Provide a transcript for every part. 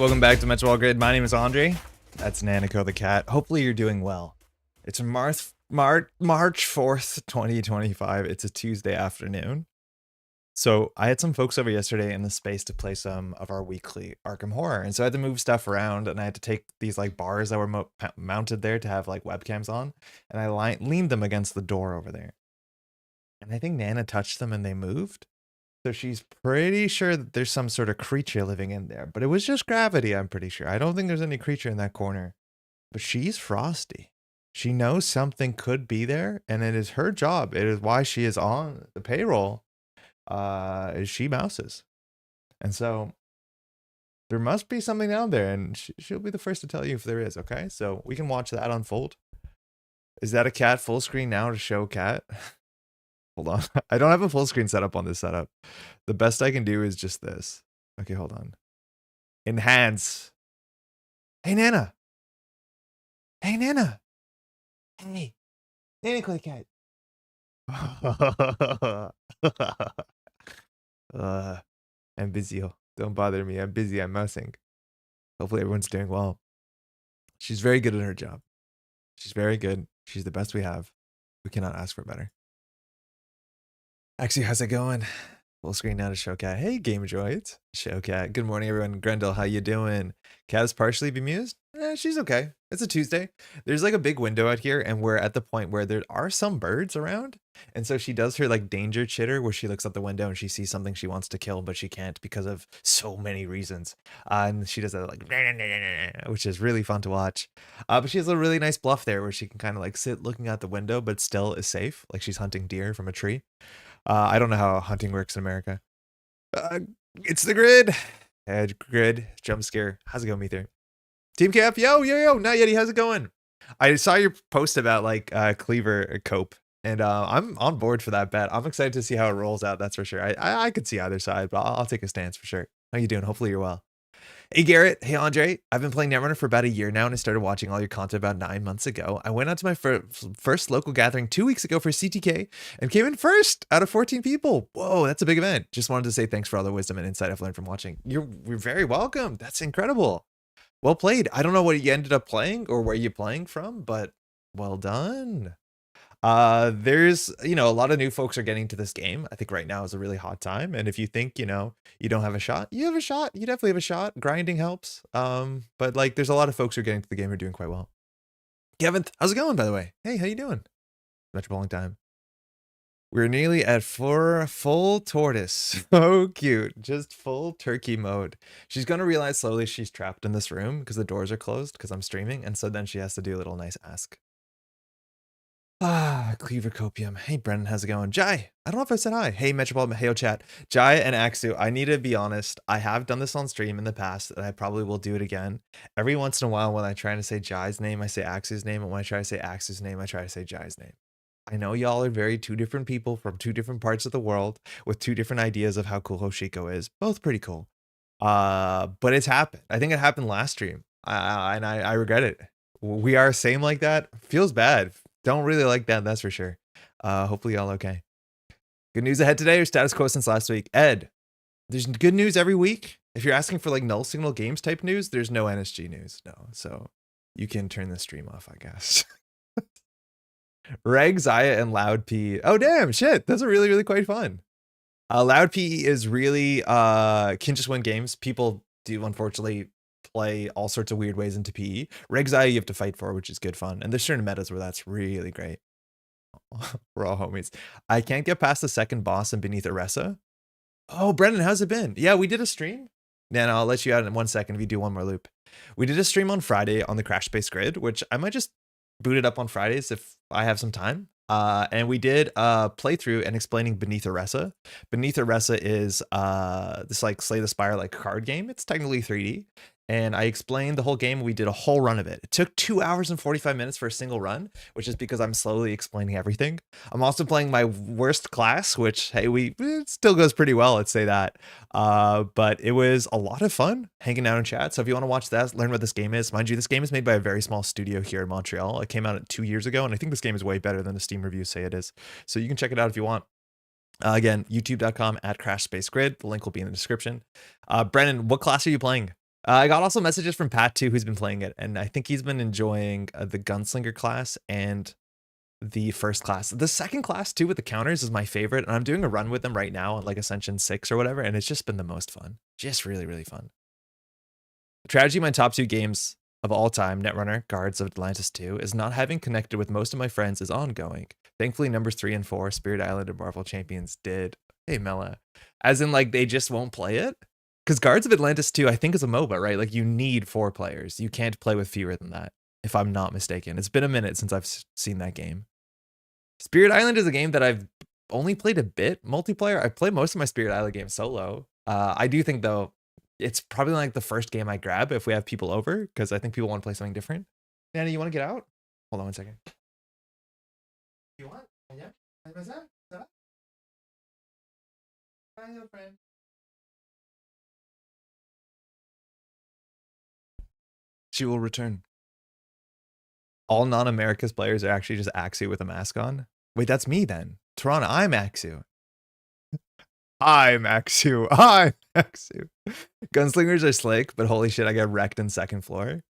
welcome back to Métropole Grid. My name is Andre. That's Nanako the Cat. Hopefully you're doing well. It's March 4th, 2025. It's a Tuesday afternoon. So I had some folks over yesterday in the space to play some of our weekly Arkham Horror. And so I had to move stuff around, and I had to take these like bars that were mounted there to have like webcams on, and I leaned them against the door over there. And I think Nana touched them and they moved. So she's pretty sure that there's some sort of creature living in there, but it was just gravity, I'm pretty sure. I don't think there's any creature in that corner, but she's frosty. She knows something could be there, and it is her job. It is why she is on the payroll, is she mouses. And so there must be something down there, and she'll be the first to tell you if there is, okay? So we can watch that unfold. Is that a cat full screen now to show cat? Hold on. I don't have a full screen setup on this setup. The best I can do is just this. Okay, hold on. Enhance. Hey, Nana. Hey, Nana. Hey. Nanako the Cat. I'm busy. Don't bother me. I'm busy. I'm mousing. Hopefully everyone's doing well. She's very good at her job. She's very good. She's the best we have. We cannot ask for better. Actually, how's it going? Full screen now to show cat. Hey, Game Droids. Show cat. Good morning, everyone. Grendel, how you doing? Cat is partially bemused. She's okay. It's a Tuesday. There's like a big window out here, and we're at the point where there are some birds around. And so she does her like danger chitter where she looks out the window and she sees something she wants to kill, but she can't because of so many reasons. And she does that like, which is really fun to watch. But she has a really nice bluff there where she can kind of like sit looking out the window, but still is safe. Like she's hunting deer from a tree. I don't know how hunting works in America. It's the grid. Grid, jump scare. How's it going, Mether? Team Cap, yo, not Yeti, how's it going? I saw your post about like Cleaver Cope, and I'm on board for that bet. I'm excited to see how it rolls out, that's for sure. I could see either side, but I'll take a stance for sure. How you doing? Hopefully you're well. Hey Garrett, hey Andre, I've been playing Netrunner for about a year now, and I started watching all your content about 9 months ago. I went out to my first local gathering 2 weeks ago for CTK and came in first out of 14 people. Whoa, that's a big event. Just wanted to say thanks for all the wisdom and insight I've learned from watching. You're very welcome. That's incredible. Well played. I don't know what you ended up playing or where you're playing from, but well done. There's, a lot of new folks are getting to this game. I think right now is a really hot time. And if you think, you don't have a shot, you have a shot. You definitely have a shot. Grinding helps. But like, there's a lot of folks who are getting to the game who are doing quite well. Kevin, how's it going, by the way? Hey, how you doing? Metropolitan time. We're nearly at full tortoise. So cute. Just full turkey mode. She's going to realize slowly she's trapped in this room because the doors are closed because I'm streaming. And so then she has to do a little nice ask. Cleaver Copium. Hey, Brennan, how's it going? Jai, I don't know if I said hi. Hey, Metropolitan, hey, chat. Jai and Axu, I need to be honest. I have done this on stream in the past, and I probably will do it again. Every once in a while, when I try to say Jai's name, I say Axu's name, and when I try to say Axu's name, I try to say Jai's name. I know y'all are two different people from two different parts of the world with two different ideas of how cool Hoshiko is. Both pretty cool. But it's happened. I think it happened last stream, and I regret it. We are same like that. Feels bad. Don't really like that, that's for sure. Hopefully y'all okay. Good news ahead today or status quo since last week? Ed, there's good news every week. If you're asking for like null signal games type news, there's no NSG news. No, so you can turn the stream off, I guess. Reg, Zaya, and Loud P. Oh, damn, shit. Those are really, really quite fun. Loud P is really can just win games. People do, unfortunately, play all sorts of weird ways into PE. Regzai you have to fight for, which is good fun. And there's certain metas where that's really great. We're all homies. I can't get past the second boss in Beneath Aresa. Oh, Brendan, how's it been? Yeah, we did a stream. Then I'll let you out in 1 second if you do one more loop. We did a stream on Friday on the Crash Space Grid, which I might just boot it up on Fridays if I have some time. And we did a playthrough and explaining Beneath Aresa. Beneath Aresa is this like Slay the Spire like card game. It's technically 3D. And I explained the whole game. We did a whole run of it. It took 2 hours and 45 minutes for a single run, which is because I'm slowly explaining everything. I'm also playing my worst class, which, hey, it still goes pretty well, let's say that. But it was a lot of fun hanging out in chat. So if you want to watch that, learn what this game is. Mind you, this game is made by a very small studio here in Montreal. It came out 2 years ago, and I think this game is way better than the Steam reviews say it is. So you can check it out if you want. Again, youtube.com/CrashSpaceGrid. The link will be in the description. Brennan, what class are you playing? I got also messages from Pat too, who's been playing it, and I think he's been enjoying the Gunslinger class and the first class. The second class too with the counters is my favorite, and I'm doing a run with them right now on like Ascension 6 or whatever, and it's just been the most fun. Just really, really fun. Tragedy, my top 2 games of all time, Netrunner, Guards of Atlantis 2, is not having connected with most of my friends is ongoing. Thankfully, numbers 3 and 4, Spirit Island and Marvel Champions did. Hey, Mela. As in, like, they just won't play it? Because Guards of Atlantis 2, I think, is a MOBA, right? Like, you need 4 players. You can't play with fewer than that, if I'm not mistaken. It's been a minute since I've seen that game. Spirit Island is a game that I've only played a bit multiplayer. I play most of my Spirit Island games solo. I do think, though, it's probably like the first game I grab if we have people over, because I think people want to play something different. Nanny, you want to get out? Hold on one second. You want? Yeah. What's that? Hi, little friend. She will return. All non-Americas players are actually just Axu with a mask on. Wait, that's me then. Toronto, I'm Axu. I'm Axu. I'm Axu. Gunslingers are slick, but holy shit, I get wrecked in second floor.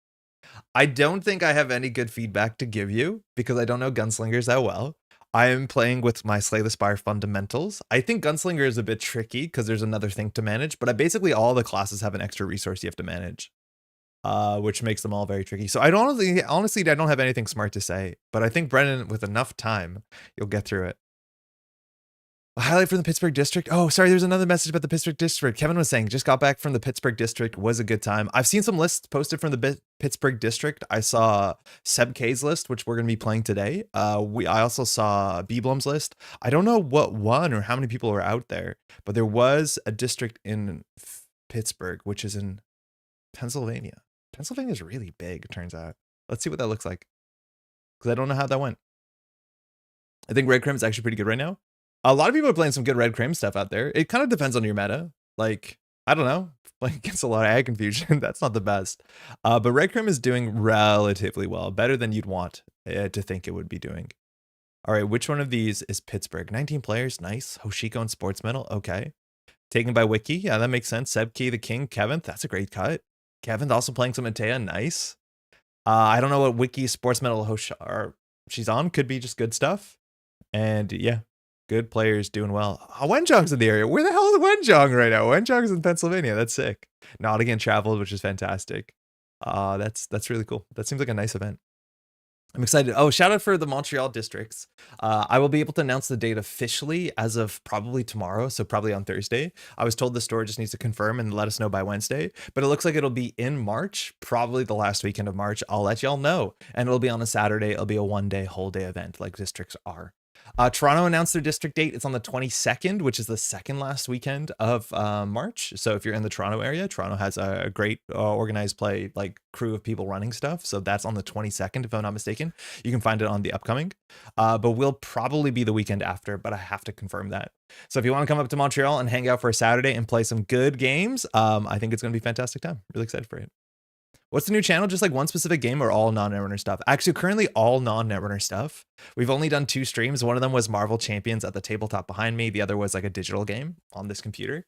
I don't think I have any good feedback to give you because I don't know Gunslingers that well. I am playing with my Slay the Spire fundamentals. I think Gunslinger is a bit tricky because there's another thing to manage, but basically all the classes have an extra resource you have to manage, which makes them all very tricky. So I don't honestly, I don't have anything smart to say, but I think Brennan, with enough time, you'll get through it. A highlight from the Pittsburgh District. Oh, sorry, there's another message about the Pittsburgh District. Kevin was saying, just got back from the Pittsburgh District. Was a good time. I've seen some lists posted from the Pittsburgh District. I saw Seb K's list, which we're going to be playing today. I also saw Beeblum's list. I don't know what won or how many people were out there, but there was a district in Pittsburgh, which is in Pennsylvania. Pennsylvania is really big, it turns out. Let's see what that looks like, because I don't know how that went. I think Red Crim is actually pretty good right now. A lot of people are playing some good Red Crim stuff out there. It kind of depends on your meta. Like, I don't know, playing against a lot of ag confusion, that's not the best. But Red Crim is doing relatively well, better than you'd want to think it would be doing. All right, which one of these is Pittsburgh? 19 players, nice. Hoshiko and Sports Medal, okay. Taken by Wiki, yeah, that makes sense. Sebkey the King, Kevin, that's a great cut. Kevin's also playing some Matea, nice. I don't know what Wiki Sports Medal she's on, could be just good stuff. And yeah, good players doing well. Wenjong's in the area. Where the hell is Wenjong right now? Wenjong's in Pennsylvania. That's sick. Nottingham traveled, which is fantastic. That's really cool. That seems like a nice event. I'm excited. Oh, shout out for the Montreal districts. I will be able to announce the date officially as of probably tomorrow, so probably on Thursday. I was told the store just needs to confirm and let us know by Wednesday, but it looks like it'll be in March, probably the last weekend of March. I'll let y'all know, and it'll be on a Saturday. It'll be a one-day, whole-day event like districts are. Toronto announced their district date. It's on the 22nd, which is the second last weekend of March. So if you're in the Toronto area, Toronto has a great organized play, like crew of people running stuff. So that's on the 22nd, if I'm not mistaken. You can find it on the upcoming, but will probably be the weekend after, but I have to confirm that. So if you want to come up to Montreal and hang out for a Saturday and play some good games, I think it's going to be a fantastic time. Really excited for it. What's the new channel? Just like one specific game or all non-Netrunner stuff? Actually, currently all non-Netrunner stuff. We've only done 2 streams. One of them was Marvel Champions at the tabletop behind me. The other was like a digital game on this computer.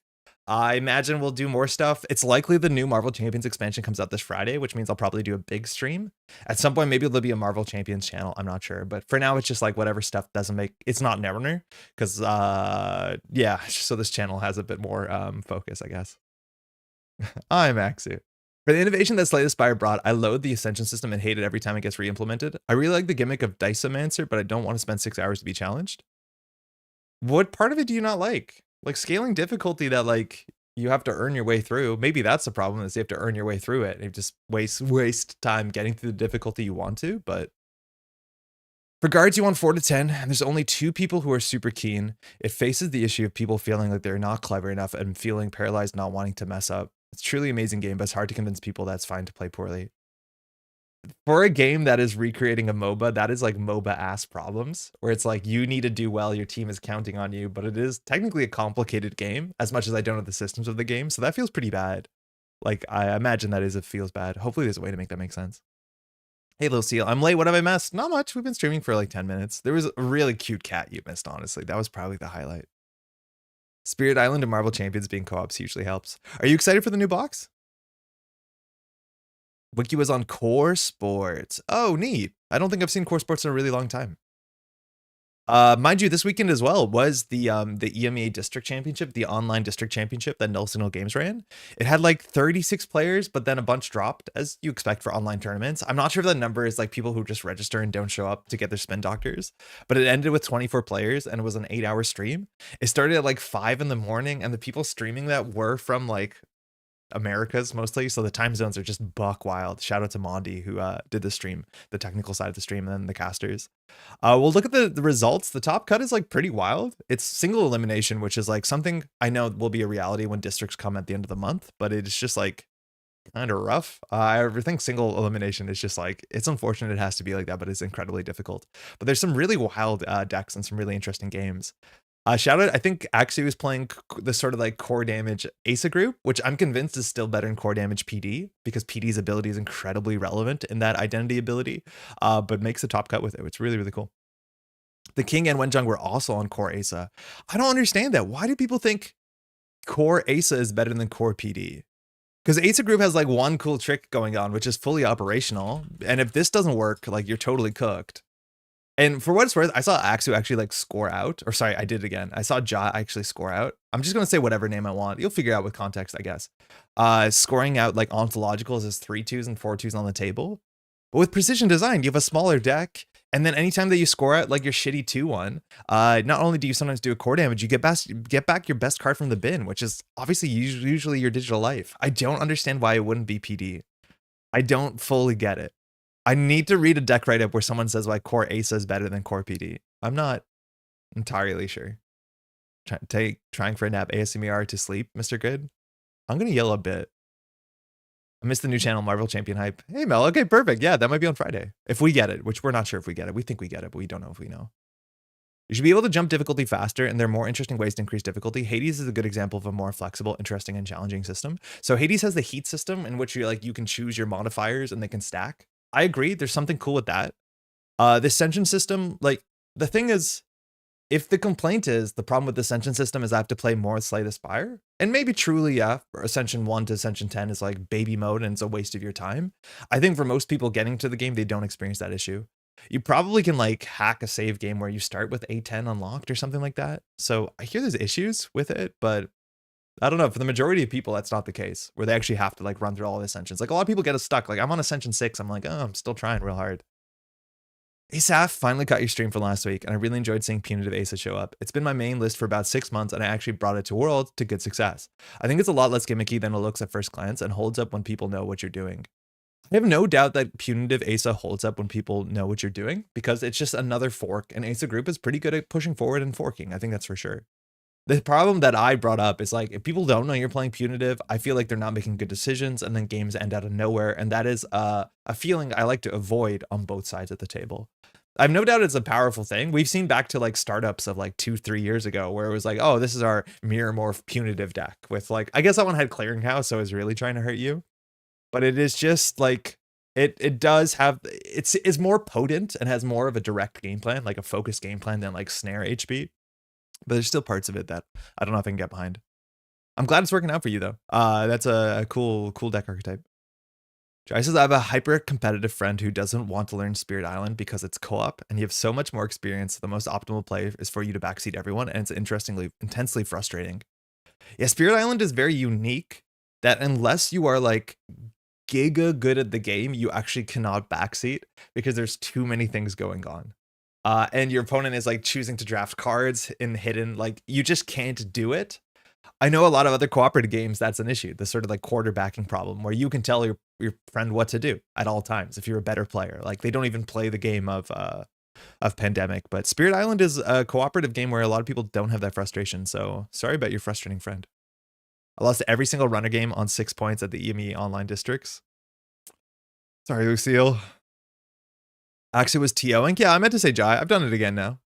I imagine we'll do more stuff. It's likely the new Marvel Champions expansion comes out this Friday, which means I'll probably do a big stream. At some point, maybe there'll be a Marvel Champions channel. I'm not sure. But for now, it's just like whatever stuff doesn't make... It's not Netrunner. Because, yeah, so this channel has a bit more focus, I guess. I'm Axu. For the innovation that Slay the Spire brought, I loathe the Ascension system and hate it every time it gets re-implemented. I really like the gimmick of Dicemancer, but I don't want to spend 6 hours to be challenged. What part of it do you not like? Like scaling difficulty that like you have to earn your way through. Maybe that's the problem, is you have to earn your way through it. And you just waste time getting through the difficulty you want to, but... For guards, you want 4 to 10, and there's only 2 people who are super keen. It faces the issue of people feeling like they're not clever enough and feeling paralyzed, not wanting to mess up. It's a truly amazing game, but it's hard to convince people that's fine to play poorly. For a game that is recreating a MOBA, that is like MOBA-ass problems, where it's like you need to do well, your team is counting on you, but it is technically a complicated game, as much as I don't know the systems of the game, so that feels pretty bad. Like, I imagine that it feels bad. Hopefully there's a way to make that make sense. Hey, Little Seal, I'm late. What have I missed? Not much. We've been streaming for like 10 minutes. There was a really cute cat you missed, honestly. That was probably the highlight. Spirit Island and Marvel Champions being co-ops hugely helps. Are you excited for the new box? Wiki was on Core Sports. Oh, neat. I don't think I've seen Core Sports in a really long time. Mind you, this weekend as well was the EMEA District Championship, the online district championship that Null Signal Games ran. It had like 36 players, but then a bunch dropped, as you expect for online tournaments. I'm not sure if that number is like people who just register and don't show up to get their spin doctors, but it ended with 24 players and it was an 8-hour stream. It started at like 5 in the morning, and the people streaming that were from like Americas mostly, so the time zones are just buck wild. Shout out to Mondi who did the stream, the technical side of the stream, and then the casters. We'll look at the results. The top cut is like pretty wild. It's single elimination, which is like something I know will be a reality when districts come at the end of the month, but it's just like kind of rough. I think single elimination is just like, it's unfortunate it has to be like that, but it's incredibly difficult. But there's some really wild decks and some really interesting games. Shout out, I think Axie was playing the sort of like core damage Asa group, which I'm convinced is still better than core damage PD, because PD's ability is incredibly relevant in that identity ability, but makes a top cut with it. It's really, really cool. The King and Wenjung were also on core Asa. I don't understand that. Why do people think core Asa is better than core PD? Because Asa group has like one cool trick going on, which is fully operational. And if this doesn't work, like you're totally cooked. And for what it's worth, I saw Axu actually like score out, or sorry, I did it again. I saw Ja actually score out. I'm just going to say whatever name I want. You'll figure out with context, I guess. Scoring out like ontologicals is 3-2s and 4-2s on the table. But with precision design, you have a smaller deck. And then anytime that you score out like your shitty 2-1, not only do you sometimes do a core damage, you get back your best card from the bin, which is obviously usually your digital life. I don't understand why it wouldn't be PD. I don't fully get it. I need to read a deck write-up where someone says why core Asa is better than core PD. I'm not entirely sure. Trying for a nap ASMR to sleep, Mr. Good. I'm going to yell a bit. I missed the new channel Marvel Champion hype. Hey, Mel. Okay, perfect. Yeah, that might be on Friday. If we get it, which we're not sure if we get it. We think we get it, but we don't know if we know. You should be able to jump difficulty faster, and there are more interesting ways to increase difficulty. Hades is a good example of a more flexible, interesting, and challenging system. So Hades has the heat system in which you can choose your modifiers and they can stack. I agree. There's something cool with that. The Ascension system, like the thing is, if the complaint is the problem with the Ascension system is I have to play more Slay the Spire, and maybe truly, yeah, Ascension 1 to Ascension 10 is like baby mode and it's a waste of your time. I think for most people getting to the game, they don't experience that issue. You probably can like hack a save game where you start with A10 unlocked or something like that. So I hear there's issues with it, but I don't know, for the majority of people, that's not the case, where they actually have to like run through all the Ascensions. Like a lot of people get us stuck. Like I'm on Ascension 6. I'm like, oh, I'm still trying real hard. Asaph finally caught your stream for last week, and I really enjoyed seeing Punitive Asa show up. It's been my main list for about 6 months, and I actually brought it to World to good success. I think it's a lot less gimmicky than it looks at first glance and holds up when people know what you're doing. I have no doubt that Punitive Asa holds up when people know what you're doing, because it's just another fork, and Asa Group is pretty good at pushing forward and forking. I think that's for sure. The problem that I brought up is like, if people don't know you're playing Punitive, I feel like they're not making good decisions, and then games end out of nowhere. And that is a feeling I like to avoid on both sides of the table. I've no doubt it's a powerful thing. We've seen back to like startups of like 2-3 years ago where it was like, oh, this is our Mirror Morph Punitive deck with like, I guess that one had Clearinghouse, so it's really trying to hurt you. But it is just like, it does have, it's more potent and has more of a direct game plan, like a focused game plan than like Snare HB. But there's still parts of it that I don't know if I can get behind. I'm glad it's working out for you though. That's a cool deck archetype. Jai says, I have a hyper competitive friend who doesn't want to learn Spirit Island because it's co-op and you have so much more experience. The most optimal play is for you to backseat everyone, and it's intensely frustrating. Yeah, Spirit Island is very unique that unless you are like giga good at the game, you actually cannot backseat because there's too many things going on. And your opponent is like choosing to draft cards in hidden, like you just can't do it. I know a lot of other cooperative games, that's an issue, the sort of like quarterbacking problem where you can tell your friend what to do at all times if you're a better player. Like they don't even play the game of Pandemic, but Spirit Island is a cooperative game where a lot of people don't have that frustration. So sorry about your frustrating friend. I lost every single runner game on 6 points at the EME online districts. Sorry, Lucille. Actually, was TOing. Yeah, I meant to say Jai. I've done it again now.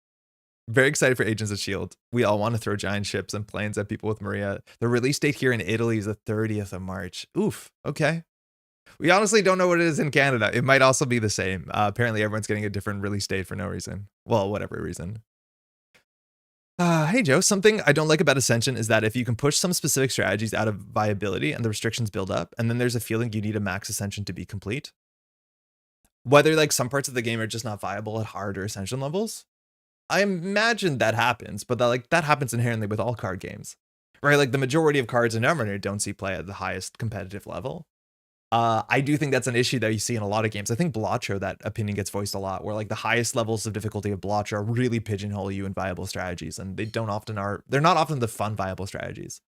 Very excited for Agents of S.H.I.E.L.D. We all want to throw giant ships and planes at people with Maria. The release date here in Italy is the 30th of March. Oof. Okay. We honestly don't know what it is in Canada. It might also be the same. Apparently, everyone's getting a different release date for no reason. Well, whatever reason. Hey Joe, something I don't like about Ascension is that if you can push some specific strategies out of viability and the restrictions build up, and then there's a feeling you need a max Ascension to be complete. Whether like some parts of the game are just not viable at hard or Ascension levels, I imagine that happens, but that happens inherently with all card games, right? Like the majority of cards in Netrunner don't see play at the highest competitive level. I do think that's an issue that you see in a lot of games. I think Blotcho, that opinion gets voiced a lot, where like the highest levels of difficulty of Blotcho really pigeonhole you in viable strategies, and they're not often the fun viable strategies.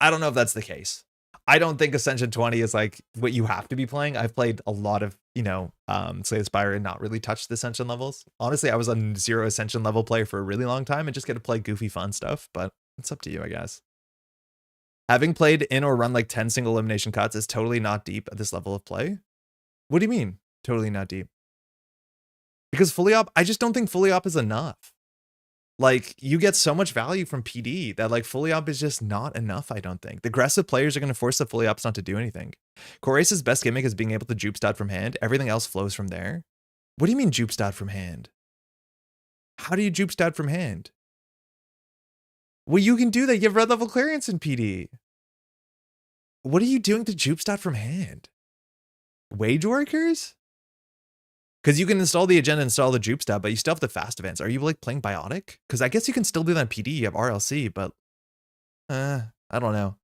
I don't know if that's the case. I don't think Ascension 20 is like what you have to be playing. I've played a lot of, Slay the Spire and not really touched the Ascension levels. Honestly, I was a 0 Ascension level player for a really long time and just get to play goofy fun stuff, but it's up to you, I guess. Having played in or run like 10 single elimination cuts is totally not deep at this level of play. What do you mean? Totally not deep? Because fully op, I just don't think fully op is enough. Like, you get so much value from PD that like fully op is just not enough, I don't think. The aggressive players are going to force the fully ops not to do anything. Corace's best gimmick is being able to jupe stat from hand. Everything else flows from there. What do you mean jupe stat from hand? How do you jupe stat from hand? Well, you can do that. You have red level clearance in PD. What are you doing to jupe stat from hand? Wage workers? Because you can install the agenda, install the jupe stat, but you still have the fast events. Are you like playing biotic? Because I guess you can still do that in PD. You have RLC, but I don't know.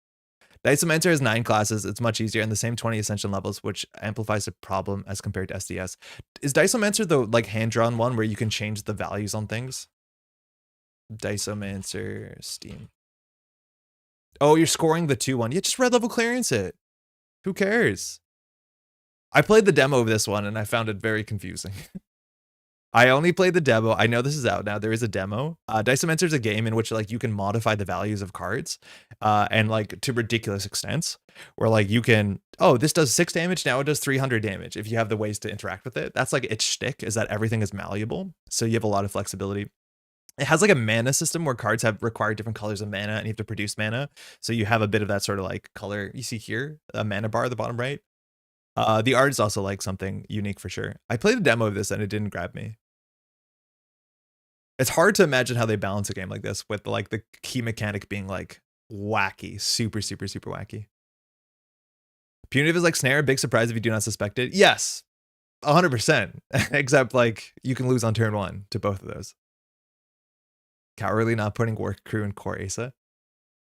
Disomancer has 9 classes. It's much easier and the same 20 Ascension levels, which amplifies the problem as compared to SDS. Is Disomancer the like hand-drawn one where you can change the values on things? Disomancer Steam. Oh, you're scoring the 2-1. Yeah, just red level clearance it. Who cares? I played the demo of this one and I found it very confusing. I only played the demo. I know this is out now. There is a demo. Disomancer is a game in which like you can modify the values of cards and like to ridiculous extents where like you can, oh, this does 6 damage. Now it does 300 damage if you have the ways to interact with it. That's like its shtick, is that everything is malleable. So you have a lot of flexibility. It has like a mana system where cards require different colors of mana and you have to produce mana. So you have a bit of that sort of like color. You see here, a mana bar at the bottom right. The art is also like something unique for sure. I played a demo of this and it didn't grab me. It's hard to imagine how they balance a game like this with like the key mechanic being like wacky, super, super, super wacky. Punitive is like snare, big surprise if you do not suspect it. Yes, 100%. Except like you can lose on turn 1 to both of those. Cowardly not putting work crew in core Asa.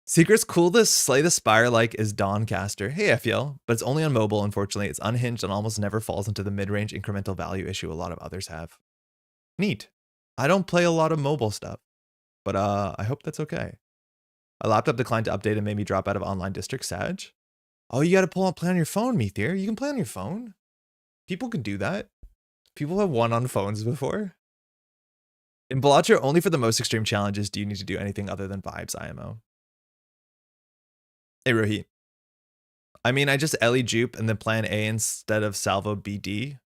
Secret's cool to Slay the Spire like is Dawncaster. Hey FL, but it's only on mobile, unfortunately. It's unhinged and almost never falls into the mid-range incremental value issue a lot of others have. Neat. I don't play a lot of mobile stuff, but I hope that's okay. A laptop declined to update and made me drop out of online district. Sag. Oh, you gotta play on your phone, Meteor. You can play on your phone. People can do that. People have won on phones before. In Balacho, only for the most extreme challenges do you need to do anything other than vibes IMO. Hey, Rohit. I mean, I just Ellie jupe and then plan A instead of Salvo BD.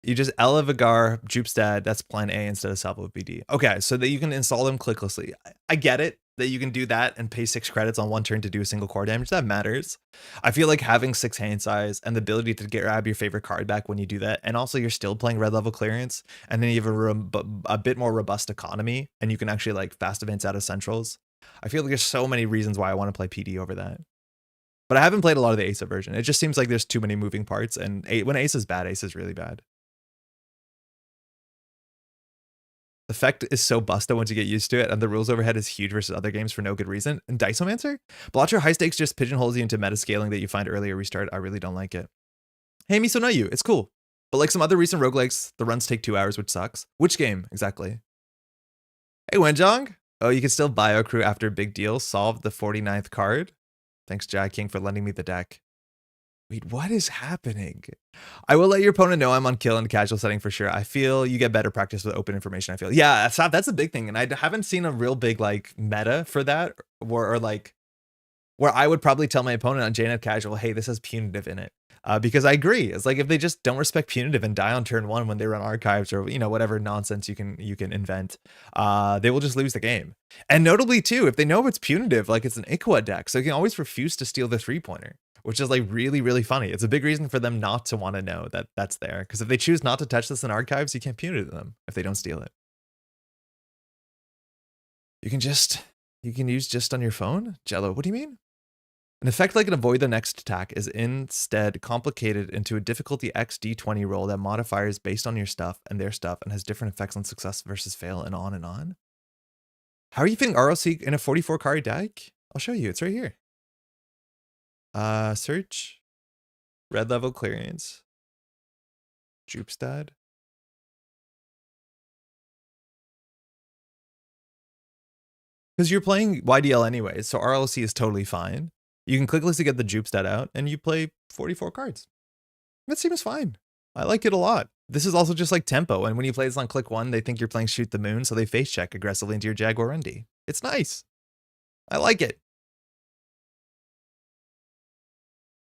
You just Ella Vigar jupe stat, that's plan A instead of Salvo BD. Okay, so that you can install them clicklessly. I get it that you can do that and pay 6 credits on 1 turn to do a single core damage. That matters. I feel like having 6 hand size and the ability to grab your favorite card back when you do that, and also you're still playing red level clearance, and then you have a bit more robust economy, and you can actually like fast events out of centrals. I feel like there's so many reasons why I want to play PD over that. But I haven't played a lot of the Asa version. It just seems like there's too many moving parts, and when Asa is bad, Asa is really bad. Effect is so busta once you get used to it, and the rules overhead is huge versus other games for no good reason. And Disomancer? Blotcher high stakes just pigeonholes you into meta scaling that you find earlier restart. I really don't like it. Hey, Miso not you. It's cool. But like some other recent roguelikes, the runs take 2 hours, which sucks. Which game, exactly? Hey, Wenjong. Oh, you can still bio crew after a big deal. Solved the 49th card. Thanks, Jack King, for lending me the deck. Wait, what is happening? I will let your opponent know I'm on kill and casual setting for sure. I feel you get better practice with open information. I feel, yeah, that's a big thing. And I haven't seen a real big like meta for that or like where I would probably tell my opponent on JNet casual, hey, this has punitive in it. Because I agree. It's like if they just don't respect punitive and die on turn 1 when they run archives or, you know, whatever nonsense you can invent, they will just lose the game. And notably too, if they know it's punitive, like it's an Iqua deck, so you can always refuse to steal the 3-pointer, which is like really, really funny. It's a big reason for them not to want to know that that's there. Because if they choose not to touch this in archives, you can't punitive them if they don't steal it. You can use just on your phone? Jello, what do you mean? An effect like an avoid the next attack is instead complicated into a difficulty X D20 roll that modifiers based on your stuff and their stuff and has different effects on success versus fail and on and on. How are you fitting RLC in a 44 card deck? I'll show you. It's right here. Search. Red level clearance. Jupstad. Because you're playing YDL anyways, so RLC is totally fine. You can click list to get the Jupstad out, and you play 44 cards. That seems fine. I like it a lot. This is also just like tempo, and when you play this on click 1, they think you're playing Shoot the Moon, so they face check aggressively into your Jaguar Undy. It's nice. I like it.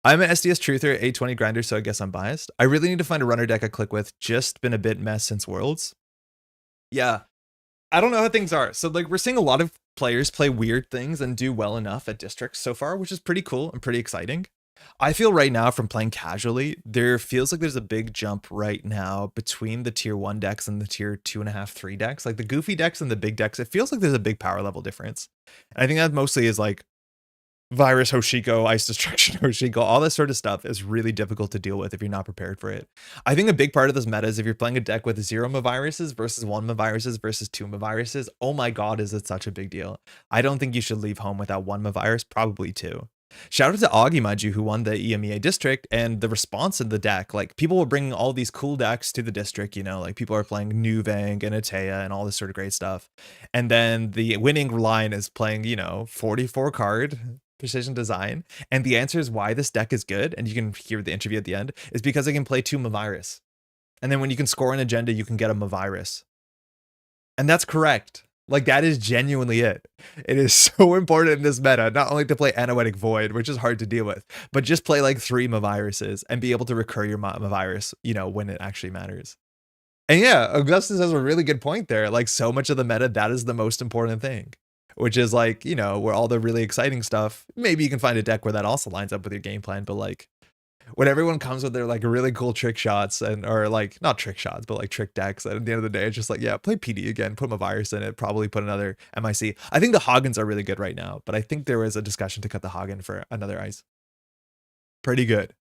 I'm an SDS truther, A20 grinder, so I guess I'm biased. I really need to find a runner deck I click with. Just been a bit mess since Worlds. Yeah. I don't know how things are. So like we're seeing a lot of players play weird things and do well enough at districts so far, which is pretty cool and pretty exciting. I feel right now from playing casually, there feels like there's a big jump right now between the tier 1 decks and the tier 2.5, 3 decks. Like the goofy decks and the big decks, it feels like there's a big power level difference. And I think that mostly is like Virus Hoshiko, Ice Destruction Hoshiko, all this sort of stuff is really difficult to deal with if you're not prepared for it. I think a big part of this meta is if you're playing a deck with 0 Maviruses versus 1 Maviruses versus 2 Maviruses, oh my god, is it such a big deal. I don't think you should leave home without 1 Mavirus, probably 2. Shout out to Augie, mind you, who won the EMEA district, and the response in the deck, like people were bringing all these cool decks to the district, you know, like people are playing Nuvem and Atea and all this sort of great stuff. And then the winning line is playing, you know, 44 card precision design, and the answer is why this deck is good, and you can hear the interview at the end, is because it can play 2 Mavirus. And then when you can score an agenda, you can get a Mavirus. And that's correct. Like, that is genuinely it. It is so important in this meta, not only to play Anoetic Void, which is hard to deal with, but just play like 3 Maviruses and be able to recur your Mavirus, you know, when it actually matters. And yeah, Augustus has a really good point there. Like, so much of the meta, that is the most important thing. Which is like, you know, where all the really exciting stuff, maybe you can find a deck where that also lines up with your game plan, but like when everyone comes with their like really cool trick shots and or like not trick shots, but like trick decks, and at the end of the day, it's just like, yeah, play PD again, put Mavirus in it, probably put another MIC. I think the Hagens are really good right now, but I think there was a discussion to cut the Hagen for another ice. Pretty good.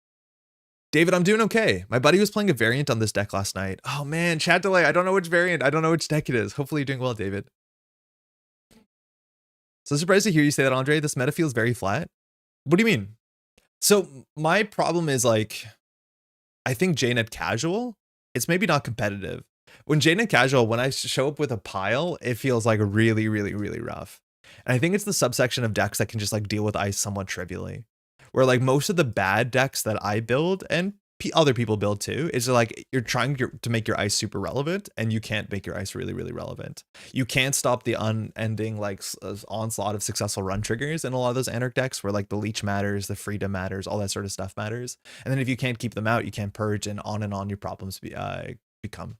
David, I'm doing okay. My buddy was playing a variant on this deck last night. Oh man, chat delay. I don't know which variant. I don't know which deck it is. Hopefully you're doing well, David. So surprised to hear you say that, Andre. This meta feels very flat. What do you mean? So my problem is like, I think JNet casual, it's maybe not competitive. When JNet casual, when I show up with a pile, it feels like really, really, really rough. And I think it's the subsection of decks that can just like deal with ice somewhat trivially. Where like most of the bad decks that I build and other people build too, is like you're trying to make your ice super relevant and you can't make your ice really, really relevant. You can't stop the unending like onslaught of successful run triggers in a lot of those Anarch decks where like the leech matters, the freedom matters, all that sort of stuff matters. And then if you can't keep them out, you can't purge, and on your problems become,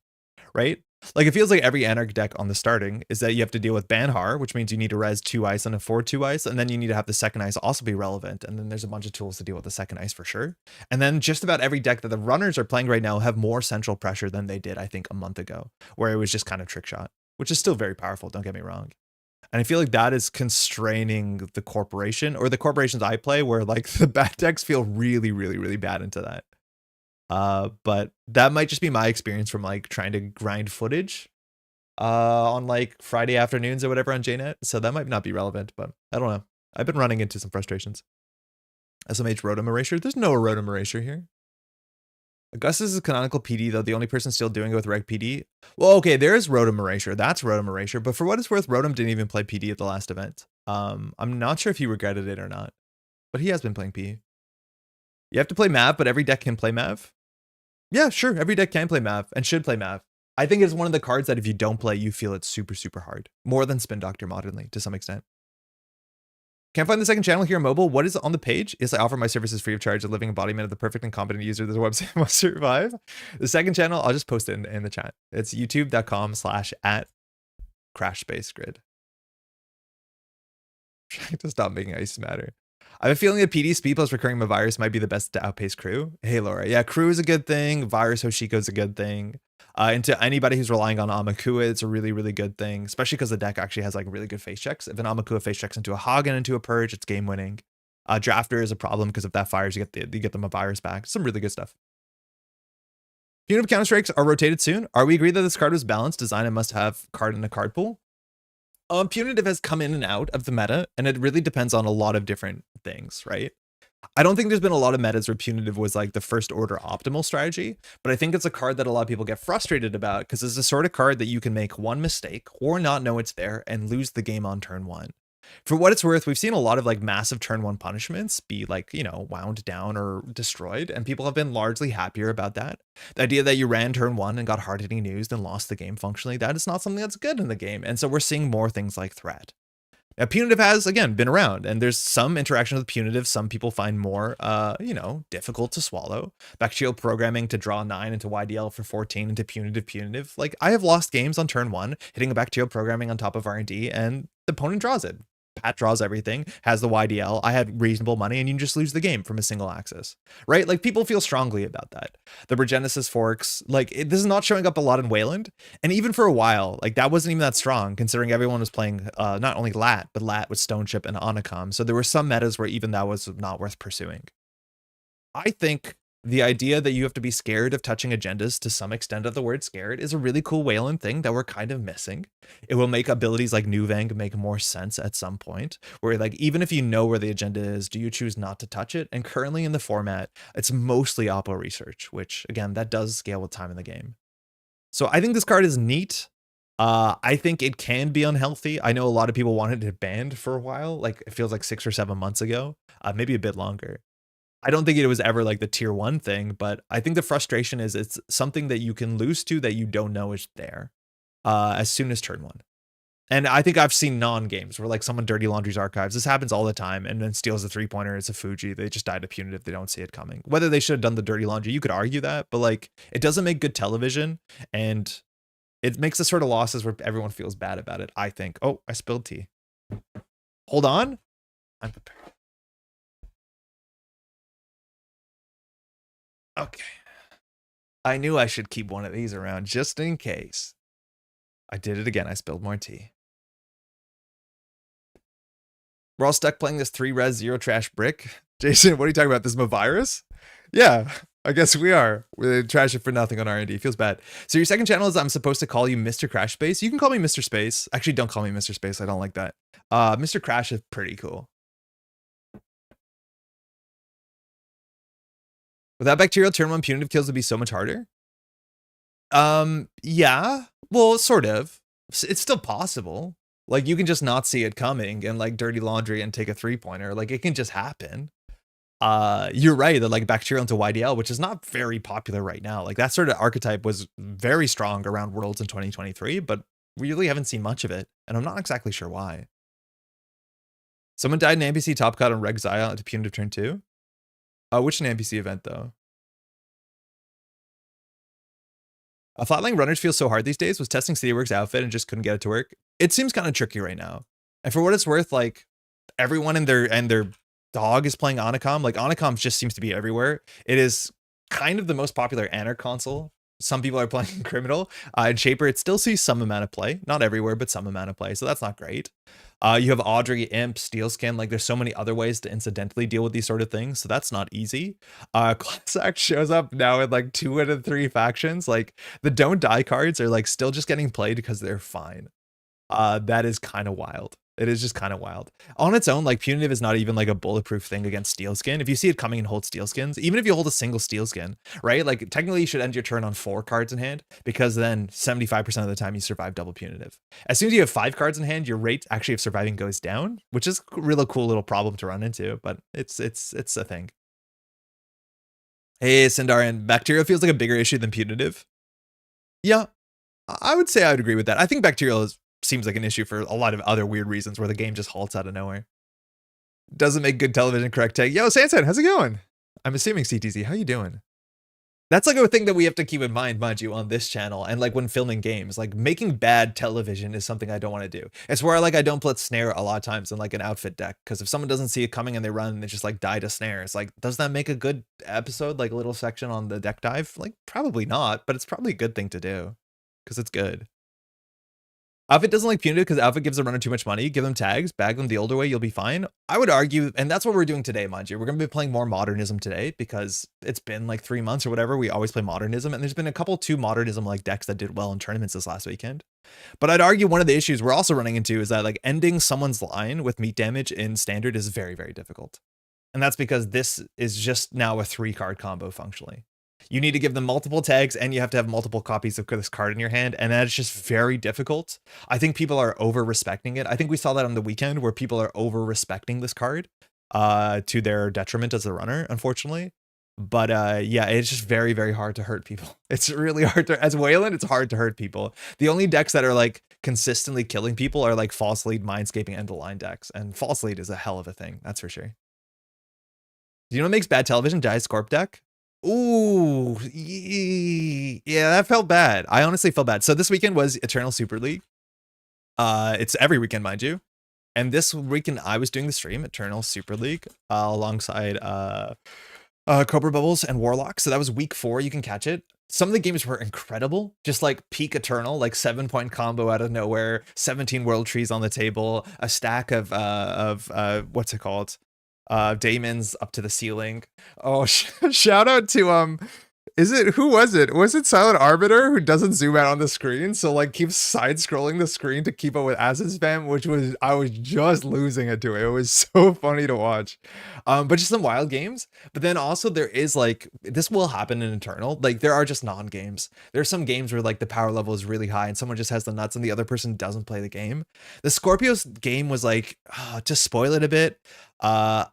right? Like it feels like every Anarch deck on the starting is that you have to deal with Banhar, which means you need to res 2 ice and afford 2 ice, and then you need to have the second ice also be relevant, and then there's a bunch of tools to deal with the second ice for sure. And then just about every deck that the runners are playing right now have more central pressure than they did, I think, a month ago, where it was just kind of trick shot, which is still very powerful, don't get me wrong. And I feel like that is constraining the corporation, or the corporations I play, where like the bad decks feel really, really, really bad into that. But that might just be my experience from like trying to grind footage on like Friday afternoons or whatever on JNet. So that might not be relevant, but I don't know. I've been running into some frustrations. SMH Rotom Erasure. There's no Rotom Erasure here. Augustus is a canonical PD, though the only person still doing it with Reg PD. Well, okay, there is Rotom Erasure. That's Rotom Erasure. But for what it's worth, Rotom didn't even play PD at the last event. I'm not sure if he regretted it or not, but he has been playing P. You have to play Mav, but every deck can play Mav. Yeah, sure. Every deck can play Mav and should play Mav. I think it's one of the cards that if you don't play, you feel it's super, super hard. More than Spin Doctor modernly, to some extent. Can't find the second channel here on mobile. What is on the page? Is I offer my services free of charge, a living embodiment of the perfect and competent user that the website must survive. The second channel, I'll just post it in the chat. It's youtube.com/@crashspacegrid. Trying to stop making ice matter. I have a feeling that PD speed plus recurring Mavirus might be the best to outpace Crew. Hey, Laura. Yeah, Crew is a good thing. Virus Hoshiko is a good thing. Into anybody who's relying on Amakua, it's a really, really good thing, especially because the deck actually has like really good face checks. If an Amakua face checks into a Hagen into a Purge, it's game winning. Drafter is a problem because if that fires, you get them a virus back. Some really good stuff. Punitive counter strikes are rotated soon. Are we agreed that this card was balanced, design and must have card in a card pool? Punitive has come in and out of the meta, and it really depends on a lot of different things, right? I don't think there's been a lot of metas where Punitive was like the first order optimal strategy, but I think it's a card that a lot of people get frustrated about because it's the sort of card that you can make one mistake or not know it's there and lose the game on turn one. For what it's worth, we've seen a lot of like massive turn one punishments be like, you know, wound down or destroyed, and people have been largely happier about that. The idea that you ran turn one and got hard hitting news and lost the game functionally, that is not something that's good in the game. And so we're seeing more things like threat. Now, Punitive has, again, been around, and there's some interaction with Punitive some people find more, you know, difficult to swallow. Bacterial programming to draw 9 into YDL for 14 into Punitive. Like, I have lost games on turn one, hitting a bacterial programming on top of R&D, and the opponent draws it. Pat draws everything, has the YDL, I had reasonable money, and you just lose the game from a single axis, right? Like, people feel strongly about that. The Bergenesis forks, like, this is not showing up a lot in Wayland, and even for a while, like, that wasn't even that strong, considering everyone was playing not only Lat, but Lat with Stoneship and Onacom, so there were some metas where even that was not worth pursuing. I think the idea that you have to be scared of touching agendas to some extent of the word scared is a really cool Wayland thing that we're kind of missing. It will make abilities like Nuvem make more sense at some point, where like, even if you know where the agenda is, do you choose not to touch it? And currently in the format, it's mostly Oppo research, which again, that does scale with time in the game. So I think this card is neat. I think it can be unhealthy. I know a lot of people wanted it banned for a while. Like, it feels like 6 or 7 months ago, maybe a bit longer. I don't think it was ever like the tier 1 thing, but I think the frustration is it's something that you can lose to that you don't know is there as soon as turn 1. And I think I've seen non-games where like someone dirty laundries archives. This happens all the time and then steals a 3-pointer. It's a Fuji. They just died to Punitive. They don't see it coming. Whether they should have done the dirty laundry, you could argue that, but like it doesn't make good television, and it makes the sort of losses where everyone feels bad about it, I think. Oh, I spilled tea. Hold on. I'm prepared. Okay. I knew I should keep one of these around just in case. I did it again. I spilled more tea. We're all stuck playing this 3-res 0 trash brick. Jason, what are you talking about? This is a virus? Yeah, I guess we are. We're trashing for nothing on R&D. Feels bad. So your second channel is I'm supposed to call you Mr. Crash Space. You can call me Mr. Space. Actually, don't call me Mr. Space. I don't like that. Mr. Crash is pretty cool. Without bacterial turn 1 punitive kills would be so much harder. Yeah, well, sort of. It's still possible. Like, you can just not see it coming and like dirty laundry and take a 3-pointer. Like, it can just happen. You're right that like bacterial into YDL, which is not very popular right now. Like, that sort of archetype was very strong around Worlds in 2023, but we really haven't seen much of it, and I'm not exactly sure why. Someone died in NPC top cut on Reg Xia into punitive turn 2. Which an NPC event though? Flatlining runners feel so hard these days. Was testing CityWorks outfit and just couldn't get it to work. It seems kind of tricky right now. And for what it's worth, like everyone and their dog is playing Onacom. Like Onacom just seems to be everywhere. It is kind of the most popular Anarch console. Some people are playing Criminal. And Shaper, it still sees some amount of play. Not everywhere, but some amount of play. So that's not great. You have Audrey, Imp, Steelskin. Like, there's so many other ways to incidentally deal with these sort of things. So that's not easy. Class Act shows up now in like 2 out of 3 factions. Like, the Don't Die cards are like still just getting played because they're fine. That is kind of wild. It is just kind of wild. On its own, like, Punitive is not even like a bulletproof thing against Steelskin. If you see it coming and hold Steelskins, even if you hold a single Steelskin, right? Like, technically you should end your turn on 4 cards in hand, because then 75% of the time you survive double Punitive. As soon as you have 5 cards in hand, your rate actually of surviving goes down, which is a really cool little problem to run into, but it's a thing. Hey, Sindarian, Bacterial feels like a bigger issue than Punitive. Yeah, I would say I would agree with that. I think Bacterial seems like an issue for a lot of other weird reasons where the game just halts out of nowhere. Doesn't make good television, correct take. Yo, Sansan, how's it going? I'm assuming CTZ. How you doing? That's like a thing that we have to keep in mind you, on this channel and like when filming games. Like making bad television is something I don't want to do. It's where like I don't put snare a lot of times in like an outfit deck, because if someone doesn't see it coming and they run and they just like die to snare, it's like, does that make a good episode? Like a little section on the deck dive? Like probably not, but it's probably a good thing to do because it's good. Outfit doesn't like punitive because Outfit gives the runner too much money. Give them tags, bag them the older way, you'll be fine. I would argue, and that's what we're doing today, mind you. We're going to be playing more Modernism today because it's been like 3 months or whatever. We always play Modernism, and there's been a couple 2 Modernism like decks that did well in tournaments this last weekend. But I'd argue one of the issues we're also running into is that like ending someone's line with meat damage in standard is very, very difficult. And that's because this is just now a 3-card combo functionally. You need to give them multiple tags and you have to have multiple copies of this card in your hand. And that is just very difficult. I think people are over respecting it. I think we saw that on the weekend where people are over respecting this card to their detriment as a runner, unfortunately. But yeah, it's just very, very hard to hurt people. It's really hard to, as Wayland, it's hard to hurt people. The only decks that are like consistently killing people are like False Lead, Mindscaping, End of Line decks. And False Lead is a hell of a thing, that's for sure. Do you know what makes bad television? Dice Corp deck? Ooh, yeah, that felt bad. I honestly felt bad. So this weekend was Eternal Super League. It's every weekend, mind you. And this weekend I was doing the stream, Eternal Super League, alongside Cobra Bubbles and Warlock. So that was week 4. You can catch it. Some of the games were incredible, just like peak Eternal, like 7-point combo out of nowhere, 17 world trees on the table, a stack of what's it called? Daemons up to the ceiling. Oh, shout out to who was it? Was it Silent Arbiter who doesn't zoom out on the screen, so like keeps side scrolling the screen to keep up with acid spam, which was, I was just losing it to it. It was so funny to watch. But just some wild games. But then also there is like, this will happen in Eternal. Like there are just non-games. There's some games where like the power level is really high and someone just has the nuts and the other person doesn't play the game. The Scorpios game was like, to spoil it a bit,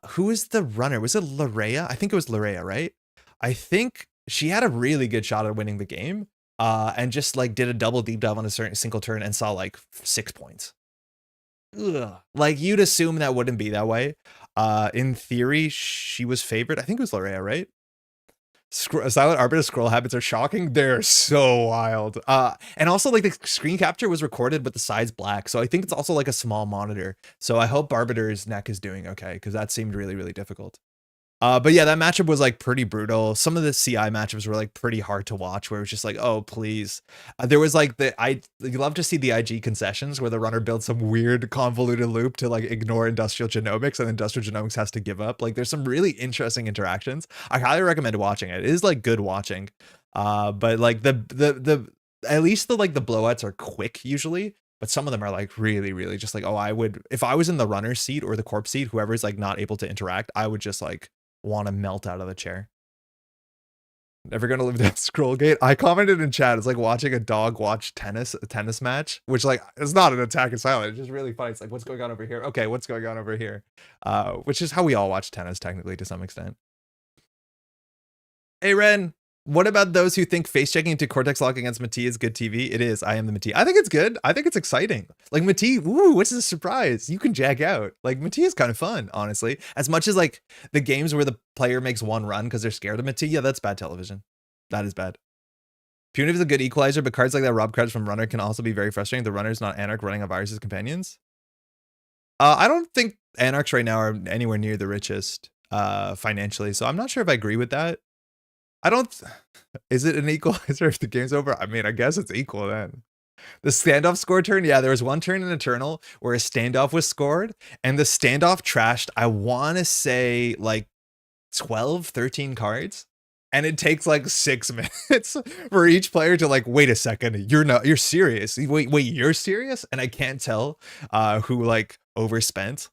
who is the runner? Was it Larea? I think it was Larea, right? I think she had a really good shot at winning the game, and just like did a double deep dive on a certain single turn and saw like 6 points. Ugh. Like you'd assume that wouldn't be that way. In theory, she was favored. I think it was Larea, right? Silent Arbiter scroll habits are shocking. They're so wild. And also like the screen capture was recorded with the sides black. So I think it's also like a small monitor. So I hope Arbiter's neck is doing okay, because that seemed really, really difficult. But yeah, that matchup was like pretty brutal. Some of the CI matchups were like pretty hard to watch, where it was just like, oh, please. There was like you love to see the IG concessions where the runner builds some weird convoluted loop to like ignore industrial genomics, and industrial genomics has to give up. Like there's some really interesting interactions. I highly recommend watching it. It is like good watching. But like the at least the blowouts are quick usually. But some of them are like really, really just like, oh, I would, if I was in the runner's seat or the corpse seat, whoever's like not able to interact, I would just like want to melt out of the chair. Never gonna live that scroll gate. I commented in chat, it's like watching a dog watch a tennis match, which like it's not an attack in silence. It's just really funny. It's like, what's going on over here? Okay, what's going on over here? Which is how we all watch tennis technically to some extent. Hey Ren, what about those who think face checking into Cortex Lock against Mati is good TV? It is. I am the Mati. I think it's good. I think it's exciting. Like Mati, ooh, what's a surprise? You can jack out. Like Mati is kind of fun, honestly. As much as like the games where the player makes one run because they're scared of Mati, yeah, that's bad television. That is bad. Punitive is a good equalizer, but cards like that rob cards from runner can also be very frustrating. The runner's not Anarch running a virus's companions. I don't think Anarchs right now are anywhere near the richest financially, so I'm not sure if I agree with that. I don't, is it an equalizer if the game's over? I mean, I guess it's equal then. The standoff score turn, yeah, there was one turn in Eternal where a standoff was scored, and the standoff trashed, I want to say like 12, 13 cards. And it takes like 6 minutes for each player to like, wait a second, you're serious. Wait, you're serious? And I can't tell who like overspent.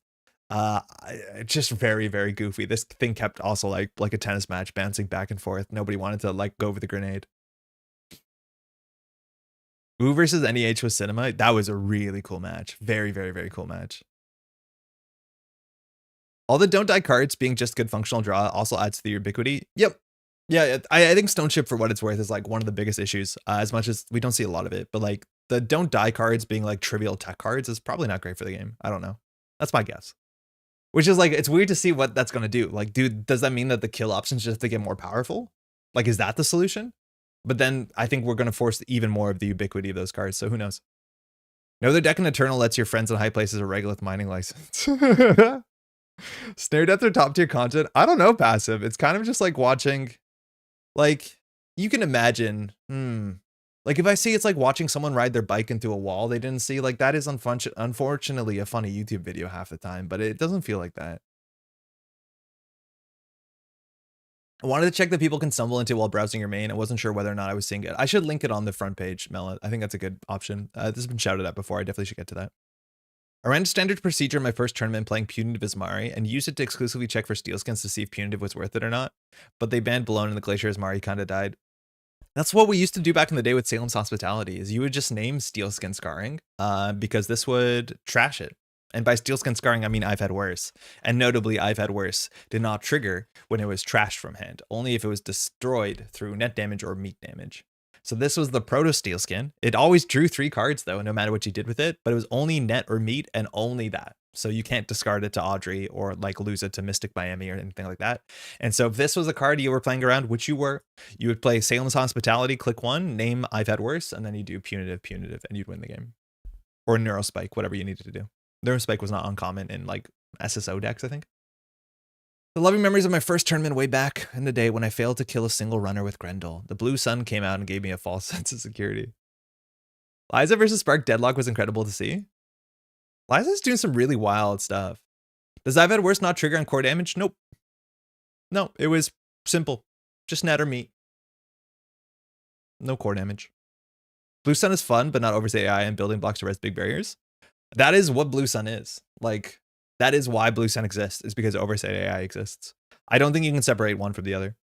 Just very, very goofy. This thing kept also like a tennis match bouncing back and forth. Nobody wanted to like go over the grenade. Wu versus NEH with Cinema. That was a really cool match. Very, very, very cool match. All the don't die cards being just good functional draw also adds to the ubiquity. Yep. Yeah, I think Stone Chip, for what it's worth, is like one of the biggest issues, as much as we don't see a lot of it. But like the don't die cards being like trivial tech cards is probably not great for the game. I don't know. That's my guess. Which is like, it's weird to see what that's going to do. Like, dude, does that mean that the kill options just have to get more powerful? Like, is that the solution? But then I think we're going to force even more of the ubiquity of those cards, so who knows? No other deck in Eternal lets your friends in high places a regolith mining license. Snare Death or top tier content? I don't know, Passive. It's kind of just like watching, like, you can imagine, like if I see it's like watching someone ride their bike into a wall they didn't see, like that is unfortunately a funny YouTube video half the time, but it doesn't feel like that. I wanted to check that people can stumble into while browsing your main. I wasn't sure whether or not I was seeing it. I should link it on the front page, Melon. I think that's a good option. This has been shouted at before. I definitely should get to that. I ran a standard procedure in my first tournament playing Punitive Asmari and used it to exclusively check for steel skins to see if Punitive was worth it or not. But they banned Balone and the Glacier Asmari kind of died. That's what we used to do back in the day with Salem's Hospitality, is you would just name steel skin scarring because this would trash it. And by steel skin scarring, I mean I've had worse. And notably, I've had worse did not trigger when it was trashed from hand, only if it was destroyed through net damage or meat damage. So this was the proto steel skin. It always drew 3 cards though, no matter what you did with it, but it was only net or meat and only that. So you can't discard it to Audrey or like lose it to Mystic Miami or anything like that. And so if this was a card you were playing around, which you were, you would play Salem's Hospitality, click 1, name I've had worse, and then you do punitive, and you'd win the game. Or Neurospike, whatever you needed to do. Neurospike was not uncommon in like SSO decks, I think. The loving memories of my first tournament way back in the day when I failed to kill a single runner with Grendel. The blue sun came out and gave me a false sense of security. Liza versus Spark Deadlock was incredible to see. Liza's doing some really wild stuff. Does I've had worse not trigger on core damage? Nope. No, it was simple. Just net or meat. No core damage. Blue Sun is fun, but not overs AI and building blocks to res big barriers. That is what Blue Sun is. Like, that is why Blue Sun exists, is because oversight AI exists. I don't think you can separate one from the other.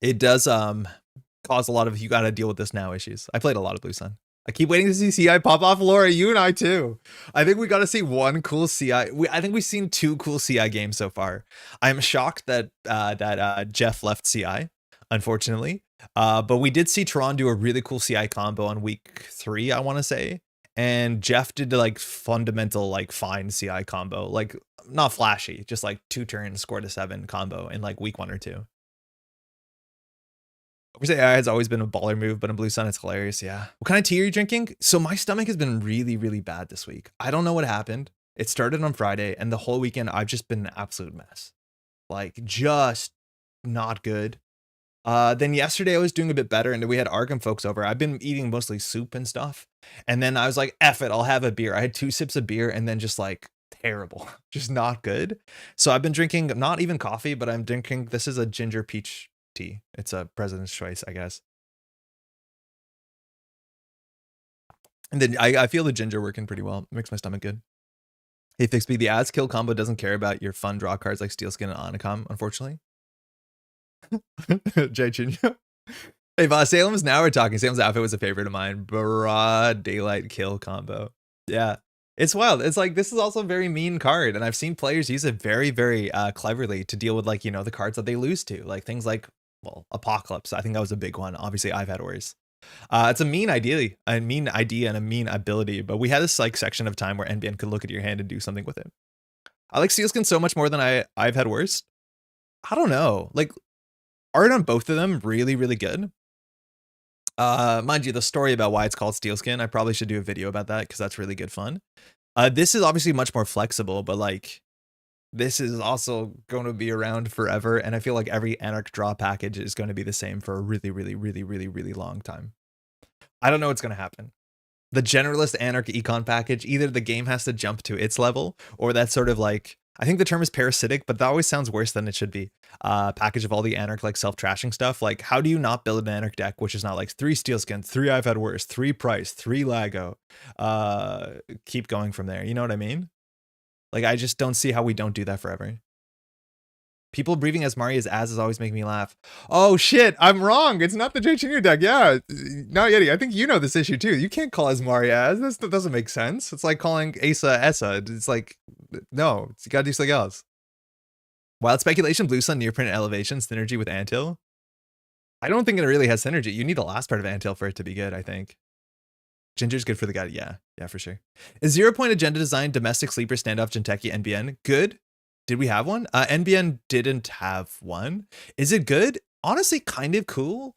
It does cause a lot of you gotta deal with this now issues. I played a lot of Blue Sun. I keep waiting to see CI pop off. Laura, you and I too. I think we got to see one cool CI. I think we've seen 2 cool CI games so far. I'm shocked that Jeff left CI, unfortunately. But we did see Tron do a really cool CI combo on week 3, I want to say. And Jeff did the like fundamental like fine CI combo, like not flashy, just like 2 turns, score to 7 combo in like week 1 or 2. AI has always been a baller move, but in Blue Sun, it's hilarious. Yeah. What kind of tea are you drinking? So my stomach has been really, really bad this week. I don't know what happened. It started on Friday, and the whole weekend, I've just been an absolute mess. Like, just not good. Then yesterday, I was doing a bit better, and we had Arkham folks over. I've been eating mostly soup and stuff. And then I was like, F it, I'll have a beer. I had 2 sips of beer, and then just like, terrible. Just not good. So I've been drinking, not even coffee, but I'm drinking, this is a ginger peach tea. It's a president's choice, I guess. And then I feel the ginger working pretty well. It makes my stomach good. Hey, Fixby, the ads kill combo doesn't care about your fun draw cards like Steel Skin and Onacom, unfortunately. Jay Chinyo. Hey, Salem's now we're talking. Salem's outfit was a favorite of mine. Broad daylight kill combo. Yeah. It's wild. It's like, this is also a very mean card, and I've seen players use it very, very cleverly to deal with, like, you know, the cards that they lose to, like things like, well, Apocalypse. I think that was a big one. Obviously, I've had worse. It's a mean idea and a mean ability, but we had this like section of time where NBN could look at your hand and do something with it. I like Sealskin so much more than I've had worse. I don't know. Like, art on both of them really, really good. Mind you, the story about why it's called Steelskin, I probably should do a video about that because that's really good fun. This is obviously much more flexible, but like, this is also going to be around forever, and I feel like every Anarch draw package is going to be the same for a really, really, really, really, really long time. I don't know what's going to happen. The generalist Anarch econ package, either the game has to jump to its level, or that's sort of like, I think the term is parasitic, but that always sounds worse than it should be. Package of all the Anarch like self-trashing stuff. Like, how do you not build an Anarch deck which is not like 3 Steelskins, 3 I've had worse, 3 Price, 3 Lago, keep going from there? You know what I mean? Like, I just don't see how we don't do that forever. People breathing as Maria's as is always making me laugh. Oh shit, I'm wrong. It's not the J Chinyu deck. Yeah, no, Yeti, I think you know this issue too. You can't call as Maria as. That doesn't make sense. It's like calling Asa Essa. It's like, no, you gotta do something else. Wild speculation, Blue Sun, near print elevation, synergy with Antil. I don't think it really has synergy. You need the last part of Antil for it to be good, I think. Ginger's good for the guy. Yeah, for sure. Is 0 Point agenda design domestic sleeper standoff Jinteki NBN good? Did we have one? NBN didn't have one. Is it good? honestly kind of cool.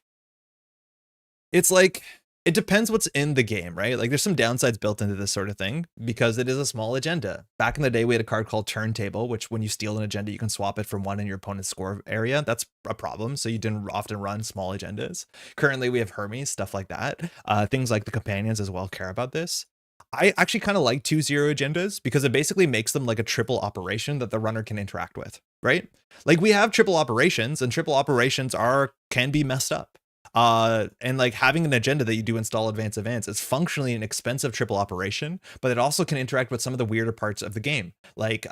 It's like, it depends what's in the game, right? Like there's some downsides built into this sort of thing because it is a small agenda. Back in the day, we had a card called Turntable, which when you steal an agenda, you can swap it from one in your opponent's score area. That's a problem. So you didn't often run small agendas. Currently, we have Hermes, stuff like that. Things like the companions as well care about this. I actually kind of like 2-0 agendas because it basically makes them like a triple operation that the runner can interact with, right? Like we have triple operations and triple operations can be messed up. And like having an agenda that you do install advance is functionally an expensive triple operation, but it also can interact with some of the weirder parts of the game. Like it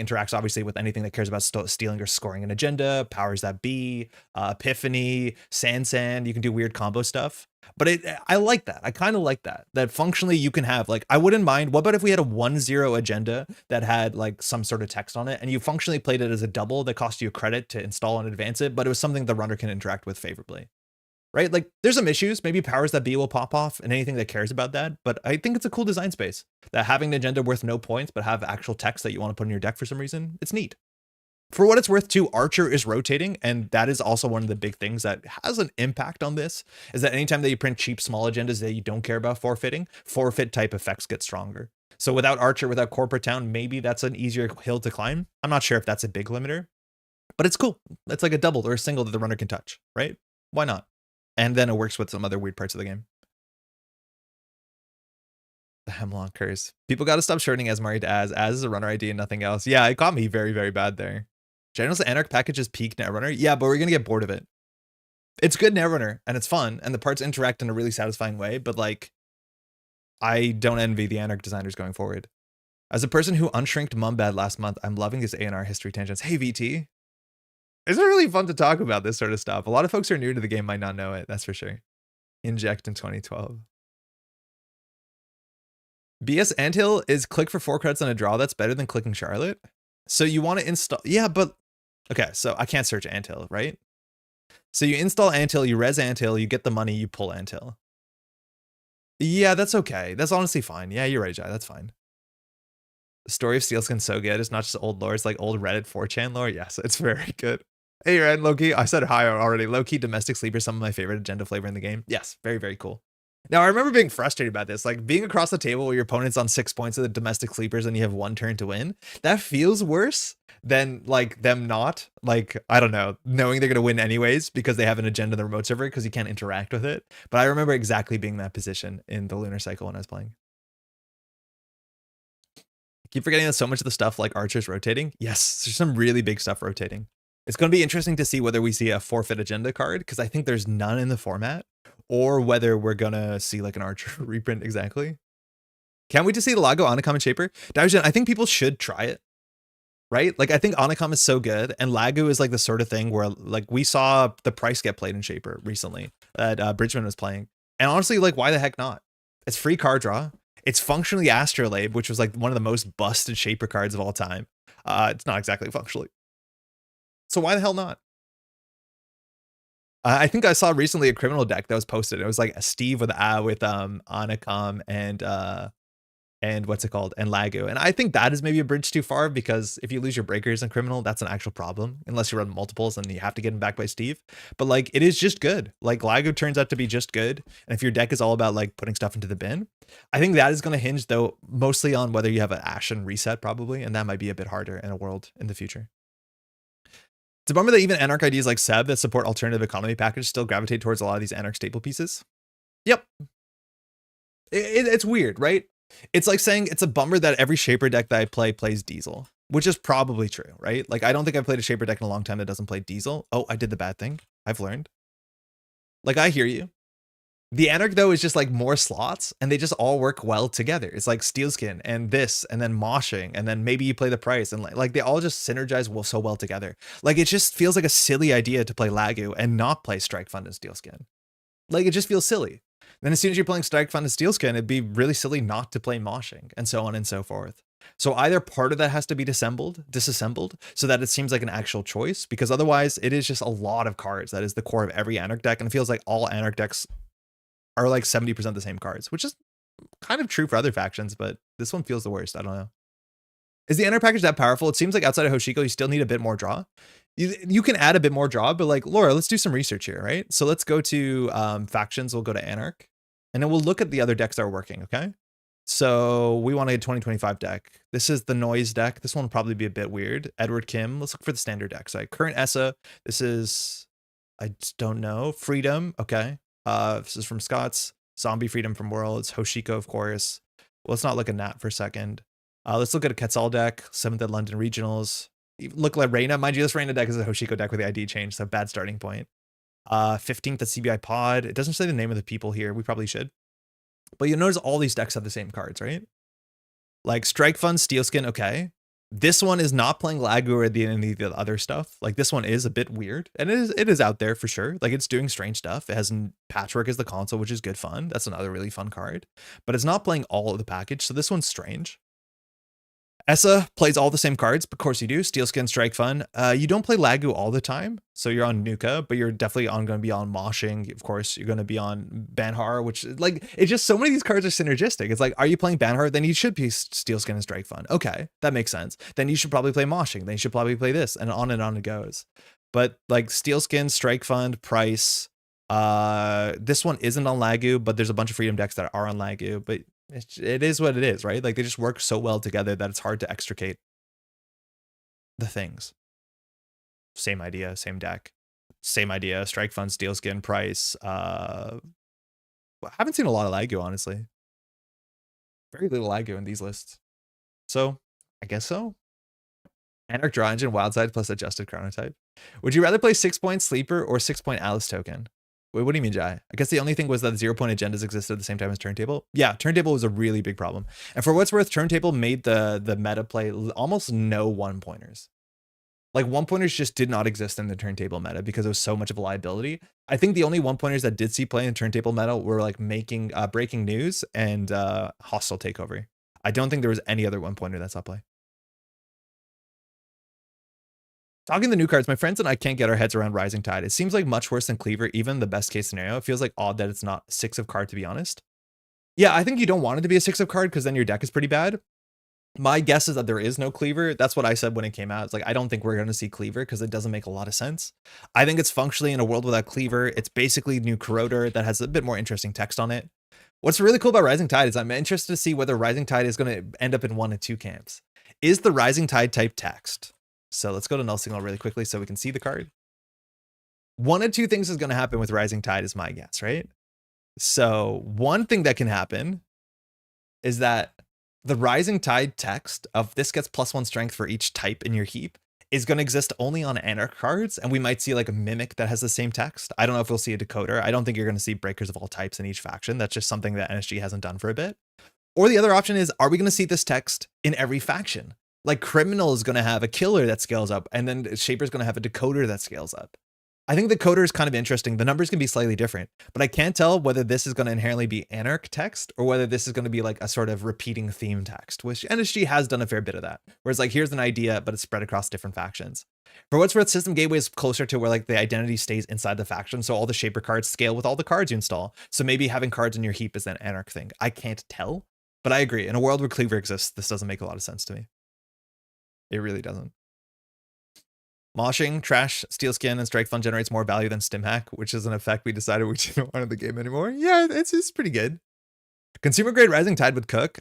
interacts obviously with anything that cares about stealing or scoring an agenda, powers that be, Epiphany, Sand. You can do weird combo stuff. But I like that. I kind of like that functionally you can have, like, I wouldn't mind. What about if we had a 1-0 agenda that had like some sort of text on it and you functionally played it as a double that cost you a credit to install and advance it, but it was something the runner can interact with favorably. Right? Like there's some issues, maybe powers that be will pop off and anything that cares about that. But I think it's a cool design space that having an agenda worth no points, but have actual text that you want to put in your deck for some reason. It's neat. For what it's worth too, Archer is rotating. And that is also one of the big things that has an impact on this is that anytime that you print cheap, small agendas that you don't care about forfeiting, forfeit type effects get stronger. So without Archer, without Corporate Town, maybe that's an easier hill to climb. I'm not sure if that's a big limiter, but it's cool. It's like a double or a single that the runner can touch, right? Why not? And then it works with some other weird parts of the game. The Hemlock Curse. People got to stop shorting Asmari to Az. Az is a runner ID and nothing else. Yeah, it got me very, very bad there. General's Anarch Package is peak Netrunner. Yeah, but we're going to get bored of it. It's good Netrunner, and it's fun, and the parts interact in a really satisfying way, but like, I don't envy the Anarch designers going forward. As a person who unshrinked Mumbad last month, I'm loving his ANR history tangents. Hey, VT. It's really fun to talk about this sort of stuff. A lot of folks who are new to the game might not know it. That's for sure. Inject in 2012. BS Anthill is click for 4 credits on a draw. That's better than clicking Charlotte. So you want to install. Yeah, but okay. So I can't search Anthill, right? So you install Anthill, you res Anthill, you get the money, you pull Anthill. Yeah, that's okay. That's honestly fine. Yeah, you're right, Jai. That's fine. The story of Steelskin's so good. It's not just old lore. It's like old Reddit 4chan lore. Yes, it's very good. Hey, Ren, Loki. I said hi already. Low-key domestic sleeper, some of my favorite agenda flavor in the game. Yes, very, very cool. Now, I remember being frustrated about this, like being across the table where your opponent's on 6 points of the domestic sleepers and you have 1 turn to win. That feels worse than like them not, like, I don't know, knowing they're going to win anyways because they have an agenda in the remote server because you can't interact with it. But I remember exactly being in that position in the lunar cycle when I was playing. Keep forgetting that so much of the stuff like Archer's rotating. Yes, there's some really big stuff rotating. It's going to be interesting to see whether we see a forfeit agenda card because I think there's none in the format, or whether we're going to see like an Archer reprint exactly. Can't wait to see the Lago, Onacom, and Shaper. Daogen, I think people should try it, right? Like I think Onacom is so good and Lago is like the sort of thing where like we saw the price get played in Shaper recently that Bridgman was playing. And honestly, like why the heck not? It's free card draw. It's functionally Astrolabe, which was like one of the most busted Shaper cards of all time. It's not exactly functionally. So why the hell not? I think I saw recently a criminal deck that was posted. It was like a Steve with Onacom and what's it called, and Lago. And I think that is maybe a bridge too far because if you lose your breakers in criminal, that's an actual problem unless you run multiples and you have to get them back by Steve. But like it is just good. Like Lago turns out to be just good. And if your deck is all about like putting stuff into the bin, I think that is going to hinge though mostly on whether you have an Ashen reset probably, and that might be a bit harder in a world in the future. It's a bummer that even Anarch IDs like Seb that support alternative economy package still gravitate towards a lot of these Anarch staple pieces. Yep. It's weird, right? It's like saying it's a bummer that every Shaper deck that I play plays Diesel, which is probably true, right? Like, I don't think I've played a Shaper deck in a long time that doesn't play Diesel. Oh, I did the bad thing. I've learned. Like, I hear you. The Anarch, though, is just like more slots, and they just all work well together. It's like Steelskin and this, and then moshing, and then maybe you play the price, and like they all just synergize so well together. Like, it just feels like a silly idea to play Lagu and not play Strike Fund and Steelskin. Like, it just feels silly. Then as soon as you're playing Strike Fund and Steelskin, it'd be really silly not to play moshing, and so on and so forth. So either part of that has to be disassembled, so that it seems like an actual choice, because otherwise it is just a lot of cards. That is the core of every Anarch deck, and it feels like all Anarch decks are like 70% the same cards, which is kind of true for other factions, but this one feels the worst. I don't know. Is the Anarch package that powerful? It seems like outside of Hoshiko, you still need a bit more draw. You can add a bit more draw, but like, Laura, let's do some research here, right? So let's go to factions. We'll go to Anarch, and then we'll look at the other decks that are working, okay? So we want a 2025 deck. This is the noise deck. This one will probably be a bit weird. Edward Kim. Let's look for the standard decks. Like current ESA. This is, I just don't know. Freedom. Okay. This is from Scott's. Zombie Freedom from Worlds. Hoshiko, of course. Well, let's not look at Nat for a second. Let's look at a Quetzal deck. 7th at London Regionals. Look like Reina. Mind you, this Reina deck is a Hoshiko deck with the ID change, so bad starting point. 15th at CBI Pod. It doesn't say the name of the people here. We probably should. But you notice all these decks have the same cards, right? Like Strike Fund, Steelskin, okay. This one is not playing Lagu or any of the other stuff. Like this one is a bit weird. And it is out there for sure. Like it's doing strange stuff. It has Patchwork as the console, which is good fun. That's another really fun card. But it's not playing all of the package, so this one's strange. ESA plays all the same cards, of course you do. Steelskin, Strike Fun. You don't play Lagu all the time, so you're on Nuka, but you're definitely going to be on Moshing. Of course, you're going to be on Banhar, which like it's just so many of these cards are synergistic. It's like, are you playing Banhar? Then you should be Steelskin and Strike Fun. Okay, that makes sense. Then you should probably play Moshing. Then you should probably play this, and on it goes. But like Steelskin, Strike Fund, Price. This one isn't on Lagu, but there's a bunch of Freedom decks that are on Lagu, but it is what it is, right? Like they just work so well together that it's hard to extricate the things. Same idea, same deck, same idea. Strike Fund, Steelskin, Price. I haven't seen a lot of Lagu, honestly. Very little Lagu in these lists. So I guess so. Anarch Draw Engine, Wildside plus adjusted chronotype. Would you rather play 6-point Sleeper or 6-point Alice token? Wait, what do you mean, Jai? I guess the only thing was that 0-point agendas existed at the same time as Turntable. Yeah, Turntable was a really big problem. And for what's worth, Turntable made the meta play almost no 1-pointers. Like 1-pointers just did not exist in the Turntable meta because it was so much of a liability. I think the only 1-pointers that did see play in Turntable meta were like making breaking news and hostile takeover. I don't think there was any other 1-pointer that saw play. Talking the new cards, my friends and I can't get our heads around Rising Tide. It seems like much worse than Cleaver, even the best case scenario. It feels like odd that it's not 6 of card, to be honest. Yeah, I think you don't want it to be a 6 of card because then your deck is pretty bad. My guess is that there is no Cleaver. That's what I said when it came out. It's like, I don't think we're going to see Cleaver because it doesn't make a lot of sense. I think it's functionally in a world without Cleaver. It's basically new Corroder that has a bit more interesting text on it. What's really cool about Rising Tide is I'm interested to see whether Rising Tide is going to end up in 1 of 2 camps. Is the Rising Tide type text? So let's go to Null Signal really quickly so we can see the card. 1 of 2 things is going to happen with Rising Tide is my guess, right? So one thing that can happen is that the Rising Tide text of this gets +1 strength for each type in your heap is going to exist only on Anarch cards, and we might see like a Mimic that has the same text. I don't know if we'll see a Decoder. I don't think you're going to see Breakers of all types in each faction. That's just something that NSG hasn't done for a bit. Or the other option is, are we going to see this text in every faction? Like Criminal is going to have a Killer that scales up, and then Shaper's going to have a Decoder that scales up. I think the Decoder is kind of interesting. The numbers can be slightly different, but I can't tell whether this is going to inherently be Anarch text or whether this is going to be like a sort of repeating theme text, which NSG has done a fair bit of that. Whereas like, here's an idea, but it's spread across different factions. For what's worth, System Gateway is closer to where like the identity stays inside the faction. So all the Shaper cards scale with all the cards you install. So maybe having cards in your heap is an Anarch thing. I can't tell, but I agree. In a world where Cleaver exists, this doesn't make a lot of sense to me. It really doesn't. Moshing, Trash, Steelskin, and Strike Fund generates more value than Stimhack, which is an effect we decided we didn't want in the game anymore. Yeah, it's pretty good. Consumer grade Rising Tide would cook.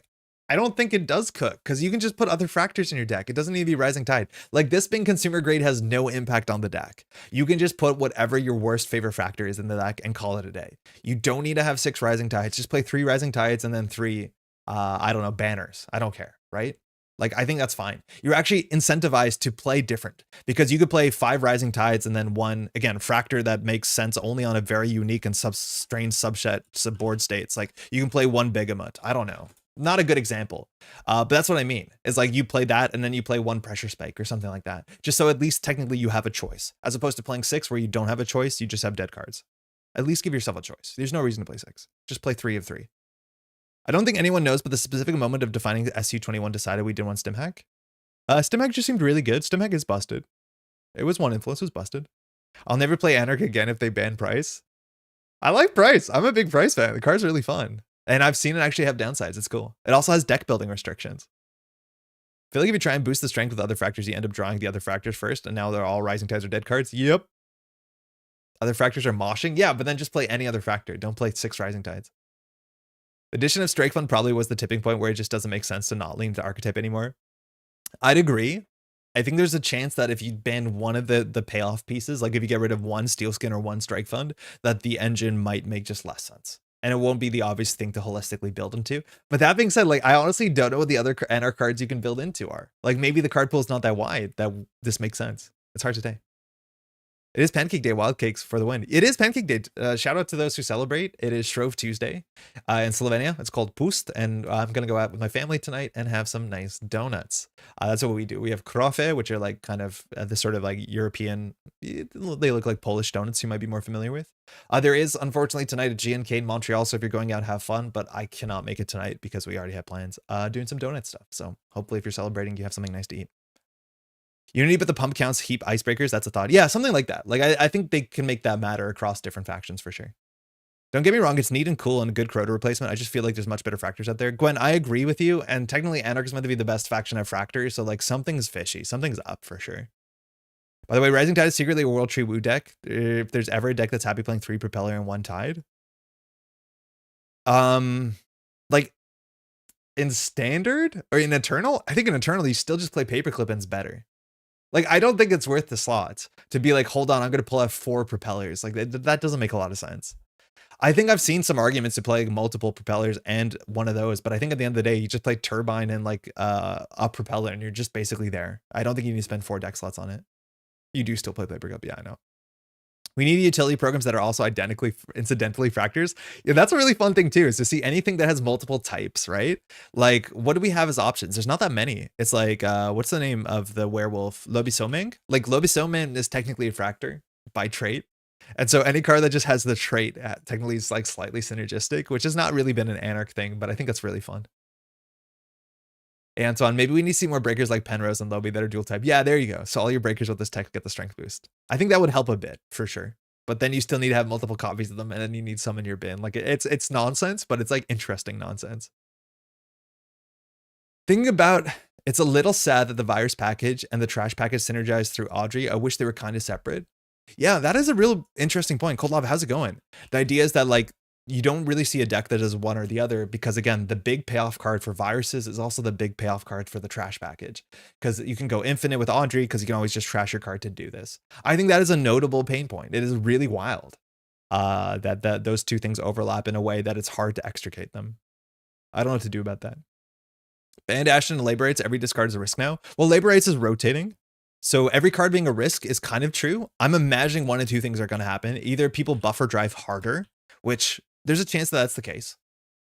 I don't think it does cook because you can just put other fractors in your deck. It doesn't need to be Rising Tide. Like this being consumer grade has no impact on the deck. You can just put whatever your worst favorite fractor is in the deck and call it a day. You don't need to have 6 Rising Tides. Just play 3 Rising Tides and then 3, I don't know, banners. I don't care, right? Like, I think that's fine. You're actually incentivized to play different because you could play 5 Rising Tides and then 1, again, fractor that makes sense only on a very unique and strange subset board states. Like you can play 1 Begamut. I don't know. Not a good example. But that's what I mean. It's like you play that and then you play 1 Pressure Spike or something like that. Just so at least technically you have a choice as opposed to playing 6 where you don't have a choice. You just have dead cards. At least give yourself a choice. There's no reason to play 6. Just play 3 of 3. I don't think anyone knows, but the specific moment of defining the SU21 decided we didn't want Stimhack. Stimhack just seemed really good. Stimhack is busted. It was 1 influence, it was busted. I'll never play Anarch again if they ban Price. I like Price. I'm a big Price fan. The card's really fun. And I've seen it actually have downsides. It's cool. It also has deck building restrictions. feel like if you try and boost the strength with other factors, you end up drawing the other factors first, and now they're all Rising Tides or dead cards. Yep. Other factors are moshing. Yeah, but then just play any other factor. Don't play 6 Rising Tides. Addition of Strike Fund probably was the tipping point where it just doesn't make sense to not lean to archetype anymore. I'd agree. I think there's a chance that if you ban one of the payoff pieces, like if you get rid of one Steel Skin or one Strike Fund, that the engine might make just less sense. And it won't be the obvious thing to holistically build into. But that being said, like, I honestly don't know what the other Anarch cards you can build into are. Like, maybe the card pool is not that wide that this makes sense. It's hard to say. It is Pancake Day. Wild Cakes for the win. It is Pancake Day. Shout out to those who celebrate. It is Shrove Tuesday in Slovenia. It's called Pust, and I'm going to go out with my family tonight and have some nice donuts. That's what we do. We have krofe, which are like kind of the sort of like European, they look like Polish donuts you might be more familiar with. There is, unfortunately, tonight a G&K in Montreal, so if you're going out, have fun, but I cannot make it tonight because we already have plans doing some donut stuff. So hopefully if you're celebrating, you have something nice to eat. Unity, but the pump counts heap icebreakers. That's a thought. Yeah, something like that. Like, I think they can make that matter across different factions for sure. Don't get me wrong. It's neat and cool and a good Crota replacement. I just feel like there's much better factors out there. Gwen, I agree with you. And technically, Anarch is meant to be the best faction of Fractors. So, like, something's fishy. Something's up for sure. By the way, Rising Tide is secretly a World Tree Woo deck. If there's ever a deck that's happy playing 3 Propeller and 1 Tide. Like, in Standard or in Eternal? I think in Eternal, you still just play Paperclip and's better. Like, I don't think it's worth the slots to be like, hold on, I'm going to pull out 4 propellers. Like, that doesn't make a lot of sense. I think I've seen some arguments to play multiple propellers and one of those, but I think at the end of the day, you just play Turbine and like a propeller and you're just basically there. I don't think you need to spend 4 deck slots on it. You do still play Papercup. Yeah, I know. We need utility programs that are also incidentally fractors. Yeah, that's a really fun thing too, is to see anything that has multiple types, right? Like, what do we have as options? There's not that many. It's like, what's the name of the werewolf? Lobisomang? Like, Lobisomang is technically a fractor by trait. And so any card that just has the trait technically is like slightly synergistic, which has not really been an Anarch thing, but I think that's really fun. Hey, Antoine, maybe we need to see more breakers like Penrose and Lobby that are dual type. Yeah, there you go. So all your breakers with this tech get the strength boost. I think that would help a bit for sure. But then you still need to have multiple copies of them and then you need some in your bin. Like it's nonsense, but it's like interesting nonsense. Thinking about, it's a little sad that the virus package and the trash package synergized through Audrey. I wish they were kind of separate. Yeah, that is a real interesting point. Cold Lava, how's it going? The idea is that like, you don't really see a deck that is one or the other because again, the big payoff card for viruses is also the big payoff card for the trash package because you can go infinite with Audrey because you can always just trash your card to do this. I think that is a notable pain point. It is really wild that those two things overlap in a way that it's hard to extricate them. I don't know what to do about that. Banned Ashton and Labor Rights, every discard is a risk now. Well, Labor Rights is rotating. So every card being a risk is kind of true. I'm imagining one of two things are going to happen. Either people buffer drive harder, which there's a chance that that's the case.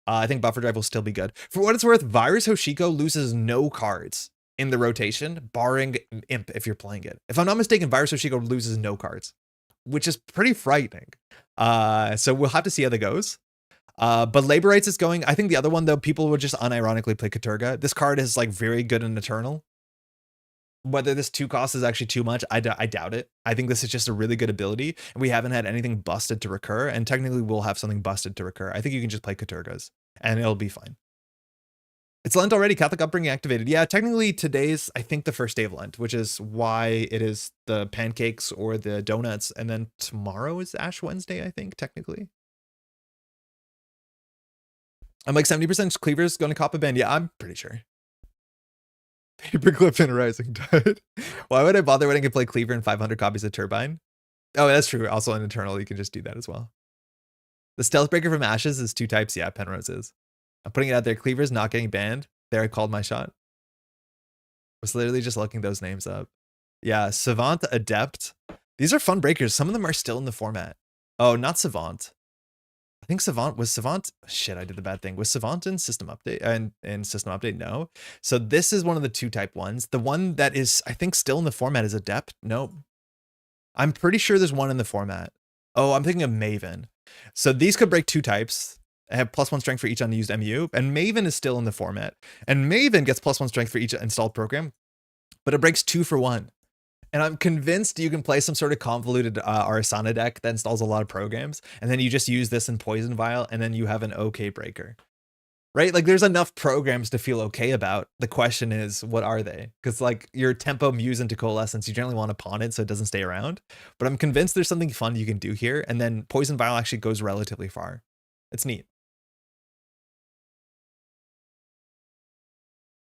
I think buffer drive will still be good. For what it's worth, Virus Hoshiko loses no cards in the rotation, barring Imp if you're playing it. If I'm not mistaken, Virus Hoshiko loses no cards, which is pretty frightening. So we'll have to see how that goes. But Labor Rights is going. I think the other one, though, people would just unironically play Katurga. This card is like very good in Eternal. Whether this 2 cost is actually too much, I doubt it. I think this is just a really good ability, and we haven't had anything busted to recur, and technically we'll have something busted to recur. I think you can just play Katurgas, and it'll be fine. It's Lent already, Catholic Upbringing activated. Yeah, technically today's, I think, the first day of Lent, which is why it is the pancakes or the donuts, and then tomorrow is Ash Wednesday, I think, technically. I'm like 70% Cleaver's going to cop a band. Yeah, I'm pretty sure. Paperclip and Rising Tide. Why would I bother when I can play Cleaver and 500 copies of Turbine? Oh, that's true. Also in Eternal, you can just do that as well. The Stealth Breaker from Ashes is 2 types. Yeah, Penrose is. I'm putting it out there. Cleaver's not getting banned. There, I called my shot. I was literally just looking those names up. Yeah, Savant, Adept. These are fun breakers. Some of them are still in the format. Oh, not Savant. I think Savant was Savant. Shit, I did the bad thing. Was Savant in System Update and System Update? No. So this is one of the 2 type ones. The one that is, I think, still in the format is Adept. Nope. I'm pretty sure there's one in the format. Oh, I'm thinking of Maven. So these could break 2 types. I have +1 strength for each unused MU, and Maven is still in the format. And Maven gets +1 strength for each installed program, but it breaks 2 for 1. And I'm convinced you can play some sort of convoluted Arasana deck that installs a lot of programs, and then you just use this in Poison Vial, and then you have an okay breaker. right? Like there's enough programs to feel okay about. The question is, what are they? Because like your tempo muse into coalescence, you generally want to pawn it so it doesn't stay around. But I'm convinced there's something fun you can do here. And then Poison Vial actually goes relatively far. It's neat.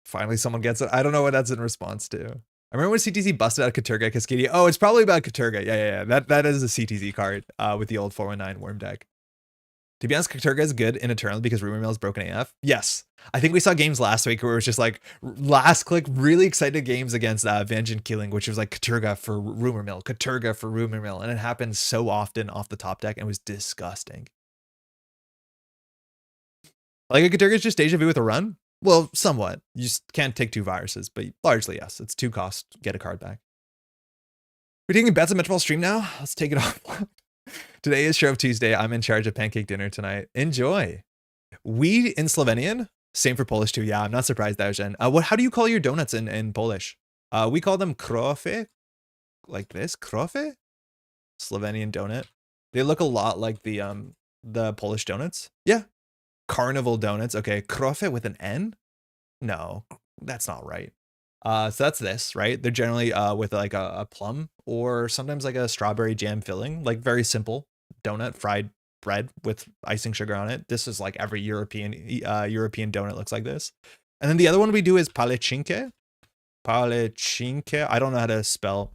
Finally, someone gets it. I don't know what that's in response to. I remember when CTZ busted out Katurga Cascadia. Oh, it's probably about Katurga. Yeah. That is a CTZ card with the old 419 Worm deck. To be honest, Katurga is good in Eternal because Rumor Mill is broken AF. Yes. I think we saw games last week where it was just like last click, really excited games against Vengeance Killing, which was like Katurga for Rumor Mill, Katurga for Rumor Mill. And it happened so often off the top deck and it was disgusting. Like a Katurga is just deja vu with a run? Well, somewhat. You just can't take 2 viruses, but largely yes. It's 2 cost, get a card back. We're taking bets on Metropole stream now. Let's take it off. Today is Shrove Tuesday. I'm in charge of pancake dinner tonight. Enjoy. We in Slovenian, same for Polish too. Yeah, I'm not surprised, Eugen. How do you call your donuts in Polish? We call them krofe, like this, krofe, Slovenian donut. They look a lot like the Polish donuts. Yeah, carnival donuts. Okay, krofe with an N. No, that's not right. So that's this, right? They're generally with like a plum or sometimes like a strawberry jam filling, like very simple donut, fried bread with icing sugar on it. This is like every European donut looks like this. And then the other one we do is palechinke. Palechinke. I don't know how to spell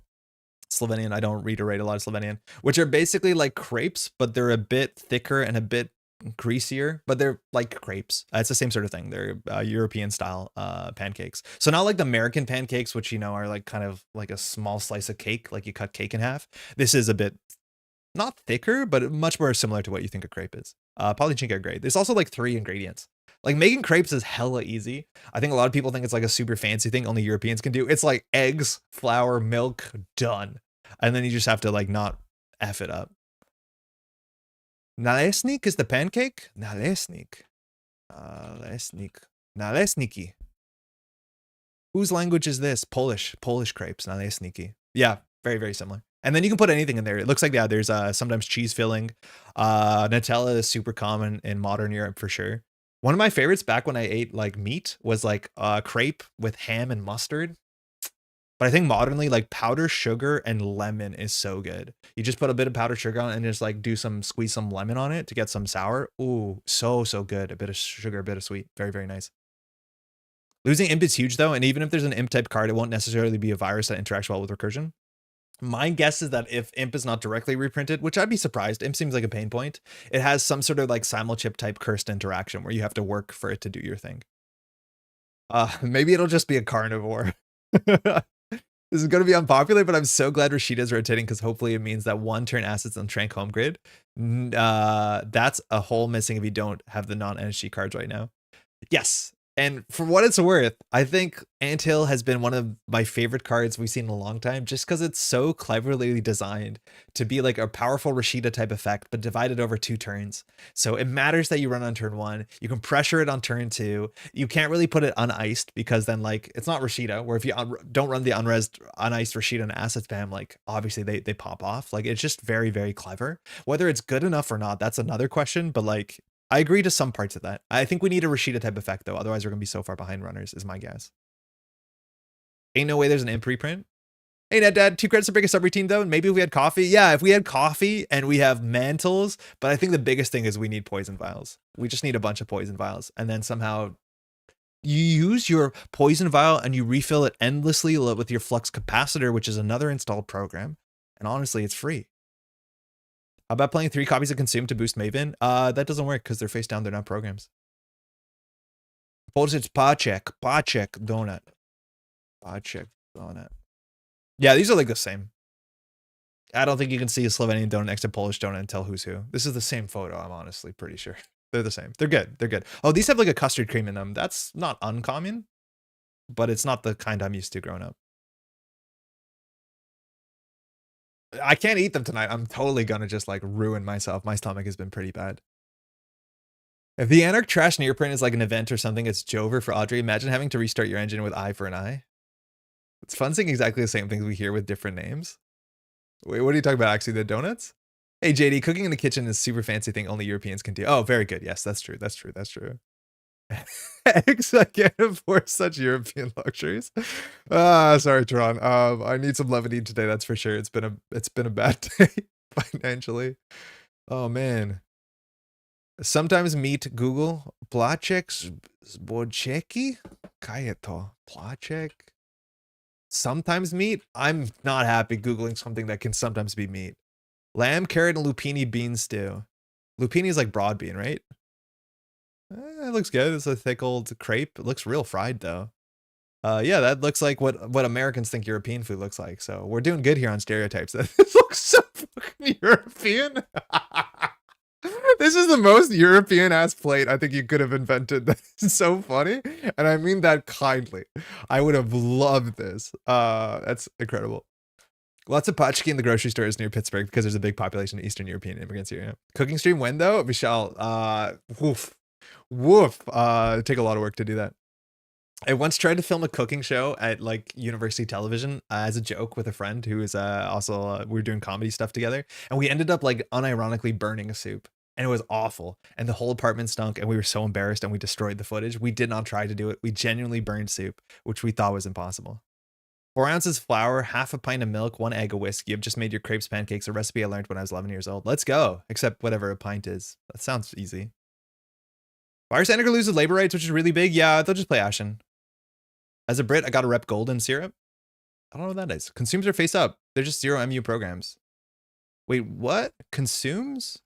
Slovenian. I don't read or write a lot of Slovenian, which are basically like crepes, but they're a bit thicker and a bit greasier, but they're like crepes. It's the same sort of thing. They're European style pancakes. So not like the American pancakes, which, you know, are like kind of like a small slice of cake, like you cut cake in half. This is a bit not thicker, but much more similar to what you think a crepe is. Palechinke are great. There's also like 3 ingredients. Like making crepes is hella easy. I think a lot of people think it's like a super fancy thing only Europeans can do. It's like eggs, flour, milk, done. And then you just have to like not F it up. Nalesnik is the pancake? Nalesnik. Nalesniki. Whose language is this? Polish. Polish crepes. Nalesniki. Yeah, very, very similar. And then you can put anything in there. It looks like, yeah, there's sometimes cheese filling. Nutella is super common in modern Europe for sure. One of my favorites back when I ate like meat was like crepe with ham and mustard. But I think modernly, like powdered sugar and lemon is so good. You just put a bit of powdered sugar on it and just like squeeze some lemon on it to get some sour. Ooh, so good. A bit of sugar, a bit of sweet. Very, very nice. Losing imp is huge though. And even if there's an imp type card, it won't necessarily be a virus that interacts well with recursion. My guess is that if imp is not directly reprinted, which I'd be surprised, imp seems like a pain point. It has some sort of like simulchip type cursed interaction where you have to work for it to do your thing. Maybe it'll just be a carnivore. This is going to be unpopular, but I'm so glad Rashida's rotating because hopefully it means that 1 turn assets on Trank home grid. That's a hole missing if you don't have the non-NSG cards right now. Yes. And for what it's worth, I think Anthill has been one of my favorite cards we've seen in a long time, just because it's so cleverly designed to be like a powerful Rashida type effect, but divided over 2 turns. So it matters that you run on turn 1. You can pressure it on turn 2. You can't really put it uniced because then like it's not Rashida, where if you don't run the uniced Rashida and asset spam, like obviously they pop off. Like it's just very, very clever. Whether it's good enough or not, that's another question. But like I agree to some parts of that. I think we need a Rashida type effect though. Otherwise we're going to be so far behind runners is my guess. Ain't no way there's an imp reprint. Hey, Dad, 2 credits for biggest subroutine though. Maybe if we had coffee. Yeah, if we had coffee and we have mantles. But I think the biggest thing is we need poison vials. We just need a bunch of poison vials. And then somehow you use your poison vial and you refill it endlessly with your flux capacitor, which is another installed program. And honestly, it's free. How about playing 3 copies of Consume to boost Maven? That doesn't work because they're face down. They're not programs. Polish, it's Pacek donut. Pacek donut. Yeah, these are like the same. I don't think you can see a Slovenian donut next to Polish donut and tell who's who. This is the same photo, I'm honestly pretty sure. They're the same. They're good. They're good. Oh, these have like a custard cream in them. That's not uncommon, but it's not the kind I'm used to growing up. I can't eat them tonight. I'm totally gonna just like ruin myself. My stomach has been pretty bad. If the Anarch Trash Nearprint is like an event or something, it's Jover for Audrey. Imagine having to restart your engine with eye for an eye. It's fun seeing exactly the same things we hear with different names. Wait, what are you talking about? Actually, the donuts? Hey, JD, cooking in the kitchen is a super fancy thing only Europeans can do. Oh, very good. Yes, that's true. That's true. That's true. Eggs, I can't afford such European luxuries. Ah, sorry, Tron. I need some levity today, that's for sure. It's been a bad day financially. Oh man. Sometimes meet Google. Placzek zboczeki? Kaj to? Placzek? Sometimes meat? I'm not happy Googling something that can sometimes be meat. Lamb, carrot, and lupini bean stew. Lupini is like broad bean, right? It looks good. It's a thick old crepe. It looks real fried though. Yeah, that looks like what Americans think European food looks like. So we're doing good here on stereotypes. This looks so fucking European. This is the most European ass plate I think you could have invented. That's so funny. And I mean that kindly. I would have loved this. That's incredible. Lots of patchki in the grocery stores near Pittsburgh because there's a big population of Eastern European immigrants here. Yeah. Cooking stream when though? Michelle, woof. Take a lot of work to do that. I once tried to film a cooking show at like university television as a joke with a friend who is also we were doing comedy stuff together, and we ended up like unironically burning a soup, and it was awful, and the whole apartment stunk, and we were so embarrassed, and we destroyed the footage. We did not try to do it. We genuinely burned soup, which we thought was impossible. 4 ounces flour, half a pint of milk, 1 egg of whiskey. You've just made your crepes pancakes, a recipe I learned when I was 11 years old. Let's go. Except whatever a pint is. That sounds easy. Fire Senator loses labor rights, which is really big. Yeah, they'll just play Ashen. As a Brit, I got to rep golden syrup. I don't know what that is. Consumes are face up. They're just 0 MU programs. Wait, what? Consumes?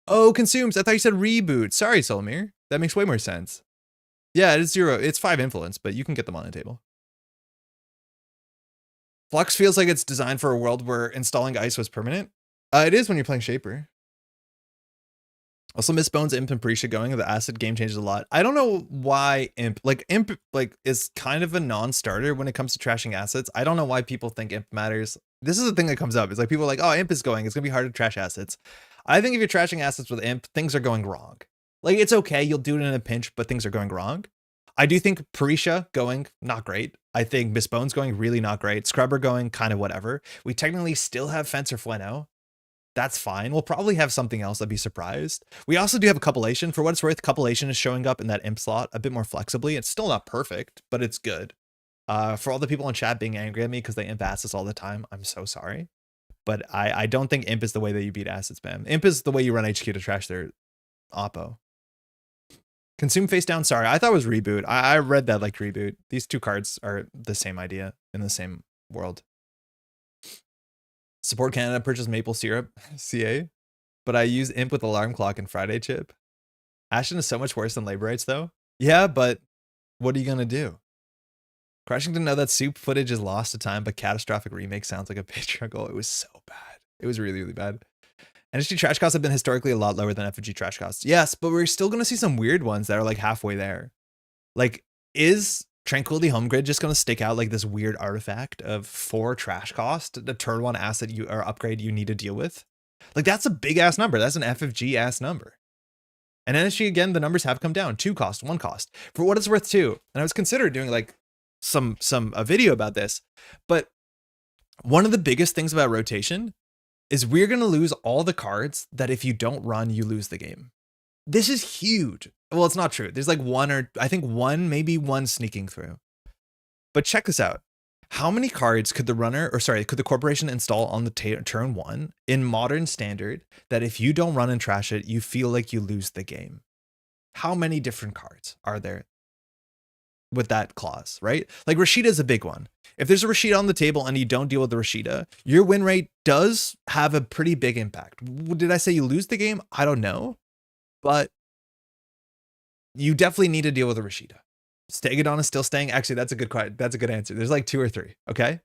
Oh, consumes. I thought you said reboot. Sorry, Solomir. That makes way more sense. Yeah, it is 0. It's 5 influence, but you can get them on the table. Flux feels like it's designed for a world where installing ice was permanent. It is when you're playing Shaper. Also miss Bones, Imp, and Prisha going. The acid game changes a lot. I don't know why Imp is kind of a non-starter when it comes to trashing assets. I don't know why people think Imp matters. This is the thing that comes up. It's like people are like, oh, Imp is going. It's gonna be hard to trash assets. I think if you're trashing assets with Imp, things are going wrong. Like it's okay, you'll do it in a pinch, but things are going wrong. I do think Prisha going, not great. I think Miss Bones going, really not great. Scrubber going, kind of whatever. We technically still have Fencer Fleno. That's fine. We'll probably have something else. I'd be surprised. We also do have a Copulation. For what it's worth, Copulation is showing up in that Imp slot a bit more flexibly. It's still not perfect, but it's good. For all the people in chat being angry at me because they Imp assets all the time, I'm so sorry. But I don't think Imp is the way that you beat asset spam. Imp is the way you run HQ to trash their Oppo. Consume face down. Sorry, I thought it was reboot. I read that like reboot. These two cards are the same idea in the same world. Support Canada purchase maple syrup, CA, but I use Imp with alarm clock and Friday chip. Ashen is so much worse than labor rights though. Yeah, but what are you gonna do? Crushing to know that soup footage is lost to time, but catastrophic remake sounds like a big struggle. It was so bad. It was really, really bad. NSG trash costs have been historically a lot lower than FFG trash costs. Yes, but we're still going to see some weird ones that are like halfway there. Like, is Tranquility Home Grid just going to stick out like this weird artifact of 4 trash cost, the turn 1 asset you or upgrade you need to deal with? Like, that's a big ass number. That's an FFG ass number. And NSG, again, the numbers have come down. 2 cost, 1 cost. For what it's worth, 2. And I was considering doing like a video about this. But one of the biggest things about rotation is we're going to lose all the cards that if you don't run, you lose the game. This is huge. Well, it's not true. There's like maybe one sneaking through. But check this out. How many cards could the corporation install on the turn 1 in modern standard that if you don't run and trash it, you feel like you lose the game? How many different cards are there with that clause, right? Like Rashida is a big one. If there's a Rashida on the table and you don't deal with the Rashida, your win rate does have a pretty big impact. Did I say you lose the game? I don't know, but you definitely need to deal with a Rashida. Stegadon is still staying. Actually, that's a good answer. There's like 2 or 3. Okay.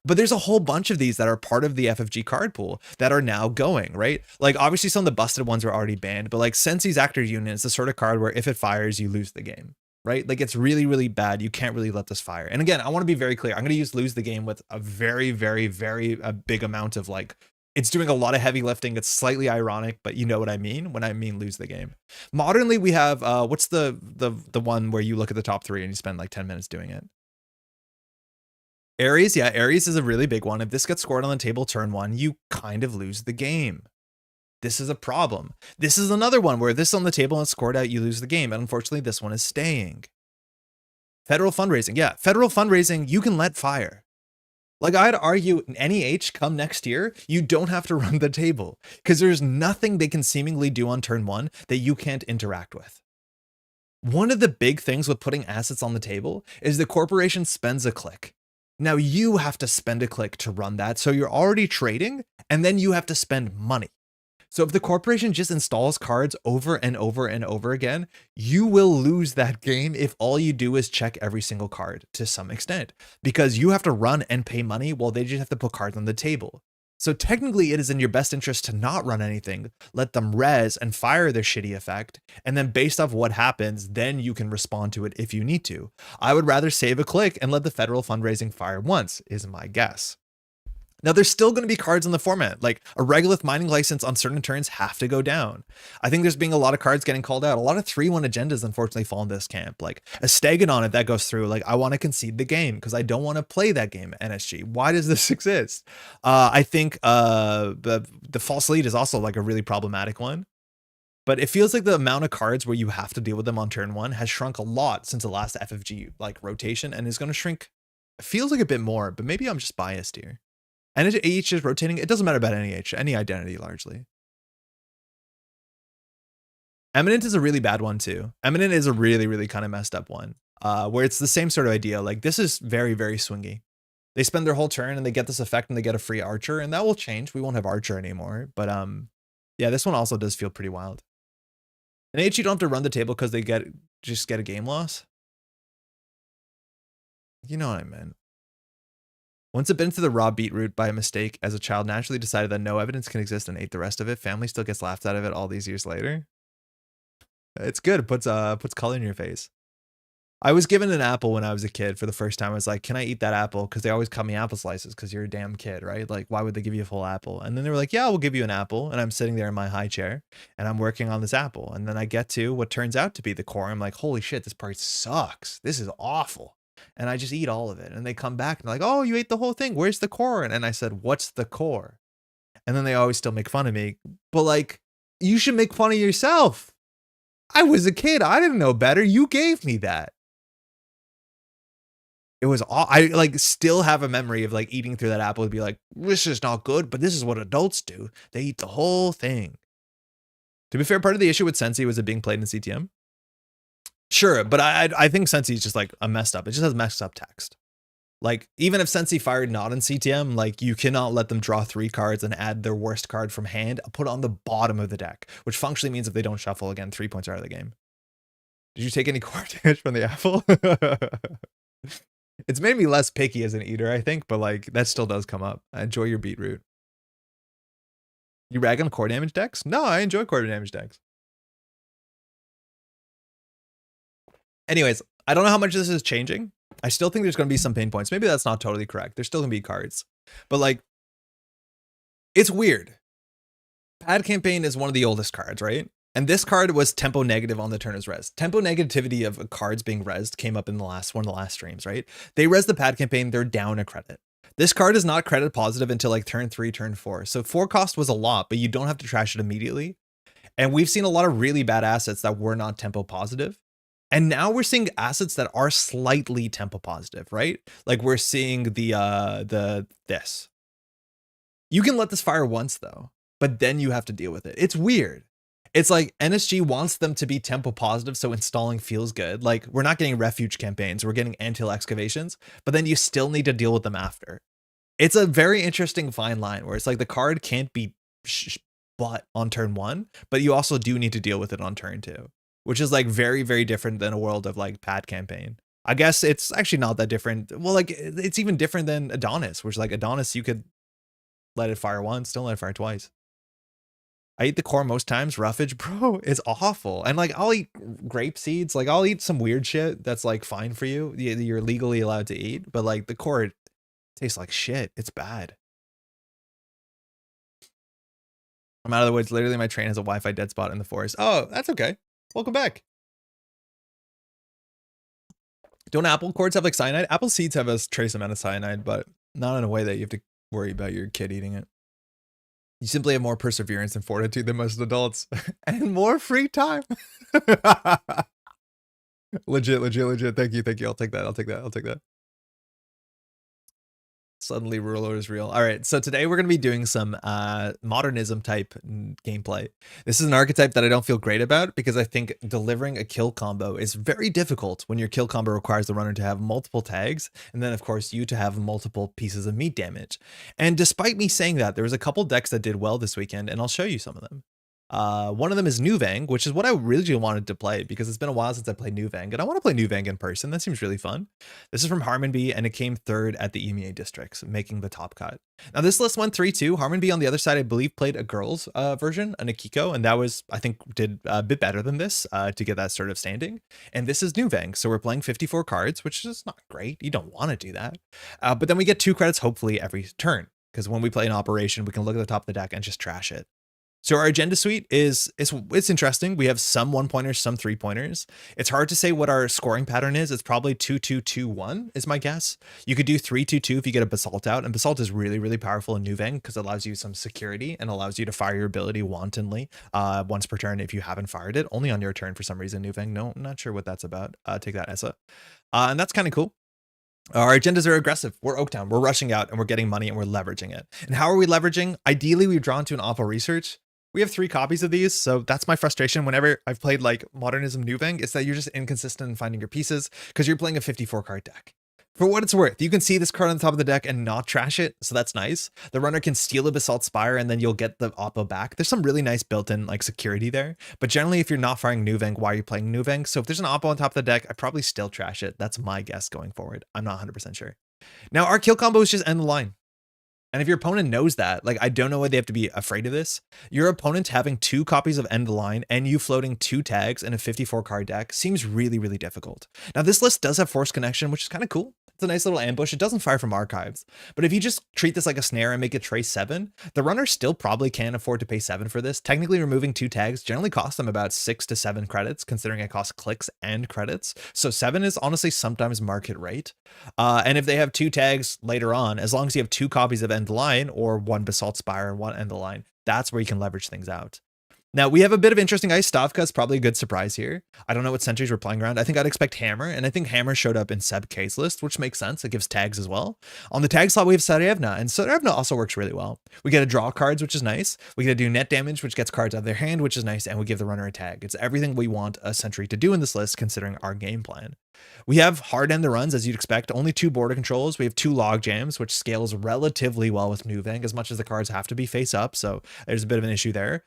But there's a whole bunch of these that are part of the FFG card pool that are now going, right? Like obviously some of the busted ones are already banned, but like Sensi's Actor Union is the sort of card where if it fires, you lose the game. Right? Like it's really, really bad. You can't really let this fire. And again, I want to be very clear. I'm going to lose the game with a very, very, very big amount of like, it's doing a lot of heavy lifting. It's slightly ironic, but you know what I mean when I mean lose the game. Modernly, we have, what's the one where you look at the top 3 and you spend like 10 minutes doing it? Ares. Yeah, Ares is a really big one. If this gets scored on the table turn 1, you kind of lose the game. This is a problem. This is another one where this is on the table and scored out, you lose the game. And unfortunately, this one is staying. Federal fundraising. Yeah, federal fundraising, you can let fire. Like, I'd argue NEH come next year, you don't have to run the table because there's nothing they can seemingly do on turn one that you can't interact with. One of the big things with putting assets on the table is the corporation spends a click. Now you have to spend a click to run that. So you're already trading and then you have to spend money. So if the corporation just installs cards over and over and over again, you will lose that game if all you do is check every single card to some extent, because you have to run and pay money while they just have to put cards on the table. So technically it is in your best interest to not run anything, let them res and fire their shitty effect, and then based off what happens, then you can respond to it if you need to. I would rather save a click and let the federal fundraising fire once, is my guess. Now, there's still going to be cards in the format, like a Regolith mining license on certain turns have to go down. I think there's being a lot of cards getting called out. A lot of 3-1 agendas, unfortunately, fall in this camp. Like a Stegodon, if that goes through, like I want to concede the game because I don't want to play that game at NSG. Why does this exist? I think the false lead is also like a really problematic one. But it feels like the amount of cards where you have to deal with them on turn one has shrunk a lot since the last FFG like rotation and is going to shrink. It feels like a bit more, but maybe I'm just biased here. NEH is rotating. It doesn't matter about NEH, any identity largely. Eminent is a really bad one too. Eminent is a really, really kind of messed up one, where it's the same sort of idea. Like this is very, very swingy. They spend their whole turn and they get this effect and they get a free archer, and that will change. We won't have archer anymore. But yeah, this one also does feel pretty wild. NEH, you don't have to run the table because they just get a game loss. You know what I meant. Once it been to the raw beetroot by a mistake as a child, naturally decided that no evidence can exist and ate the rest of it. Family still gets laughed out of it all these years later. It's good. It puts color in your face. I was given an apple when I was a kid for the first time. I was like, can I eat that apple? Because they always cut me apple slices because you're a damn kid, right? Like, why would they give you a full apple? And then they were like, yeah, we'll give you an apple. And I'm sitting there in my high chair and I'm working on this apple. And then I get to what turns out to be the core. I'm like, holy shit, this part sucks. This is awful. And I just eat all of it. And they come back and they're like, oh, you ate the whole thing. Where's the core? And I said, what's the core? And then they always still make fun of me. But like, you should make fun of yourself. I was a kid. I didn't know better. You gave me that. It was all, I like still have a memory of like eating through that apple and be like, this is not good, but this is what adults do. They eat the whole thing. To be fair, part of the issue with Sensi was it being played in CTM. Sure, but I think Sensi is just like a messed up. It just has messed up text. Like even if Sensi fired not in CTM, like you cannot let them draw 3 cards and add their worst card from hand, put it on the bottom of the deck, which functionally means if they don't shuffle again, 3 points are out of the game. Did you take any core damage from the apple? It's made me less picky as an eater, I think, but like that still does come up. I enjoy your beetroot. You rag on core damage decks? No, I enjoy core damage decks. Anyways, I don't know how much this is changing. I still think there's going to be some pain points. Maybe that's not totally correct. There's still going to be cards. But like, it's weird. Pad Campaign is one of the oldest cards, right? And this card was tempo negative on the turn as res. Tempo negativity of cards being resed came up in the last one of the last streams, right? They res the Pad Campaign, they're down a credit. This card is not credit positive until like turn 3, turn 4. So 4 cost was a lot, but you don't have to trash it immediately. And we've seen a lot of really bad assets that were not tempo positive. And now we're seeing assets that are slightly tempo positive, right? Like we're seeing this. You can let this fire once though, but then you have to deal with it. It's weird. It's like NSG wants them to be tempo positive, so installing feels good. Like we're not getting refuge campaigns, we're getting anthill excavations, but then you still need to deal with them after. It's a very interesting fine line where it's like the card can't be butt on turn 1, but you also do need to deal with it on turn 2, which is like very, very different than a world of like Pad Campaign. I guess it's actually not that different. Well, like it's even different than Adonis, which like Adonis, you could let it fire once, don't let it fire twice. I eat the core most times. Roughage, bro, is awful. And like, I'll eat grape seeds. Like I'll eat some weird shit that's like fine for you. You're legally allowed to eat, but like the core tastes like shit. It's bad. I'm out of the woods. Literally my train has a Wi-Fi dead spot in the forest. Oh, that's okay. Welcome back. Don't apple cores have like cyanide? Apple seeds have a trace amount of cyanide, but not in a way that you have to worry about your kid eating it. You simply have more perseverance and fortitude than most adults and more free time. Legit, legit, legit. Thank you. Thank you. I'll take that. I'll take that. I'll take that. Suddenly ruler is real. All right, so today we're going to be doing some modernism type gameplay. This is an archetype that I don't feel great about because I think delivering a kill combo is very difficult when your kill combo requires the runner to have multiple tags and then of course you to have multiple pieces of meat damage. And despite me saying that, there was a couple decks that did well this weekend and I'll show you some of them. One of them is Nuvem, which is what I really wanted to play because it's been a while since I played Nuvem, and I want to play Nuvem in person. That seems really fun. This is from Harmonby, and it came third at the EMEA districts, making the top cut. Now this list went 3-2. Harmonby on the other side, I believe, played a girls version, a Nikiko, and that was, I think, did a bit better than this to get that sort of standing. And this is Nuvem, so we're playing 54 cards, which is not great. You don't want to do that. But then we get 2 credits, hopefully, every turn, because when we play an operation, we can look at the top of the deck and just trash it. So our agenda suite is it's interesting. We have some 1-pointers, some 3-pointers. It's hard to say what our scoring pattern is. It's probably 2-2-2-1 is my guess. You could do 3-2-2 if you get a Basalt out, and Basalt is really, really powerful in Nuvem because it allows you some security and allows you to fire your ability wantonly once per turn if you haven't fired it. Only on your turn for some reason, Nuvem. No, I'm not sure what that's about. Take that, Essa. And that's kind of cool. Our agendas are aggressive. We're Oaktown. We're rushing out and we're getting money and we're leveraging it. And how are we leveraging? Ideally, we've drawn to an Oppo research. We have 3 copies of these, so that's my frustration whenever I've played like Modernism Nuvem, is that you're just inconsistent in finding your pieces because you're playing a 54 card deck. For what it's worth, you can see this card on the top of the deck and not trash it, so that's nice. The runner can steal a Basalt Spire and then you'll get the Oppo back. There's some really nice built-in like security there, but generally if you're not firing Nuvem, why are you playing Nuvem? So if there's an Oppo on top of the deck, I probably still trash it. That's my guess going forward. I'm not 100% sure. Now our kill combo is just end the line. And if your opponent knows that, like, I don't know why they have to be afraid of this. Your opponent having 2 copies of End the Line and you floating 2 tags in a 54 card deck seems really, really difficult. Now, this list does have Force Connection, which is kind of cool. It's a nice little ambush. It doesn't fire from archives. But if you just treat this like a snare and make it trace 7, the runner still probably can't afford to pay 7 for this. Technically, removing 2 tags generally costs them about 6 to 7 credits, considering it costs clicks and credits. So 7 is honestly sometimes market rate. And if they have 2 tags later on, as long as you have 2 copies of End the Line or 1 Basalt Spire and 1 End the Line, that's where you can leverage things out. Now, we have a bit of interesting ice. Stavka's probably a good surprise here. I don't know what sentries we're playing around. I think I'd expect Hammer, and I think Hammer showed up in Seb K's list, which makes sense. It gives tags as well. On the tag slot, we have Sarevna, and Sarevna also works really well. We get to draw cards, which is nice. We get to do net damage, which gets cards out of their hand, which is nice, and we give the runner a tag. It's everything we want a sentry to do in this list, considering our game plan. We have hard end the runs, as you'd expect. Only 2 border controls. We have 2 log jams, which scales relatively well with Nuvem, as much as the cards have to be face up, so there's a bit of an issue there.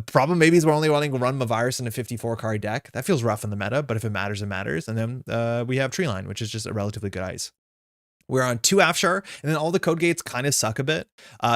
Problem maybe is we're only running Run Mavirus in a 54 card deck. That feels rough in the meta, but if it matters, it matters. And then we have Treeline, which is just a relatively good ice. We're on 2 Afshar, and then all the code gates kind of suck a bit.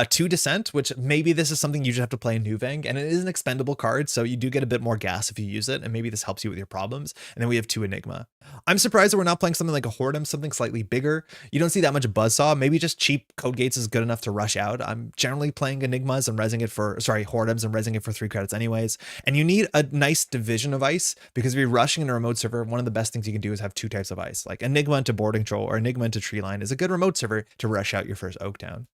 2 Descent, which maybe this is something you just have to play in Nuvem, and it is an expendable card, so you do get a bit more gas if you use it, and maybe this helps you with your problems. And then we have 2 Enigma. I'm surprised that we're not playing something like a Hordem, something slightly bigger. You don't see that much Buzzsaw. Maybe just cheap code gates is good enough to rush out. I'm generally playing Enigmas and resing it for, Hordems and resing it for 3 credits anyways. And you need a nice division of ice, because if you're rushing in a remote server, one of the best things you can do is have 2 types of ice, like Enigma into Boarding Troll or Enigma into Treeline is a good remote server to rush out your first Oaktown.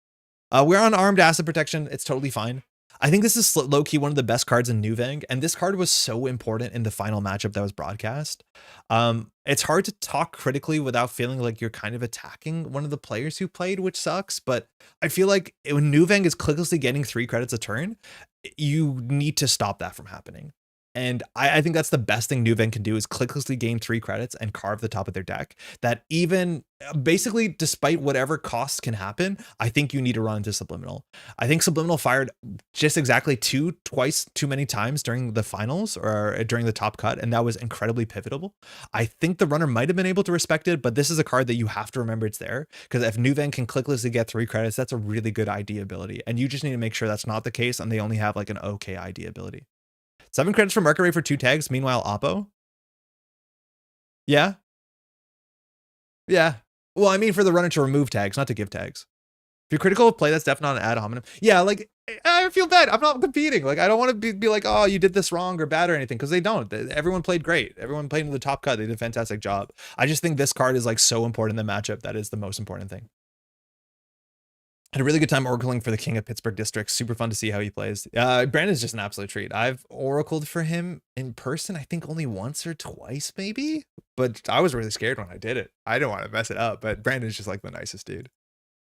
We're on Armed Acid Protection. It's totally fine. I think this is low-key one of the best cards in Nuvem, and this card was so important in the final matchup that was broadcast. It's hard to talk critically without feeling like you're kind of attacking one of the players who played, which sucks, but I feel like when Nuvem is clicklessly getting 3 credits a turn, you need to stop that from happening. And I think that's the best thing Nuvem can do, is clicklessly gain 3 credits and carve the top of their deck. That even basically, despite whatever costs can happen, I think you need to run into Subliminal. I think Subliminal fired just exactly twice too many times during the finals or during the top cut, and that was incredibly pivotal. I think the runner might have been able to respect it, but this is a card that you have to remember it's there, because if Nuvem can clicklessly get 3 credits, that's a really good ID ability, and you just need to make sure that's not the case and they only have like an okay ID ability. 7 credits for Mercury for 2 tags. Meanwhile, Oppo. Yeah. Yeah. Well, I mean, for the runner to remove tags, not to give tags. If you're critical of play, that's definitely not an ad hominem. Yeah, like, I feel bad. I'm not competing. Like, I don't want to be like, oh, you did this wrong or bad or anything, because they don't. Everyone played great. Everyone played into the top cut. They did a fantastic job. I just think this card is like so important in the matchup. That is the most important thing. Had a really good time oracling for the King of Pittsburgh District. Super fun to see how he plays. Brandon's just an absolute treat. I've oracled for him in person, I think only once or twice, maybe. But I was really scared when I did it. I don't want to mess it up, but Brandon's just like the nicest dude.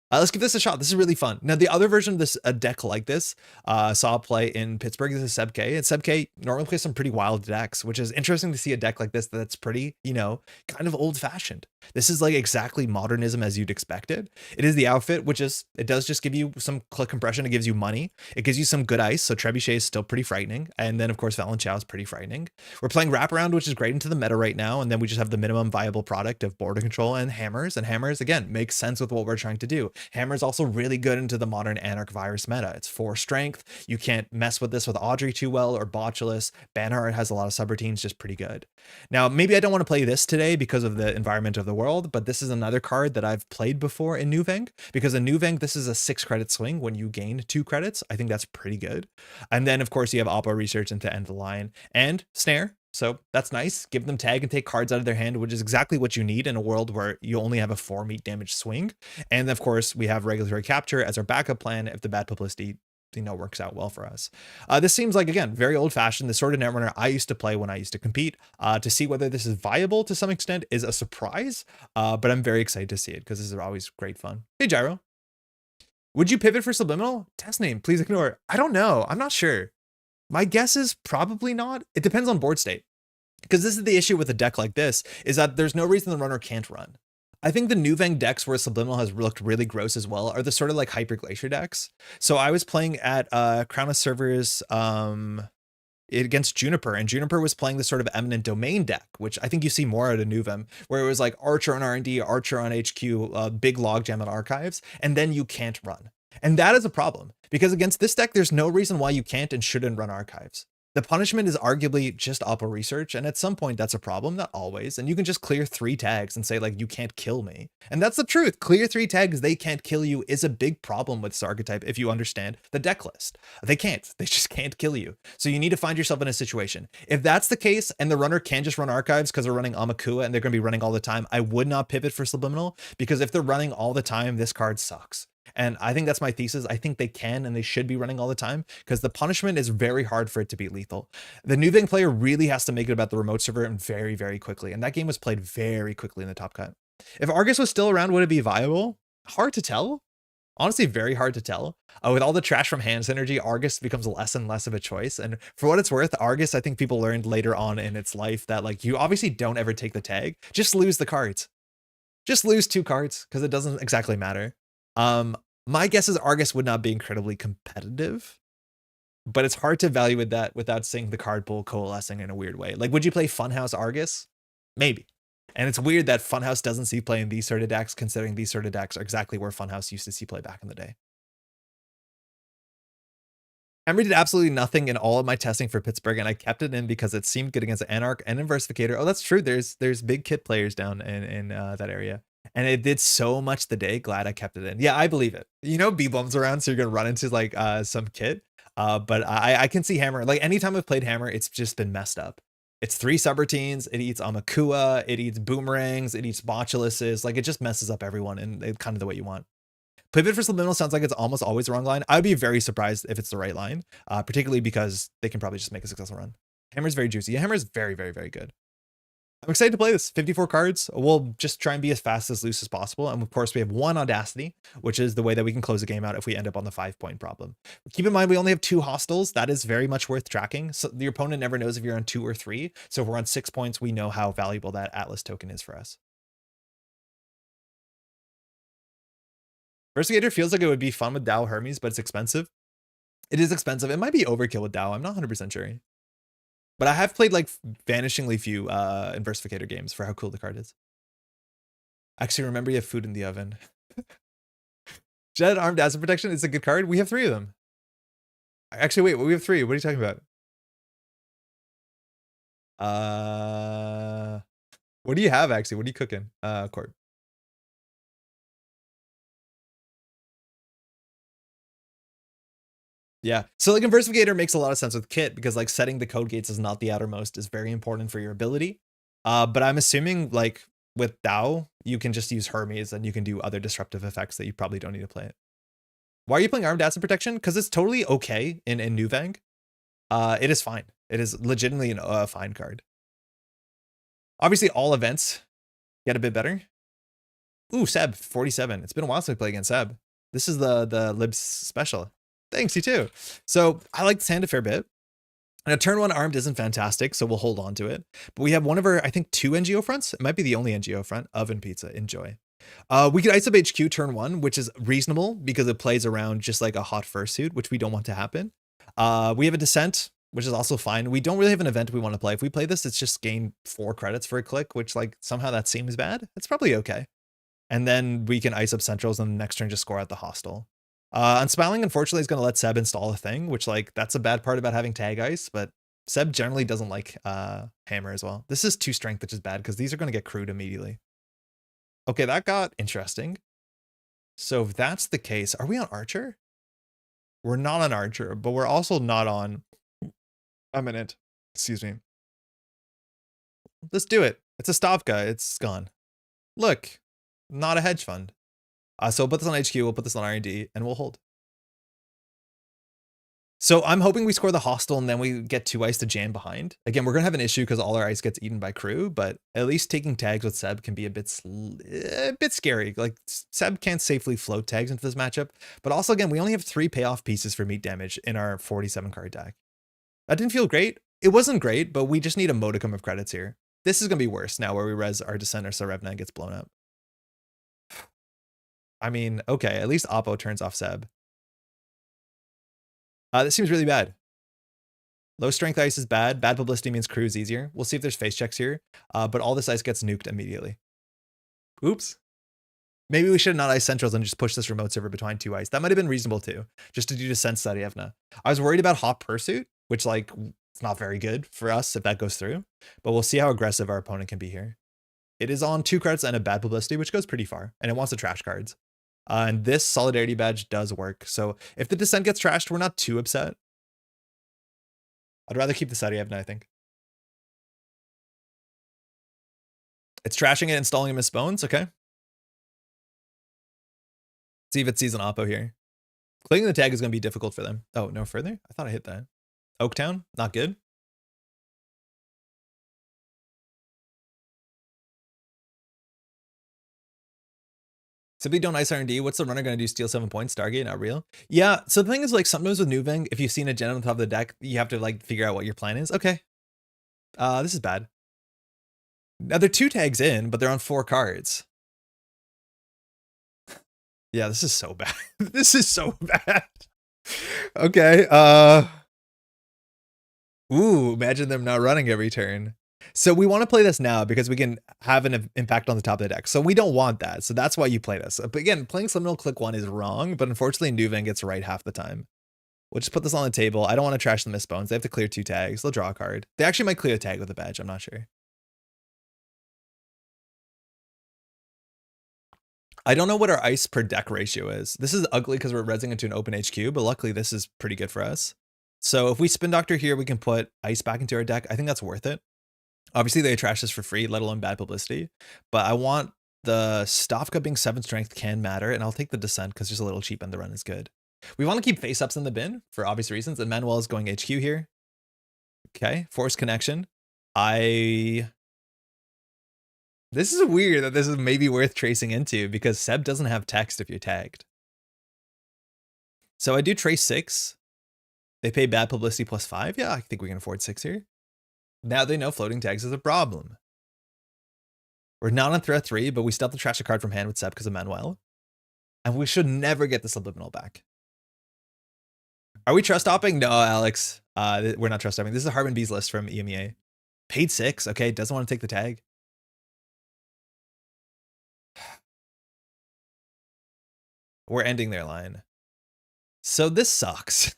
Let's give this a shot. This is really fun. Now, the other version of this, a deck like this, saw play in Pittsburgh. This is Seb K. And Seb K normally plays some pretty wild decks, which is interesting to see a deck like this that's pretty, you know, kind of old fashioned. This is like exactly modernism as you'd expect it. It is the outfit, which is, it does just give you some click compression. It gives you money. It gives you some good ice. So Trebuchet is still pretty frightening. And then, of course, Valenchow is pretty frightening. We're playing Wraparound, which is great into the meta right now. And then we just have the minimum viable product of border control and hammers. And hammers, again, makes sense with what we're trying to do. Hammer is also really good into the modern Anarch virus meta. It's 4 strength. You can't mess with this with Audrey too well or Botulus. Banhart has a lot of subroutines, just pretty good. Now, maybe I don't want to play this today because of the environment of the world, but this is another card that I've played before in Nuvem, because in Nuvem, this is a 6 credit swing when you gain 2 credits. I think that's pretty good. And then, of course, you have Oppo Research into End of the Line and Snare. So that's nice. Give them tag and take cards out of their hand, which is exactly what you need in a world where you only have a 4 meat damage swing. And of course, we have regulatory capture as our backup plan if the bad publicity, you know, works out well for us. This seems like, again, very old fashioned. The sort of Netrunner I used to play when I used to compete. To see whether this is viable to some extent is a surprise, but I'm very excited to see it because this is always great fun. Hey, Gyro. Would you pivot for Subliminal? Test name, please ignore. I don't know. I'm not sure. My guess is probably not. It depends on board state. Because this is the issue with a deck like this, is that there's no reason the runner can't run. I think the Nuvem decks where Subliminal has looked really gross as well are the sort of like Hyper Glacier decks. So I was playing at Crown of Servers against Juniper, and Juniper was playing this sort of Eminent Domain deck, which I think you see more out of Nuvem, where it was like Archer on R&D, Archer on HQ, big logjam on archives, and then you can't run. And that is a problem, because against this deck, there's no reason why you can't and shouldn't run archives. The punishment is arguably just Oppo Research, and at some point that's a problem, not always, and you can just clear 3 tags and say, like, you can't kill me. And that's the truth. Clear 3 tags, they can't kill you, is a big problem with this archetype if you understand the deck list. They can't. They just can't kill you. So you need to find yourself in a situation. If that's the case, and the runner can just run archives because they're running Amakua and they're going to be running all the time, I would not pivot for Subliminal, because if they're running all the time, this card sucks. And I think that's my thesis. I think they can and they should be running all the time because the punishment is very hard for it to be lethal. The Nuvem player really has to make it about the remote server and very, very quickly. And that game was played very quickly in the top cut. If Argus was still around, would it be viable? Hard to tell. Honestly, very hard to tell. With all the trash from hand synergy, Argus becomes less and less of a choice. And for what it's worth, Argus, I think people learned later on in its life that, like, you obviously don't ever take the tag. Just lose the cards. Just lose 2 cards because it doesn't exactly matter. My guess is Argus would not be incredibly competitive, but it's hard to evaluate that without seeing the card pool coalescing in a weird way. Like, would you play Funhouse Argus? Maybe. And it's weird that Funhouse doesn't see play in these sort of decks, considering these sort of decks are exactly where Funhouse used to see play back in the day. Emery did absolutely nothing in all of my testing for Pittsburgh, and I kept it in because it seemed good against Anarch and Inversificator. Oh, that's true. There's big kit players down in that area. And it did so much the day. Glad I kept it in. Yeah, I believe it. You know, B-Bomb's around, so you're going to run into like some kit. But I can see Hammer. Like, anytime I've played Hammer, it's just been messed up. It's 3 subroutines. It eats Amakua. It eats boomerangs. It eats botuluses. Like, it just messes up everyone in kind of the way you want. Pivot for Subliminal sounds like it's almost always the wrong line. I would be very surprised if it's the right line, particularly because they can probably just make a successful run. Hammer's very juicy. Yeah, Hammer's very, very, very good. I'm excited to play this. 54 cards. We'll just try and be as fast as loose as possible. And of course, we have 1 Audacity, which is the way that we can close the game out if we end up on the 5-point problem. Keep in mind, we only have 2 hostiles. That is very much worth tracking. So the opponent never knows if you're on 2 or 3. So if we're on 6 points, we know how valuable that Atlas token is for us. Investigator feels like it would be fun with Dow Hermes, but it's expensive. It is expensive. It might be overkill with Dow. I'm not 100% sure. But I have played like vanishingly few Inversificator games for how cool the card is. Actually, remember you have food in the oven. Jet Armed Acid Protection is a good card. We have 3 of them. Actually, wait, we have 3. What are you talking about? What do you have, actually? What are you cooking, Court? Yeah, so like Inversificator makes a lot of sense with Kit because like setting the code gates is not the outermost is very important for your ability. But I'm assuming like with Dow, you can just use Hermes and you can do other disruptive effects that you probably don't need to play it. Why are you playing Armed Acid Protection? Because it's totally okay in Nuvang. It is fine. It is legitimately a fine card. Obviously, all events get a bit better. Ooh, Seb, 47. It's been a while since we played against Seb. This is the Libs special. Thanks, you too. So I like this hand a fair bit. And a turn 1 armed isn't fantastic, so we'll hold on to it. But we have one of our, I think, 2 NGO fronts. It might be the only NGO front. Oven Pizza. Enjoy. We could ice up HQ turn 1, which is reasonable because it plays around just like a hot fursuit, which we don't want to happen. We have a Descent, which is also fine. We don't really have an event we want to play. If we play this, it's just gain 4 credits for a click, which like somehow that seems bad. It's probably okay. And then we can ice up Centrals and the next turn just score out the hostile. Unsmiling, unfortunately, is going to let Seb install a thing, which like that's a bad part about having tag ice, but Seb generally doesn't like hammer as well. This is 2 strength, which is bad because these are going to get crewed immediately. Okay, that got interesting. So if that's the case, are we on Archer? We're not on Archer, but we're also not on Eminent. Excuse me. Let's do it. It's a Stavka. It's gone. Look, not a hedge fund. So we'll put this on HQ, we'll put this on R&D, and we'll hold. So I'm hoping we score the hostile and then we get 2 ice to jam behind. Again, we're going to have an issue because all our ice gets eaten by crew, but at least taking tags with Seb can be a bit scary. Like, Seb can't safely float tags into this matchup. But also, again, we only have 3 payoff pieces for meat damage in our 47 card deck. That didn't feel great. It wasn't great, but we just need a modicum of credits here. This is going to be worse now where we res our Descent or Sarevna and gets blown up. I mean, okay, at least Oppo turns off Seb. This seems really bad. Low strength ice is bad. Bad publicity means crew is easier. We'll see if there's face checks here. But all this ice gets nuked immediately. Oops. Maybe we should have not ice Centrals and just push this remote server between 2 ice. That might have been reasonable too, just to do Descent Sarievna. I was worried about Hot Pursuit, which like, it's not very good for us if that goes through. But we'll see how aggressive our opponent can be here. It is on 2 credits and a bad publicity, which goes pretty far. And it wants the trash cards. And this Solidarity Badge does work. So if the Descent gets trashed, we're not too upset. I'd rather keep the Sarievna, I think. It's trashing it, installing him as Bones. Okay. See if it sees an Oppo here. Clicking the tag is going to be difficult for them. Oh, no further? I thought I hit that. Oaktown, not good. Simply don't ice R&D. What's the runner going to do? Steal 7 points? Stargate? Not real? Yeah, so the thing is, like, sometimes with Nuveng, if you've seen a gen on top of the deck, you have to, like, figure out what your plan is. Okay. This is bad. Now, they're 2 tags in, but they're on 4 cards. Yeah, this is so bad. This is so bad. Okay, ooh, imagine them not running every turn. So we want to play this now because we can have an impact on the top of the deck. So we don't want that. So that's why you play this. But again, playing Subliminal Click 1 is wrong, but unfortunately Nuveng gets right half the time. We'll just put this on the table. I don't want to trash the Mistbones. They have to clear 2 tags. They'll draw a card. They actually might clear a tag with a badge. I'm not sure. I don't know what our ice per deck ratio is. This is ugly because we're resing into an open HQ, but luckily this is pretty good for us. So if we Spin Doctor here, we can put ice back into our deck. I think that's worth it. Obviously, they trash this for free, let alone bad publicity. But I want the Stavka being 7 strength can matter, and I'll take the Descent because just a little cheap and the run is good. We want to keep face-ups in the bin for obvious reasons, and Manuel is going HQ here. Okay, Force Connection. This is weird that this is maybe worth tracing into because Seb doesn't have text if you're tagged. So I do trace 6. They pay bad publicity plus 5. Yeah, I think we can afford 6 here. Now they know floating tags is a problem. We're not on threat 3, but we still have to trash a card from hand with Seb because of Manuel. And we should never get the Subliminal back. Are we trust hopping? No, Alex. We're not trust hopping. This is a Harbin Bees list from EMEA. Paid 6. Okay, doesn't want to take the tag. We're ending their line. So this sucks.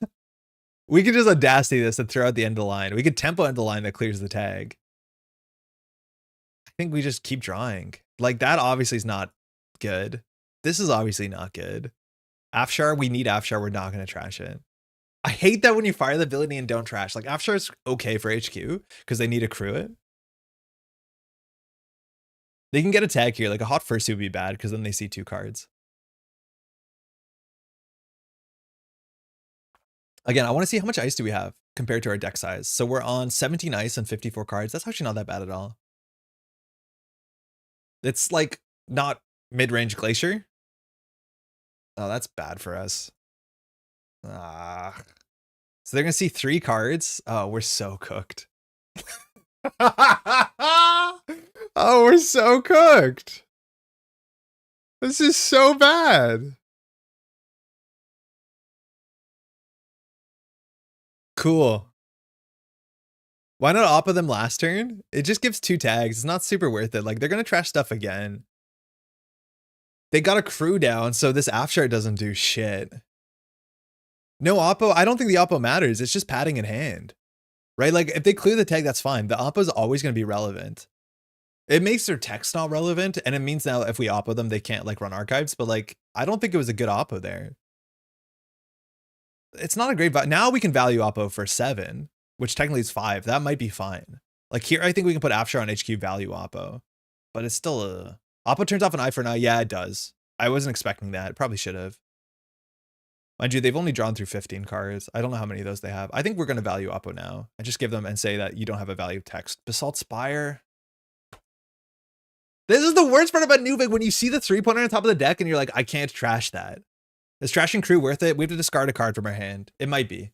We could just Audacity this and throw out the end of the line. We could tempo end the line that clears the tag. I think we just keep drawing. Like, that obviously is not good. This is obviously not good. Afshar, we need Afshar. We're not going to trash it. I hate that when you fire the ability and don't trash. Like, Afshar is okay for HQ because they need to crew it. They can get a tag here. Like, a hot fursuit would be bad because then they see 2 cards. Again, I want to see how much ice do we have compared to our deck size. So we're on 17 ice and 54 cards. That's actually not that bad at all. It's like not mid-range Glacier. Oh, that's bad for us. Ah. So they're going to see 3 cards. Oh, we're so cooked. Oh, we're so cooked. This is so bad. Cool. Why not oppa them last turn? It just gives 2 tags. It's not super worth it. Like, they're going to trash stuff again. They got a crew down, so this Afshard doesn't do shit. No oppo. I don't think the oppo matters. It's just padding in hand. Right? Like, if they clear the tag, that's fine. The oppo's always going to be relevant. It makes their text not relevant, and it means now if we oppo them, they can't, like, run archives. But, like, I don't think it was a good oppo there. It's not a great value. Now we can value oppo for 7, which technically is 5. That might be fine. Like, here, I think we can put Afshar on HQ value oppo. But it's still a... Oppo turns off an eye for an eye. Yeah, it does. I wasn't expecting that. Probably should have. Mind you, they've only drawn through 15 cards. I don't know how many of those they have. I think we're going to value Oppo now and just give them and say that you don't have a value text. Basalt Spire. This is the worst part about Nuvem, when you see the 3-pointer on top of the deck and you're like, I can't trash that. Is trashing crew worth it? We have to discard a card from our hand. It might be,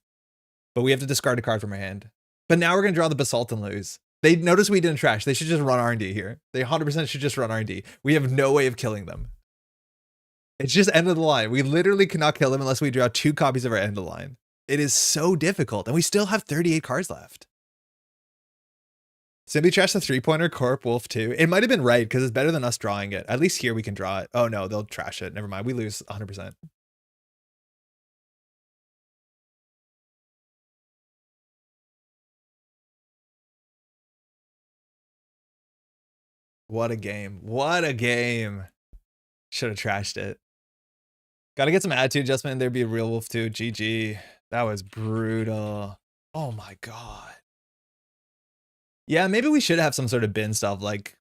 but we have to discard a card from our hand. But now we're going to draw the Basalt and lose. They notice we didn't trash. They should just run R&D here. They 100% should just run R&D. We have no way of killing them. It's just end of the line. We literally cannot kill them unless we draw 2 copies of our end of the line. It is so difficult, and we still have 38 cards left. Simply trash the 3-pointer, Corp, Wolf 2. It might have been right, because it's better than us drawing it. At least here we can draw it. Oh no, they'll trash it. Never mind. We lose 100%. What a game. What a game. Should have trashed it. Got to get some attitude adjustment. There'd be a real Wolf 2. GG. That was brutal. Oh my god. Yeah, maybe we should have some sort of bin stuff like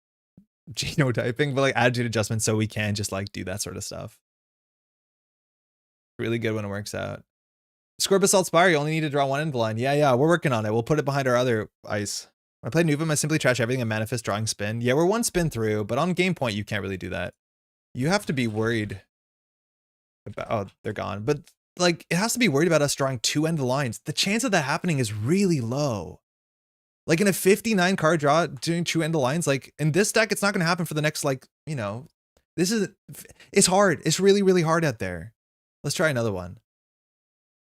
genotyping, but like attitude adjustment so we can just like do that sort of stuff. Really good when it works out. Score Basalt Spire, you only need to draw 1 end of the line. Yeah, we're working on it. We'll put it behind our other ice. When I play Nuvem, I simply trash everything and manifest drawing spin. Yeah, we're 1 spin through, but on game point, you can't really do that. You have to be worried about... Oh, they're gone. But like, it has to be worried about us drawing 2 end of the lines. The chance of that happening is really low. Like in a 59 card draw, doing 2 end of lines, like in this deck, it's not going to happen for the next, like, you know, it's hard. It's really, really hard out there. Let's try another one.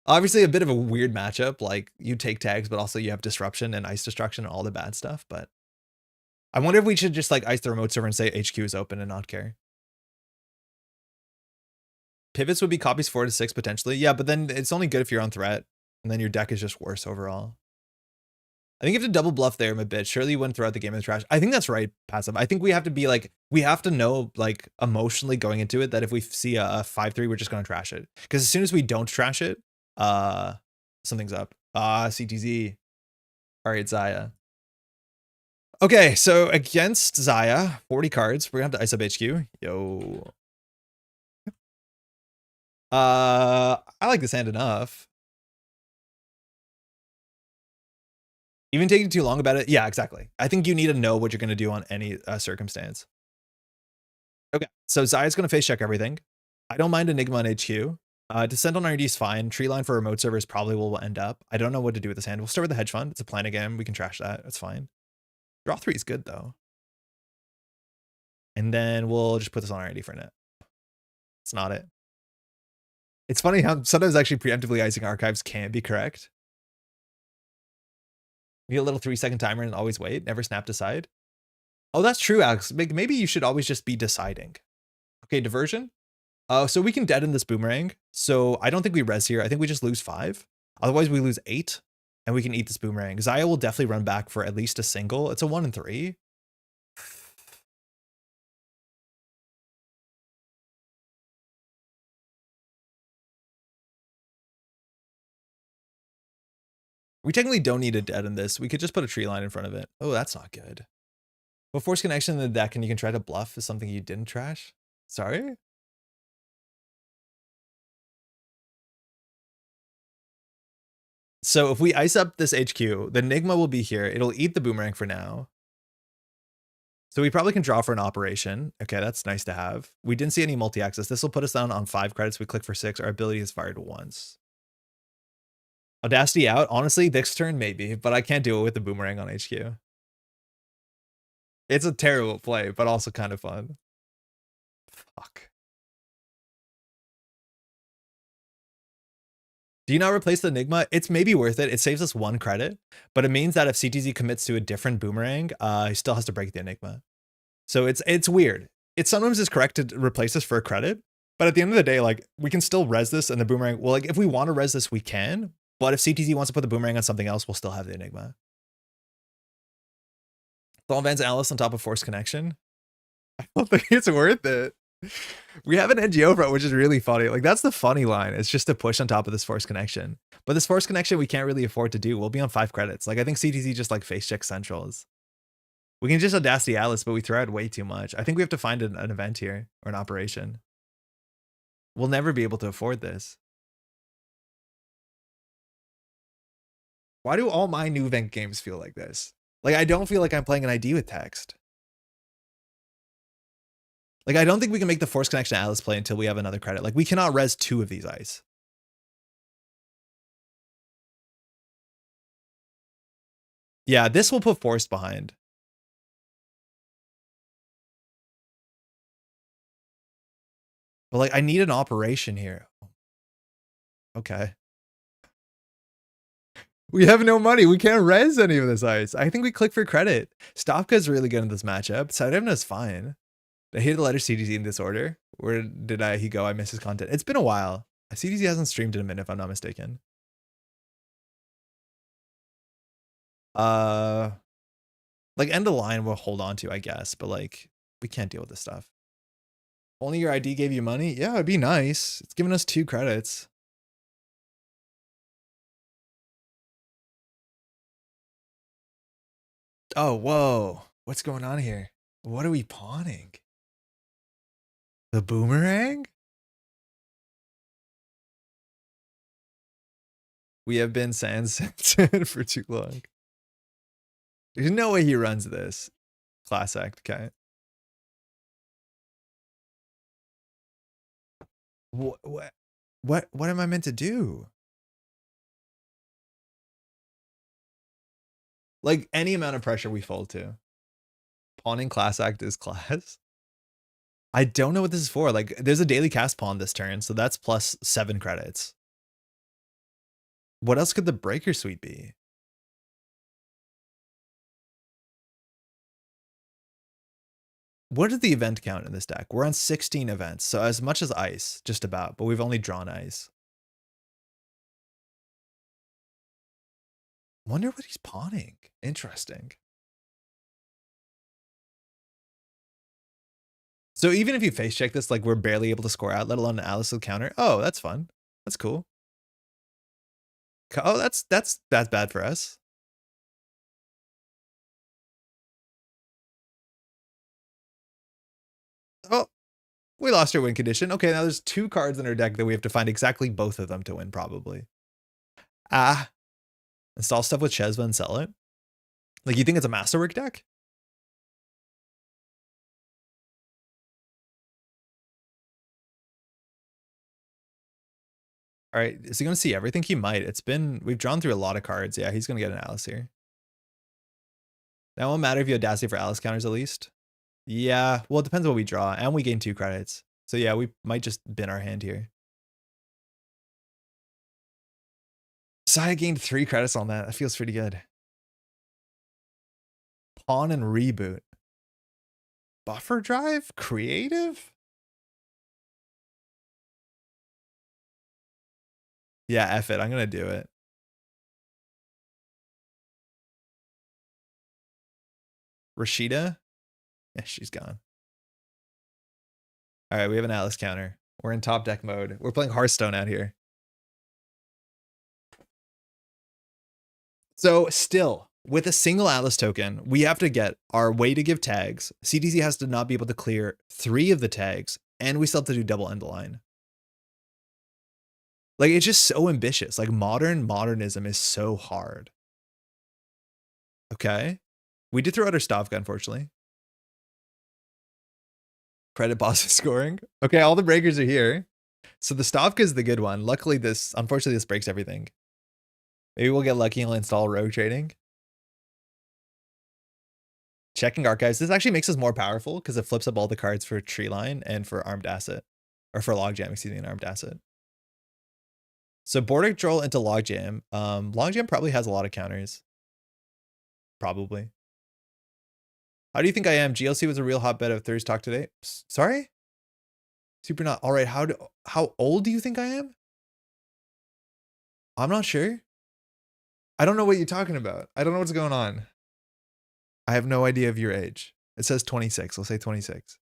Obviously a bit of a weird matchup, like you take tags, but also you have disruption and ice destruction and all the bad stuff. But I wonder if we should just like ice the remote server and say HQ is open and not care. Pivots would be copies 4 to 6 potentially. Yeah, but then it's only good if you're on threat and then your deck is just worse overall. I think you have to double bluff there a bit. Surely you wouldn't throw out the game in the trash. I think that's right, Passive. I think we have to be like, we have to know like emotionally going into it that if we see a 5-3, we're just going to trash it. Because as soon as we don't trash it, something's up. CTZ. All right, Zaya. Okay, so against Zaya, 40 cards. We're going to have to ice up HQ. Yo. I like this hand enough. Even taking too long about it. Yeah, exactly. I think you need to know what you're going to do on any circumstance. Okay, so Zaya's going to face check everything. I don't mind Enigma on HQ. Descent on RD is fine. Tree line for remote servers probably will end up. I don't know what to do with this hand. We'll start with the hedge fund. It's a plan again. We can trash that. That's fine. Draw 3 is good though. And then we'll just put this on RD for net. It's not it. It's funny how sometimes actually preemptively icing archives can't be correct. You get a little 3-second timer and always wait. Never snap decide. Oh, that's true, Alex. Maybe you should always just be deciding. Okay, diversion. So we can deaden this boomerang. So I don't think we res here. I think we just lose 5. Otherwise we lose 8 and we can eat this boomerang. Zaya will definitely run back for at least a single. It's a 1 and 3. We technically don't need to deaden this. We could just put a tree line in front of it. Oh, that's not good. But force connection in the deck and you can try to bluff is something you didn't trash. Sorry? So if we ice up this HQ, the Enigma will be here. It'll eat the boomerang for now. So we probably can draw for an operation. Okay, that's nice to have. We didn't see any multi-access. This will put us down on 5 credits. We click for 6. Our ability is fired once. Audacity out. Honestly, this turn maybe, but I can't do it with the boomerang on HQ. It's a terrible play, but also kind of fun. Fuck. Do you not replace the Enigma? It's maybe worth it. It saves us 1 credit, but it means that if CTZ commits to a different boomerang, he still has to break the Enigma. So it's weird. It sometimes is correct to replace this for a credit, but at the end of the day, like, we can still res this and the boomerang. Well, like, if we want to res this, we can, but if CTZ wants to put the boomerang on something else, we'll still have the Enigma. Thornvan's Alice on top of Force Connection. I don't think it's worth it. We have an NGO front, which is really funny. Like, that's the funny line. It's just to push on top of this Force Connection. But this Force Connection, we can't really afford to do. We'll be on 5 credits. Like, I think CTZ just like face check centrals. We can just Audacity Alice, but we throw out way too much. I think we have to find an event here or an operation. We'll never be able to afford this. Why do all my Nuvem games feel like this? Like, I don't feel like I'm playing an ID with text. Like, I don't think we can make the Force Connection Alice play until we have another credit. Like, we cannot res 2 of these ice. Yeah, this will put Force behind. But, like, I need an operation here. Okay. We have no money. We can't res any of this ice. I think we click for credit. Stavka is really good in this matchup. Sidevna is fine. Did I hear the letter CDZ in this order? Where did he go? I missed his content. It's been a while. CDZ hasn't streamed in a minute, if I'm not mistaken. Like, end of line we'll hold on to, I guess, but like, we can't deal with this stuff. Only your ID gave you money? Yeah, it'd be nice. It's giving us 2 credits. Oh, whoa. What's going on here? What are we pawning? The boomerang? We have been sans for too long. There's no way he runs this. Class act, okay. What am I meant to do? Like, any amount of pressure we fold to. Pawning class act is class. I don't know what this is for. Like, there's a daily cast pawn this turn, so that's plus 7 credits. What else could the breaker suite be? What is the event count in this deck? We're on 16 events, so as much as ice, just about, but we've only drawn ice. Wonder what he's pawning. Interesting. So even if you face check this, like, we're barely able to score out, let alone an Alice will counter. Oh, that's fun. That's cool. Oh, that's bad for us. Oh, we lost our win condition. Okay, now there's 2 cards in our deck that we have to find exactly both of them to win, probably. Install stuff with Chesva and sell it. Like, you think it's a masterwork deck? All right, is he going to see everything? He might. We've drawn through a lot of cards. Yeah, he's going to get an Alice here. That won't matter if you Audacity for Alice counters at least. Yeah, well, it depends on what we draw, and we gain 2 credits. So yeah, we might just bin our hand here. So I gained 3 credits on that. That feels pretty good. Pawn and reboot. Buffer drive? Creative? Yeah, F it. I'm going to do it. Rashida? Yeah, she's gone. All right, we have an Alice counter. We're in top deck mode. We're playing Hearthstone out here. So still, with a single Alice token, we have to get our way to give tags. CTZ has to not be able to clear 3 of the tags, and we still have to do double end the line. Like, it's just so ambitious. Like, modernism is so hard. Okay. We did throw out our Stavka, unfortunately. Credit boss is scoring. Okay, all the breakers are here. So the Stavka is the good one. Luckily, unfortunately, this breaks everything. Maybe we'll get lucky and we'll install rogue trading. Checking archives. This actually makes us more powerful because it flips up all the cards for tree line and for armed asset. Or for logjam, excuse me, an armed asset. So border control into logjam. Logjam probably has a lot of counters. Probably. How do you think I am? GLC was a real hotbed of Thursday talk today. Sorry? Super not. All right. How old do you think I am? I'm not sure. I don't know what you're talking about. I don't know what's going on. I have no idea of your age. It says 26. I'll say 26.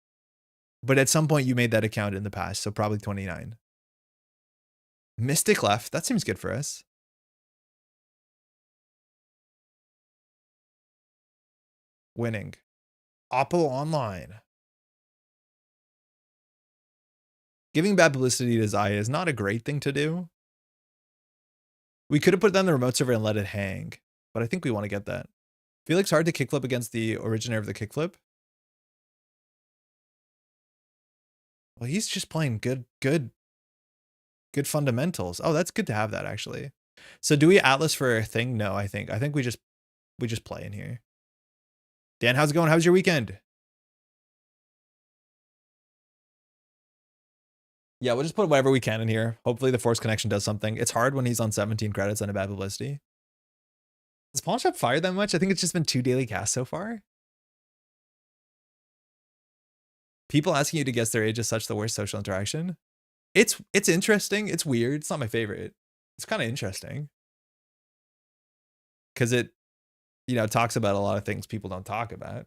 But at some point you made that account in the past, so probably 29. Mystic left. That seems good for us. Winning. Oppo Online. Giving bad publicity to Zaya is not a great thing to do. We could have put that on the remote server and let it hang, but I think we want to get that. Feel like it's hard to kickflip against the originator of the kickflip. Well, he's just playing good fundamentals. Oh, that's good to have that actually. So do we Atlas for a thing? No, I think we just play in here. Dan, how's it going? How's your weekend? Yeah, we'll just put whatever we can in here. Hopefully the force connection does something. It's hard when he's on 17 credits and a bad publicity. Does Pawn Shop fire that much? I think it's just been 2 daily casts so far. People asking you to guess their age is such the worst social interaction. It's interesting. It's weird. It's not my favorite. It's kind of interesting. Because it, talks about a lot of things people don't talk about.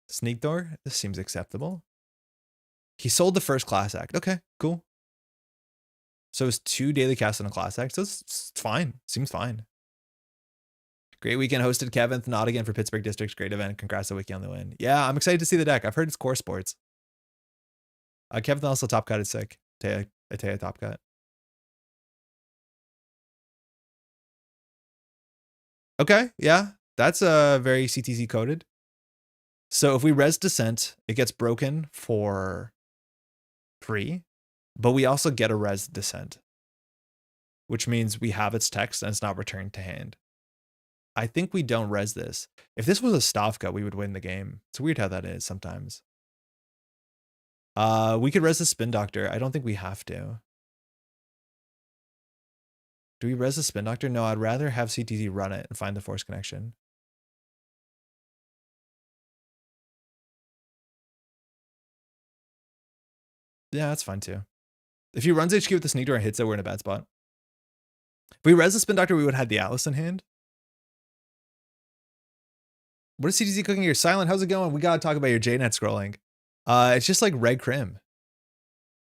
Sneak door. This seems acceptable. He sold the first class act. Okay, cool. So it's 2 daily casts on a class act. So it's fine. Seems fine. Great weekend hosted, Kevin. Not again for Pittsburgh District's great event. Congrats to Wiki on the win. Yeah, I'm excited to see the deck. I've heard it's core sports. Kevin also top cut is sick. Taya top cut. Okay, yeah. That's very CTZ coded. So if we res Descent, it gets broken for free, but we also get a res Descent, which means we have its text and it's not returned to hand. I think we don't res this. If this was a Stavka, we would win the game. It's weird how that is sometimes. We could res the Spin Doctor. I don't think we have to. Do we res the Spin Doctor? No, I'd rather have CTZ run it and find the force connection. Yeah, that's fine too. If he runs HQ with the Sneak Door and hits it, we're in a bad spot. If we res the Spin Doctor, we would have had the Atlas in hand. What is CTZ cooking here? Silent, how's it going? We gotta talk about your JNet scrolling. It's just like Red Crim.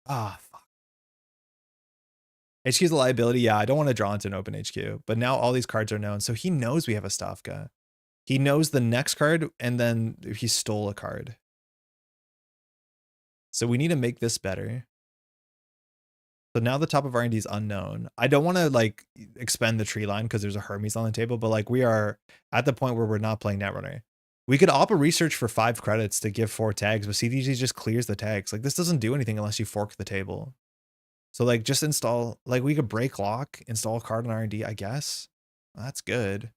Ah, fuck. HQ is a liability. Yeah, I don't want to draw into an open HQ, but now all these cards are known. So he knows we have a Stavka. He knows the next card, and then he stole a card. So we need to make this better. So now the top of R&D is unknown. I don't want to like expend the tree line because there's a Hermes on the table, but like we are at the point where we're not playing Netrunner. We could op a research for 5 credits to give 4 tags, but CTG just clears the tags. Like this doesn't do anything unless you fork the table. So like just install, like we could break lock, install a card on R&D, I guess. That's good.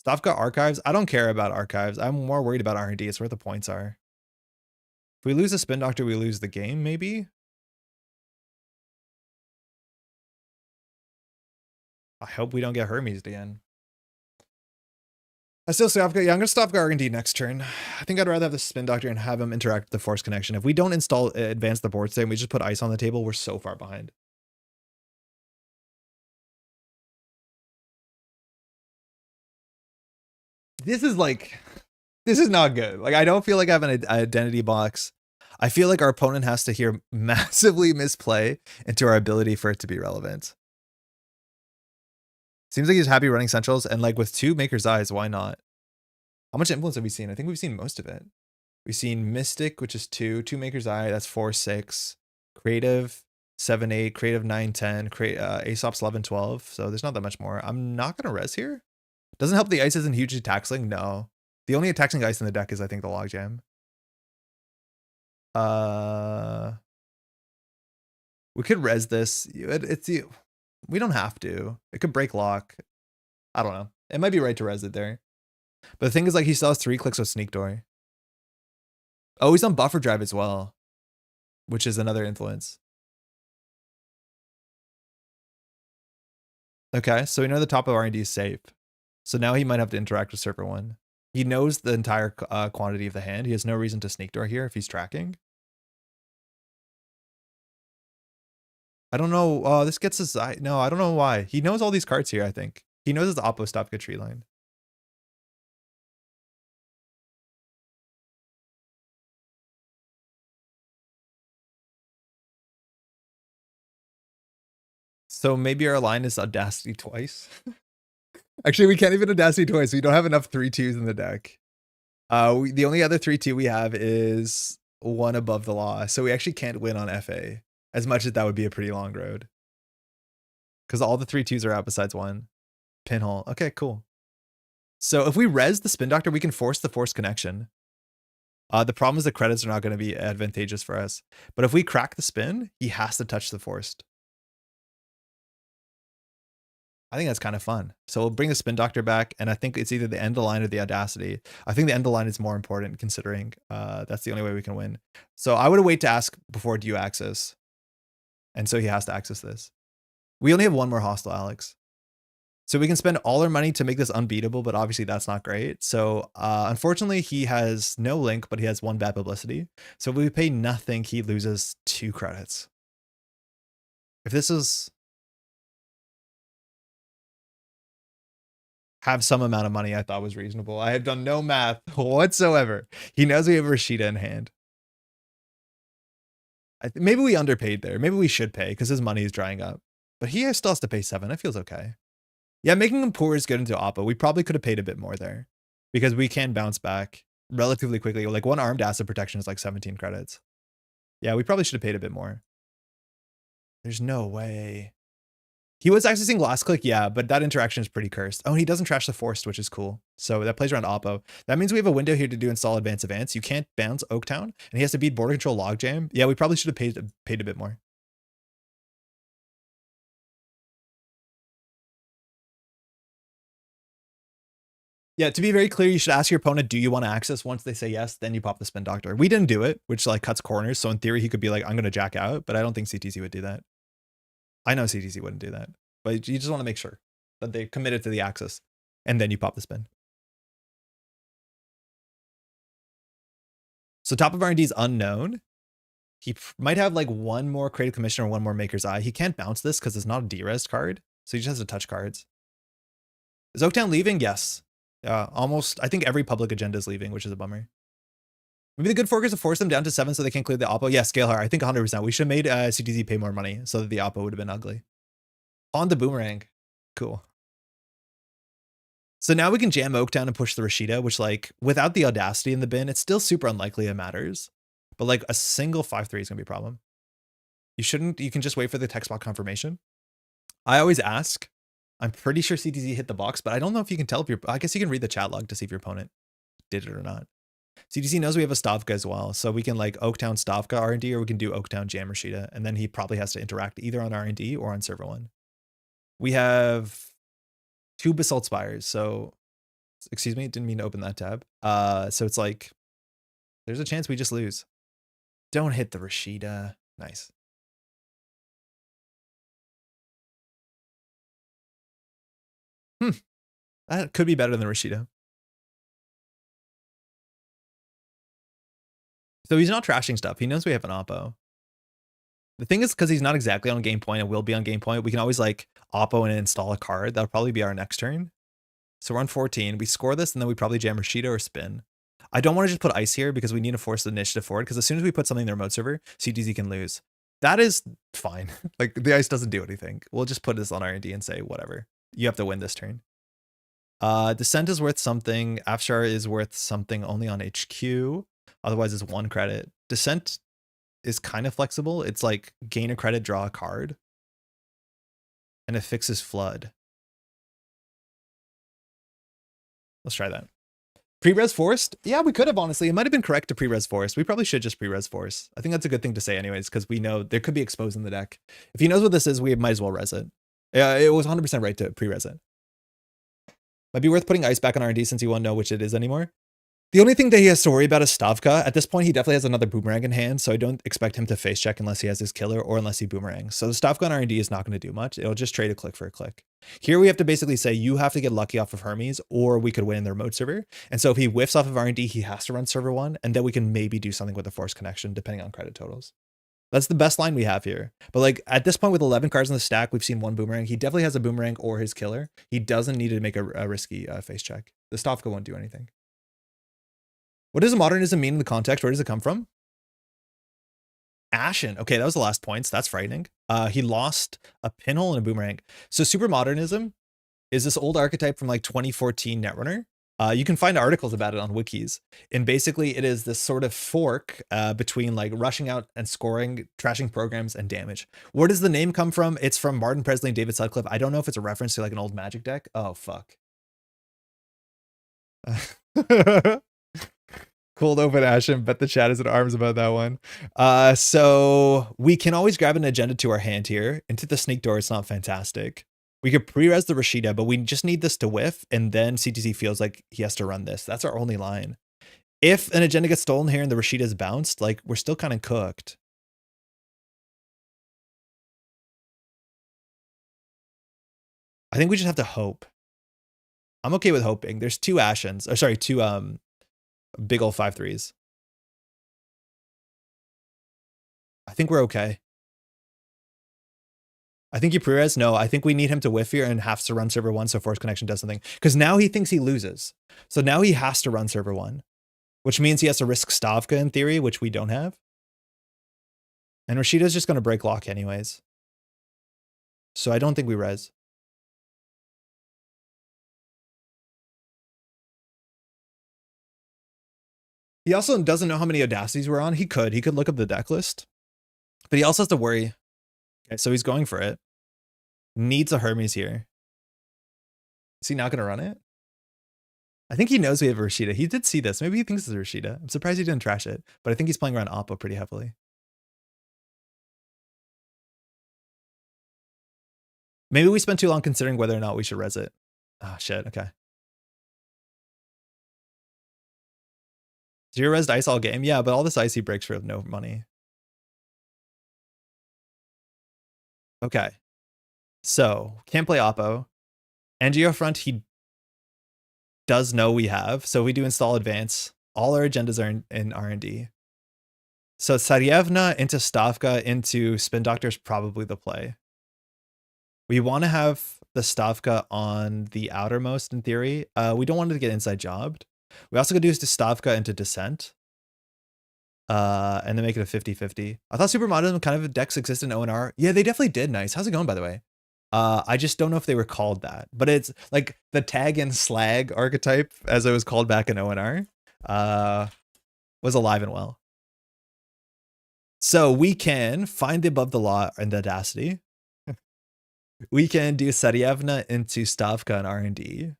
Stavka archives. I don't care about archives. I'm more worried about R&D. It's where the points are. If we lose a Spin Doctor, we lose the game, maybe? I hope we don't get Hermes again. I still Stavka. Yeah, I'm going to Stavka R&D next turn. I think I'd rather have the Spin Doctor and have him interact with the Force Connection. If we don't install advance the board state and we just put ice on the table, we're so far behind. This is not good. Like, I don't feel like I have an identity box. I feel like our opponent has to hear massively misplay into our ability for it to be relevant. Seems like he's happy running centrals, and like with 2 Maker's Eyes, why not? How much influence have we seen? I think we've seen most of it. We've seen Mystic, which is 2 Maker's Eye, that's 4, 6. Creative, 7, 8, creative 9, 10, Aesop's 11, 12. So there's not that much more. I'm not going to res here. Doesn't help the ice isn't hugely taxing. No. The only taxing ice in the deck is, I think, the Logjam. We could res this. We don't have to. It could break lock. I don't know. It might be right to res it there. But the thing is, like, he still has 3 clicks with Sneak Door. Oh, he's on Buffer Drive as well, which is another influence. Okay, so we know the top of R&D is safe. So now he might have to interact with Server 1. He knows the entire quantity of the hand. He has no reason to Sneak Door here if he's tracking. I don't know. This gets us. No, I don't know why. He knows all these cards here, I think. He knows his Oppo Stavka tree line. So maybe our line is Audacity twice. Actually, we can't even Audacity twice. We don't have enough 3-2s in the deck. The only other 3-2 we have is 1 above the law. So we actually can't win on FA. As much as that would be a pretty long road. Because all the 3-2s are out besides 1. Pinhole. Okay, cool. So if we res the Spin Doctor, we can force the forced connection. The problem is the credits are not going to be advantageous for us. But if we crack the spin, he has to touch the forced. I think that's kind of fun. So we'll bring the Spin Doctor back, and I think it's either the end of the line or the Audacity. I think the end of the line is more important considering that's the only way we can win. So I would wait to ask before do you access. And so he has to access this. We only have 1 more hostile, Alex. So we can spend all our money to make this unbeatable, but obviously that's not great. So unfortunately, he has no link, but he has 1 bad publicity. So if we pay nothing, he loses 2 credits. If this is... have some amount of money I thought was reasonable. I have done no math whatsoever. He knows we have Rashida in hand. Maybe we underpaid there. Maybe we should pay because his money is drying up. But he still has to pay 7. It feels okay. Yeah, making him poor is good into Oppo. We probably could have paid a bit more there because we can bounce back relatively quickly. Like 1 armed acid protection is like 17 credits. Yeah, we probably should have paid a bit more. There's no way. He was accessing last click, yeah, but that interaction is pretty cursed. Oh, he doesn't trash the forced, which is cool. So that plays around Oppo. That means we have a window here to do install advance. You can't bounce Oaktown, and he has to beat border control logjam. Yeah, we probably should have paid a bit more. Yeah, to be very clear, you should ask your opponent, do you want to access? Once they say yes, then you pop the Spin Doctor. We didn't do it, which like cuts corners. So in theory, he could be like, I'm going to jack out, but I don't think CTC would do that. I know CTC wouldn't do that, but you just want to make sure that they committed to the access, and then you pop the spin. So top of R&D is unknown. He might have like 1 more Creative Commission or 1 more Maker's Eye. He can't bounce this because it's not a derez card, so he just has to touch cards. Is Oaktown leaving? Yes. Almost, I think every public agenda is leaving, which is a bummer. Maybe the good fork is to force them down to 7 so they can clear the Oppo. Yeah, scale hard. I think 100%. We should have made CTZ pay more money so that the Oppo would have been ugly. On the boomerang. Cool. So now we can jam Oaktown and push the Rashida, which like without the Audacity in the bin, it's still super unlikely it matters. But like a single 5-3 is going to be a problem. You can just wait for the text block confirmation. I always ask. I'm pretty sure CTZ hit the box, but I don't know if you can tell if I guess you can read the chat log to see if your opponent did it or not. CTC knows we have a Stavka as well, so we can like Oaktown Stavka R&D, or we can do Oaktown Jam Rashida, and then he probably has to interact either on R&D or on server 1. We have 2 Basalt Spires, so excuse me, didn't mean to open that tab. So it's like there's a chance we just lose. Don't hit the Rashida. Nice. That could be better than the Rashida. So he's not trashing stuff. He knows we have an Oppo. The thing is, because he's not exactly on game point and will be on game point, we can always like Oppo and install a card. That'll probably be our next turn. So we're on 14. We score this, and then we probably jam Rashida or spin. I don't want to just put ice here because we need to force the initiative forward, because as soon as we put something in the remote server, CTZ can lose. That is fine. Like the ice doesn't do anything. We'll just put this on R&D and say, whatever. You have to win this turn. Descent is worth something. Afshar is worth something only on HQ. Otherwise, it's 1 credit. Descent is kind of flexible. It's like gain a credit, draw a card. And it fixes flood. Let's try that. Pre-res forest? Yeah, we could have, honestly. It might have been correct to pre-res forest. We probably should just pre-res forest. I think that's a good thing to say anyways, because we know there could be exposed in the deck. If he knows what this is, we might as well res it. Yeah, it was 100% right to pre-res it. Might be worth putting ice back on R&D since you won't know which it is anymore. The only thing that he has to worry about is Stavka. At this point, he definitely has another boomerang in hand, so I don't expect him to face check unless he has his killer or unless he boomerangs. So the Stavka on R&D is not going to do much. It'll just trade a click for a click. Here we have to basically say you have to get lucky off of Hermes or we could win in the remote server. And so if he whiffs off of R&D, he has to run server 1, and then we can maybe do something with the force connection depending on credit totals. That's the best line we have here. But like at this point with 11 cards in the stack, we've seen one boomerang. He definitely has a boomerang or his killer. He doesn't need to make a risky face check. The Stavka won't do anything. What does a modernism mean in the context? Where does it come from? Ashen. Okay, that was the last points. That's frightening. He lost a pinhole and a boomerang. So super modernism is this old archetype from like 2014 Netrunner. You can find articles about it on wikis. And basically it is this sort of fork between like rushing out and scoring, trashing programs, and damage. Where does the name come from? It's from Martin Presley and David Sutcliffe. I don't know if it's a reference to like an old Magic deck. Oh, fuck. Cold open Ashen, bet the chat is in arms about that one. So we can always grab an agenda to our hand here. Into the sneak door, it's not fantastic. We could pre-res the Rashida, but we just need this to whiff, and then CTC feels like he has to run this. That's our only line. If an agenda gets stolen here and the Rashida's bounced, like, we're still kind of cooked. I think we just have to hope. I'm okay with hoping. There's two Ashens, or sorry, two big old 5/3s. I think we're okay. I think you pre-res. No, I think we need him to whiff here and have to run server 1 so force connection does something. Because now he thinks he loses. So now he has to run server 1. Which means he has to risk Stavka in theory, which we don't have. And Rashida's just going to break lock anyways. So I don't think we res. He also doesn't know how many audacities we're on. He could look up the deck list. But he also has to worry. Okay, so he's going for it. Needs a Hermes here. Is he not going to run it? I think he knows we have a Rashida. He did see this. Maybe he thinks it's a Rashida. I'm surprised he didn't trash it. But I think he's playing around Oppo pretty heavily. Maybe we spent too long considering whether or not we should res it. Ah, shit. Okay. 0 res ice all game? Yeah, but all this ice he breaks for no money. Okay. So, can't play Oppo. NGO front, he does know we have. So we do install advance. All our agendas are in R&D. So Tsarevna into Stavka into Spin Doctor is probably the play. We want to have the Stavka on the outermost in theory. We don't want it to get inside jobbed. We also could do is to Stavka into Descent. And then make it a 50-50. I thought Supermodernism kind of decks exist in ONR. Yeah, they definitely did. Nice. How's it going, by the way? I just don't know if they were called that. But it's like the tag and slag archetype, as it was called back in ONR, was alive and well. So we can find the above the law and the audacity. We can do Tsarevna into Stavka and R&D.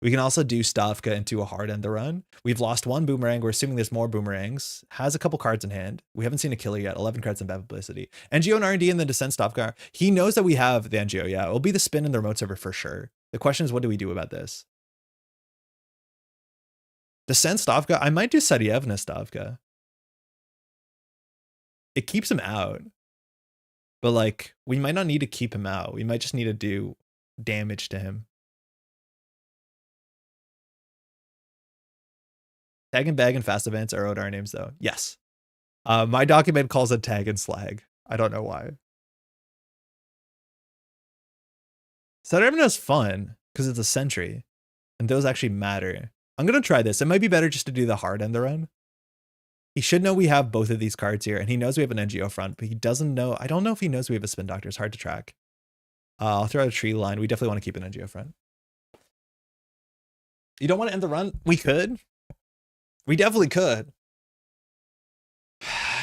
We can also do Stavka into a hard end the run. We've lost one boomerang. We're assuming there's more boomerangs. Has a couple cards in hand. We haven't seen a killer yet. 11 cards in bad publicity. NGO and R&D and the Descent Stavka. He knows that we have the NGO. Yeah, it'll be the spin in the remote server for sure. The question is, what do we do about this? Descent Stavka. I might do Tsarevna Stavka. It keeps him out. But like, we might not need to keep him out. We might just need to do damage to him. Tag and bag and fast events are ODR names though. Yes. My document calls it tag and slag. I don't know why. Tsarevna is fun because it's a sentry and those actually matter. I'm going to try this. It might be better just to do the hard end the run. He should know we have both of these cards here and he knows we have an NGO front, but he doesn't know. I don't know if he knows we have a Spin Doctor. It's hard to track. I'll throw out a tree line. We definitely want to keep an NGO front. You don't want to end the run? We could. We definitely could.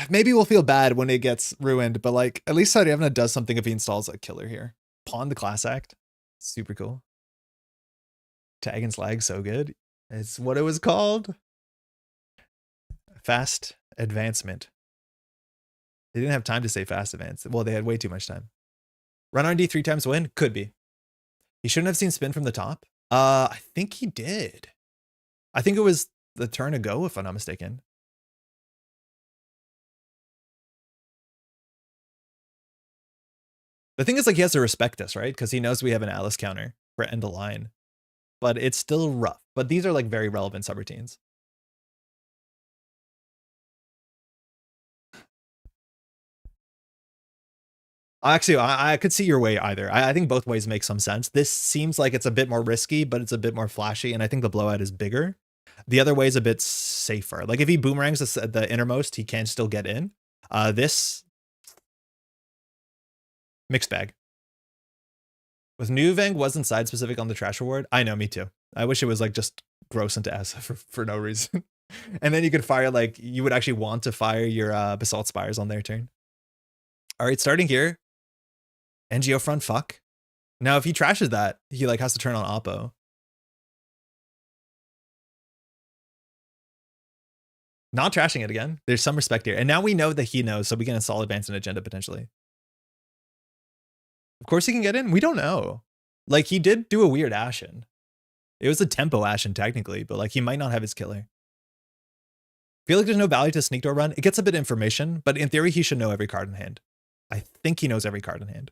maybe we'll feel bad when it gets ruined, but like at least Saryevna does something if he installs a killer here. Pawn the class act. Super cool. Tag and slag, so good. It's what it was called. Fast advancement. They didn't have time to say fast advance. Well, they had way too much time. Run R&D 3 times win? Could be. He shouldn't have seen spin from the top. I think he did. I think it was the turn ago, if I'm not mistaken. The thing is, like, he has to respect us, right? Because he knows we have an Alice counter for end of line. But it's still rough. But these are, like, very relevant subroutines. Actually, I could see your way either. I think both ways make some sense. This seems like it's a bit more risky, but it's a bit more flashy, and I think the blowout is bigger. The other way is a bit safer. Like, if he boomerangs the innermost, he can still get in. This... mixed bag. With Nuvem wasn't side specific on the trash reward. I know, me too. I wish it was like just gross into S for no reason. And then you could fire, like, you would actually want to fire your Basalt Spires on their turn. All right, starting here. NGO front, fuck. Now, if he trashes that, he like has to turn on Oppo. Not trashing it again. There's some respect here. And now we know that he knows, so we can install advance and agenda potentially. Of course he can get in. We don't know. Like, he did do a weird Ashen. It was a tempo Ashen technically, but like he might not have his killer. Feel like there's no value to sneak door run. It gets a bit of information, but in theory, he should know every card in hand. I think he knows every card in hand.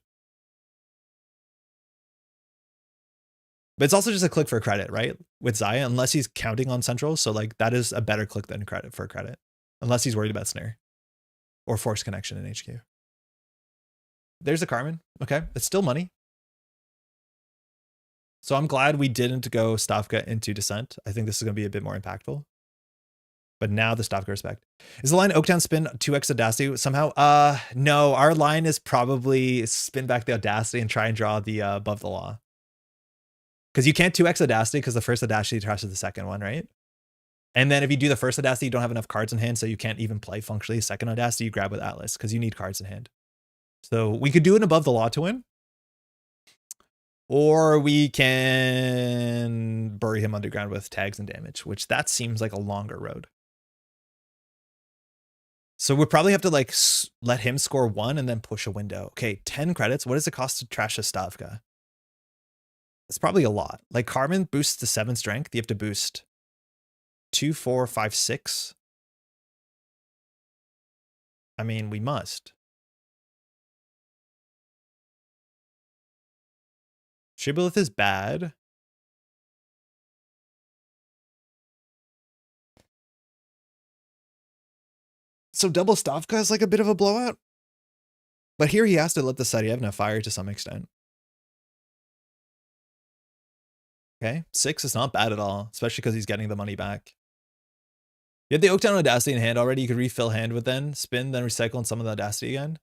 But it's also just a click for credit, right? With Zaya, unless he's counting on central. So like that is a better click than credit for credit. Unless he's worried about snare. Or force connection in HQ. There's a Carmen. Okay, it's still money. So I'm glad we didn't go Stavka into Descent. I think this is going to be a bit more impactful. But now the Stavka respect. Is the line Oaktown spin 2x Audacity somehow? No, our line is probably spin back the Audacity and try and draw the above the law. Because you can't 2x Audacity because the first Audacity trashes the second one, right? And then if you do the first Audacity, you don't have enough cards in hand, so you can't even play functionally. Second Audacity, you grab with Atlas because you need cards in hand. So we could do an above the law to win. Or we can bury him underground with tags and damage, which that seems like a longer road. So we'll probably have to like let him score 1 and then push a window. Okay, 10 credits. What does it cost to trash a Stavka? It's probably a lot. Like Carmen boosts to 7 strength. You have to boost 2, 4, 5, 6. I mean, we must. Shibboleth is bad. So double Stavka is like a bit of a blowout. But here he has to let the Saryevna fire to some extent. Okay, 6 is not bad at all, especially because he's getting the money back. You had the Oaktown Audacity in hand already. You could refill hand with then, spin, then recycle and summon the Audacity again.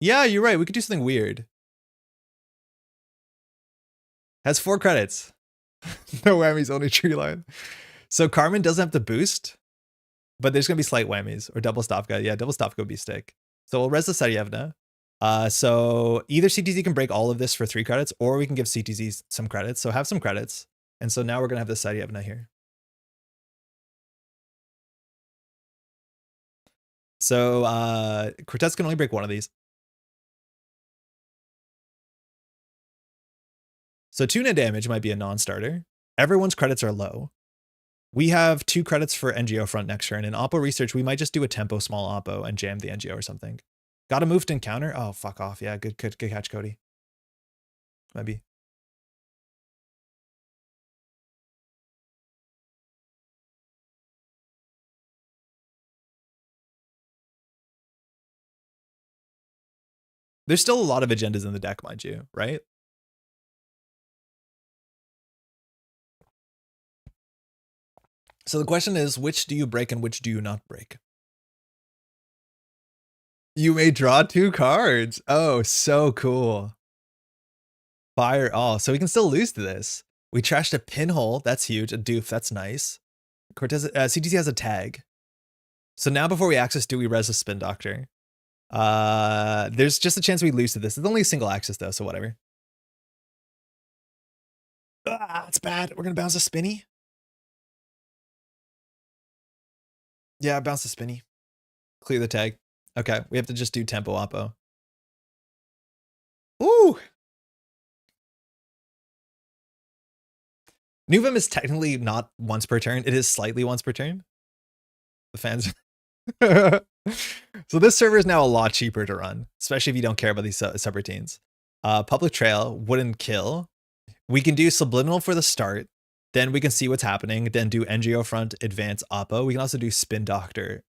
Yeah, you're right. We could do something weird. Has 4 credits. No whammies, only tree line. So Carmen doesn't have to boost, but there's going to be slight whammies or double Stavka. Yeah, double Stavka would be stick. So we'll res the Saryevna. So either CTZ can break all of this for 3 credits, or we can give CTZ some credits. So have some credits. And so now we're going to have the Saryevna here. So Cortez can only break 1 of these. So tuna damage might be a non-starter. Everyone's credits are low. We have 2 credits for NGO front next turn. In Oppo research, we might just do a tempo small Oppo and jam the NGO or something. Got a move to encounter? Oh, fuck off. Yeah, good catch, Cody. Maybe. There's still a lot of agendas in the deck, mind you, right? So the question is, which do you break and which do you not break? You may draw 2 cards. Oh, so cool. Fire. Oh, so we can still lose to this. We trashed a pinhole. That's huge. A doof. That's nice. Cortez, CTC has a tag. So now before we access, do we res a spin doctor? There's just a chance we lose to this. It's only a single access though, so whatever. Ah, it's bad. We're gonna bounce a spinny. Yeah, bounce the spinny. Clear the tag. Okay, we have to just do tempo oppo. Ooh! Nuvem is technically not once per turn. It is slightly once per turn. The fans. So this server is now a lot cheaper to run, especially if you don't care about these subroutines. Public trail, wouldn't kill. We can do subliminal for the start. Then we can see what's happening. Then do NGO front, advance oppo. We can also do spin doctor,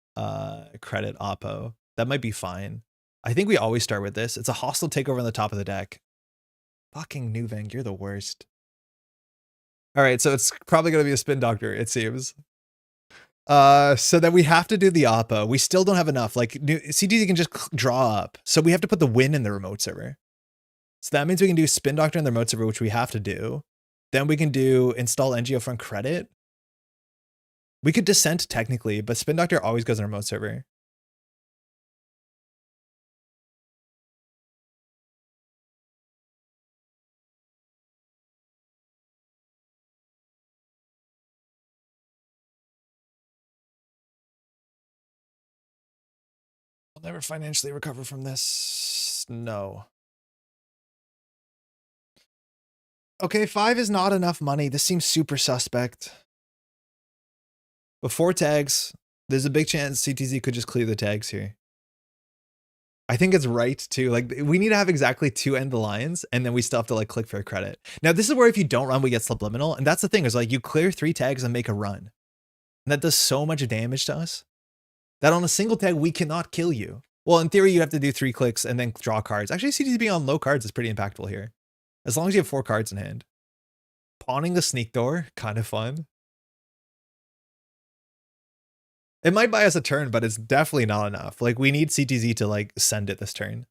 credit oppo. That might be fine. I think we always start with this. It's a hostile takeover on the top of the deck. Fucking Nuveng, you're the worst. All right, so it's probably going to be a spin doctor, it seems. So then we have to do the oppo. We still don't have enough. Like, CTZ can just draw up. So we have to put the win in the remote server. So that means we can do spin doctor in the remote server, which we have to do. Then we can do install NGO front credit. We could dissent technically, but spin doctor always goes in remote server. I'll never financially recover from this. No. Okay, 5 is not enough money. This seems super suspect. Before tags, there's a big chance CTZ could just clear the tags here. I think it's right too. Like, we need to have exactly 2 end the lines, and then we still have to like click for a credit. Now, this is where if you don't run, we get subliminal. And that's the thing, is like you clear 3 tags and make a run. And that does so much damage to us that on a single tag, we cannot kill you. Well, in theory, you have to do 3 clicks and then draw cards. Actually, CTZ being on low cards is pretty impactful here. As long as you have 4 cards in hand. Pawning the sneak door, kind of fun. It might buy us a turn, but it's definitely not enough. Like, we need CTZ to like send it this turn.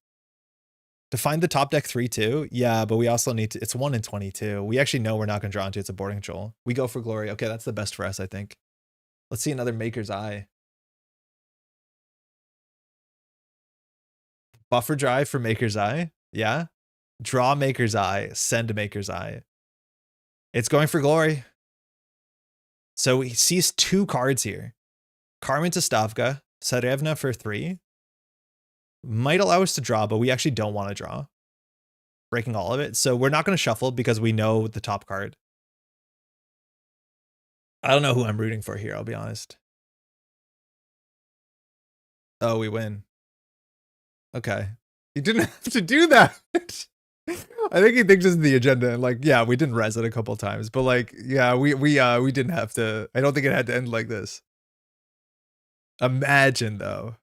To find the top deck 3-2, yeah, but we also need to, it's 1 in 22. We actually know we're not going to draw into it's a boarding control. We go for glory. Okay, that's the best for us, I think. Let's see another Maker's Eye. Buffer drive for Maker's Eye. Yeah. Draw Maker's Eye. Send Maker's Eye. It's going for glory. So he sees 2 cards here. Carmen to Stavka. Sarevna for 3. Might allow us to draw, but we actually don't want to draw. Breaking all of it. So we're not going to shuffle because we know the top card. I don't know who I'm rooting for here, I'll be honest. Oh, we win. Okay. You didn't have to do that. I think he thinks this is the agenda. And like, yeah, we didn't res it a couple times, but like, yeah, we didn't have to. I don't think it had to end like this. Imagine though.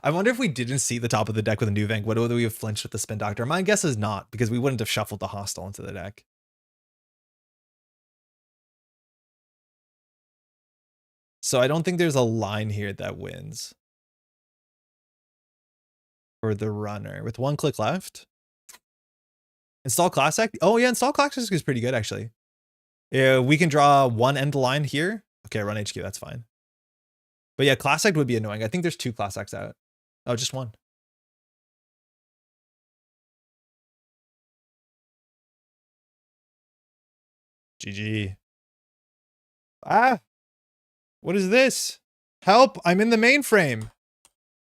I wonder if we didn't see the top of the deck with a Nuveng, would we have flinched with the spin doctor? My guess is not, because we wouldn't have shuffled the hostile into the deck. So I don't think there's a line here that wins. For the runner with 1 click left. Install Classic. Oh yeah, install Classic is pretty good actually. Yeah, we can draw 1 end line here. Okay, run HQ, that's fine. But yeah, Classic would be annoying. I think there's 2 Classics out. Oh, just 1. GG. Ah! What is this? Help! I'm in the mainframe!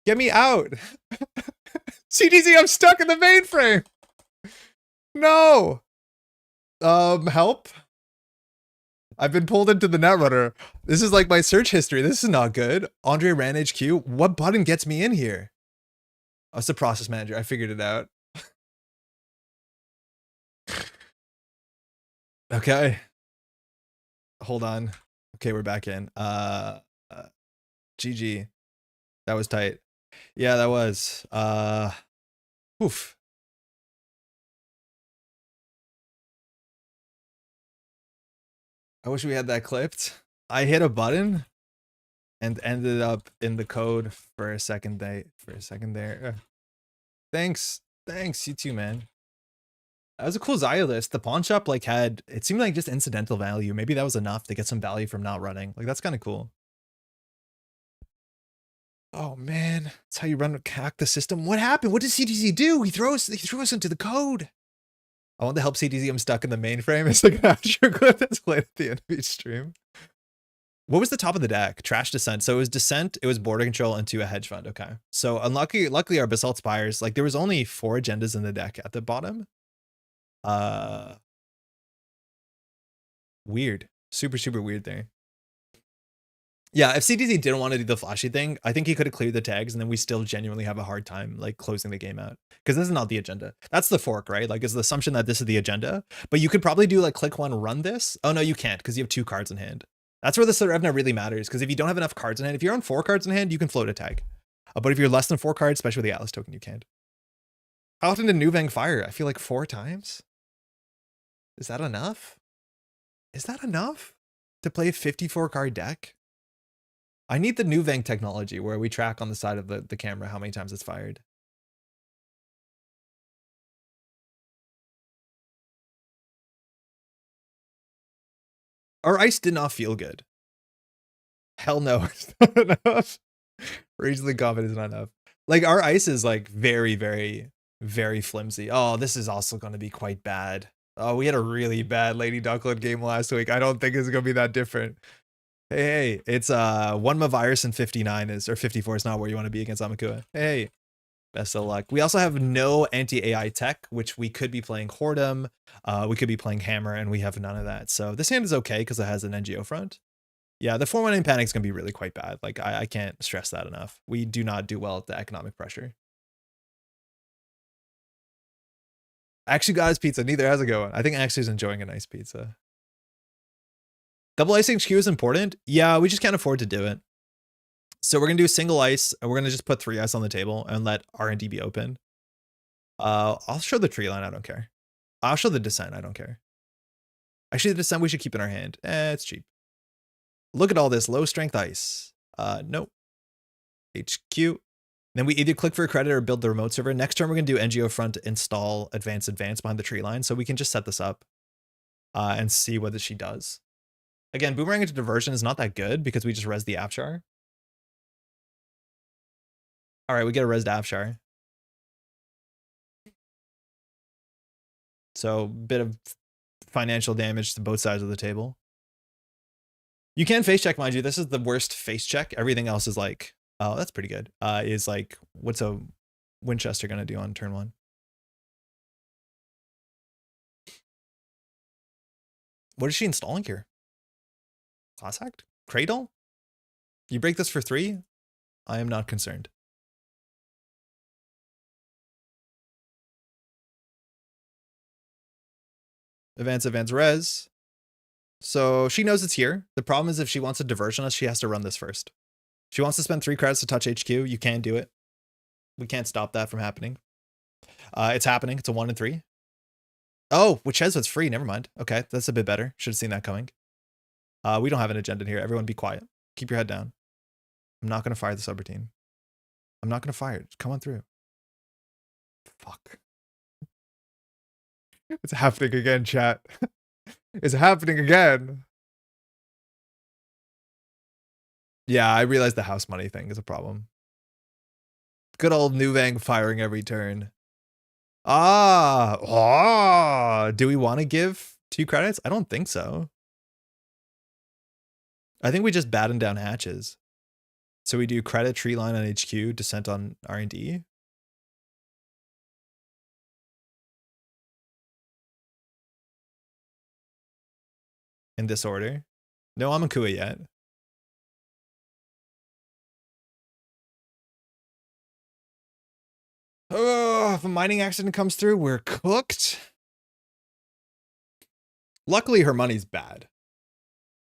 Get me out! CTZ, I'm stuck in the mainframe! No! Help? I've been pulled into the Netrunner. This is like my search history. This is not good. Andre ran HQ. What button gets me in here? Oh, it's the process manager. I figured it out. Okay. Hold on. Okay, we're back in. GG. That was tight. Yeah, that was. Oof. I wish we had that clipped. I hit a button and ended up in the code for a second there. Thanks. Thanks, you too, man. That was a cool Xayah list. The pawn shop like had, it seemed like just incidental value. Maybe that was enough to get some value from not running. Like that's kind of cool. Oh man, that's how you hack the system. What happened? What did CTZ do? He threw us into the code. I want to help CTZ. I'm stuck in the mainframe. It's like an after clip that's played at the end of each stream. What was the top of the deck? Trash Descent. So it was Descent, it was Border Control, and 2 a hedge fund. Okay. So luckily our Basalt Spires, like there was only 4 agendas in the deck at the bottom. Weird. Super weird thing. Yeah, if CTZ didn't want to do the flashy thing, I think he could have cleared the tags and then we still genuinely have a hard time like closing the game out. Because this is not the agenda. That's the fork, right? Like it's the assumption that this is the agenda. But you could probably do like click 1, run this. Oh no, you can't because you have 2 cards in hand. That's where the Serevna really matters. Because if you don't have enough cards in hand, if you're on 4 cards in hand, you can float a tag. But if you're less than 4 cards, especially with the Atlas token, you can't. How often did Nuvem fire? I feel like 4 times. Is that enough? Is that enough to play a 54 card deck? I need the Nuvem technology where we track on the side of the camera how many times it's fired. Our ice did not feel good. Hell no, it's not enough. Reasonably confident is not enough. Like our ice is like very flimsy. Oh, this is also going to be quite bad. Oh, we had a really bad Lady Ducklet game last week. I don't think it's going to be that different. Hey, it's 1 Mavirus and 59 is, or 54 is not where you want to be against Amakua. Hey, best of luck. We also have no anti-AI tech, which we could be playing Whoredom. We could be playing Hammer, and we have none of that. So this hand is okay because it has an NGO front. Yeah, the 4-1 panic is going to be really quite bad. Like I can't stress that enough. We do not do well at the economic pressure. Actually got his pizza. Neither has it going. I think Actually's enjoying a nice pizza. Double icing HQ is important. Yeah, we just can't afford to do it. So we're going to do single ice, and we're going to just put 3 ice on the table and let R&D be open. I'll show the tree line. I don't care. I'll show the descent. I don't care. Actually, the descent we should keep in our hand. It's cheap. Look at all this low strength ice. Nope. HQ. Then we either click for a credit or build the remote server. Next turn, we're going to do NGO front, install advance behind the tree line. So we can just set this up and see what she does. Again, boomerang into diversion is not that good because we just res the Afshar. All right, we get a res Afshar. So bit of financial damage to both sides of the table. You can face check, mind you. This is the worst face check. Everything else is like, oh, that's pretty good. Is like, what's a Winchester gonna do on turn 1? What is she installing here? Class Act? Cradle? You break this for 3? I am not concerned. Advance res. So she knows it's here. The problem is if she wants to diversion us, she has to run this first. She wants to spend 3 credits to touch HQ. You can't do it. We can't stop that from happening. It's happening. It's a 1 and 3. Oh, which says it's free. Never mind. Okay, that's a bit better. Should have seen that coming. We don't have an agenda here. Everyone be quiet. Keep your head down. I'm not going to fire the subroutine. I'm not going to fire it. Come on through. Fuck. It's happening again, chat. It's happening again. Yeah, I realize the house money thing is a problem. Good old Nuvem firing every turn. Do we want to give 2 credits? I don't think so. I think we just batten down hatches. So we do credit tree line on HQ, descent on R&D. In this order. No Amakua yet. Oh, if a mining accident comes through, we're cooked. Luckily, her money's bad.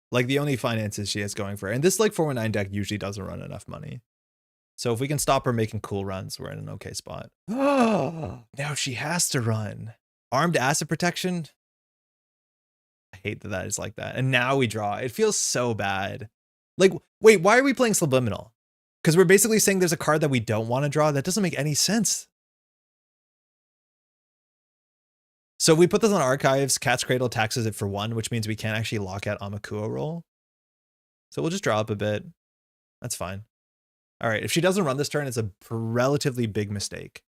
Like the only finances she has going for her. And this like 419 deck usually doesn't run enough money. So if we can stop her making cool runs, we're in an okay spot. Oh, now she has to run. Armed asset protection. I hate that is like that. And now we draw. It feels so bad. Like, wait, why are we playing Subliminal? Because we're basically saying there's a card that we don't want to draw. That doesn't make any sense. So we put this on archives. Cat's Cradle taxes it for 1, which means we can't actually lock out Amakuo roll. So we'll just draw up a bit. That's fine. All right, if she doesn't run this turn, it's a relatively big mistake.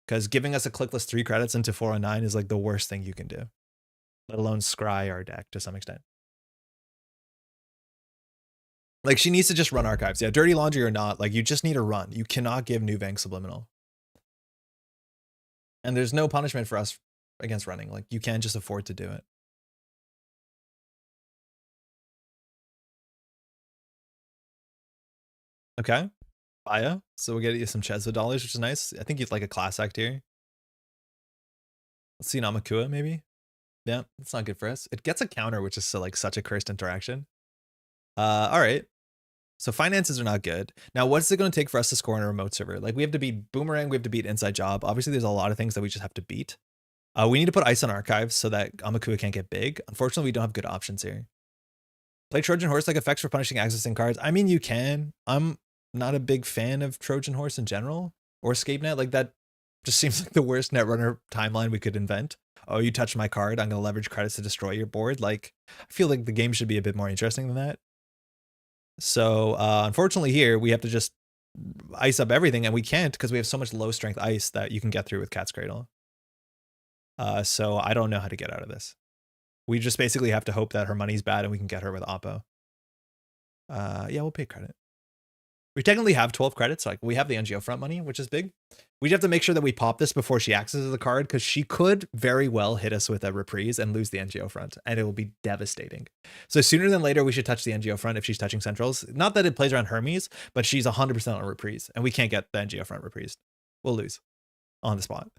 Because giving us a clickless 3 credits into 409 is like the worst thing you can do. Let alone scry our deck to some extent. Like, she needs to just run archives. Yeah, Dirty Laundry or not, like, you just need to run. You cannot give Nuvem Subliminal. And there's no punishment for us against running. Like, you can't just afford to do it. Okay. Aya. So we'll get you some Chesva dollars, which is nice. I think you'd like a class act here. Let's see Namakua, maybe. Yeah, it's not good for us. It gets a counter, which is like such a cursed interaction. All right. So finances are not good. Now, what's it going to take for us to score on a remote server? Like, we have to beat Boomerang, we have to beat Inside Job. Obviously, there's a lot of things that we just have to beat. We need to put ice on archives so that Amakua can't get big. Unfortunately, we don't have good options here. Play Trojan Horse like effects for punishing accessing cards. I mean, you can. I'm not a big fan of Trojan Horse in general or Escape Net. Like, that just seems like the worst Netrunner timeline we could invent. Oh, you touched my card, I'm going to leverage credits to destroy your board. Like, I feel like the game should be a bit more interesting than that. So unfortunately here, we have to just ice up everything, and we can't because we have so much low strength ice that you can get through with Cat's Cradle. So I don't know how to get out of this. We just basically have to hope that her money's bad and we can get her with Oppo. Yeah, we'll pay credit. We technically have 12 credits. Like, we have the NGO front money, which is big. We have to make sure that we pop this before she accesses the card, because she could very well hit us with a reprise and lose the NGO front, and it will be devastating. So sooner than later, we should touch the NGO front if she's touching centrals. Not that it plays around Hermes, but she's 100% on reprise, and we can't get the NGO front reprised. We'll lose on the spot.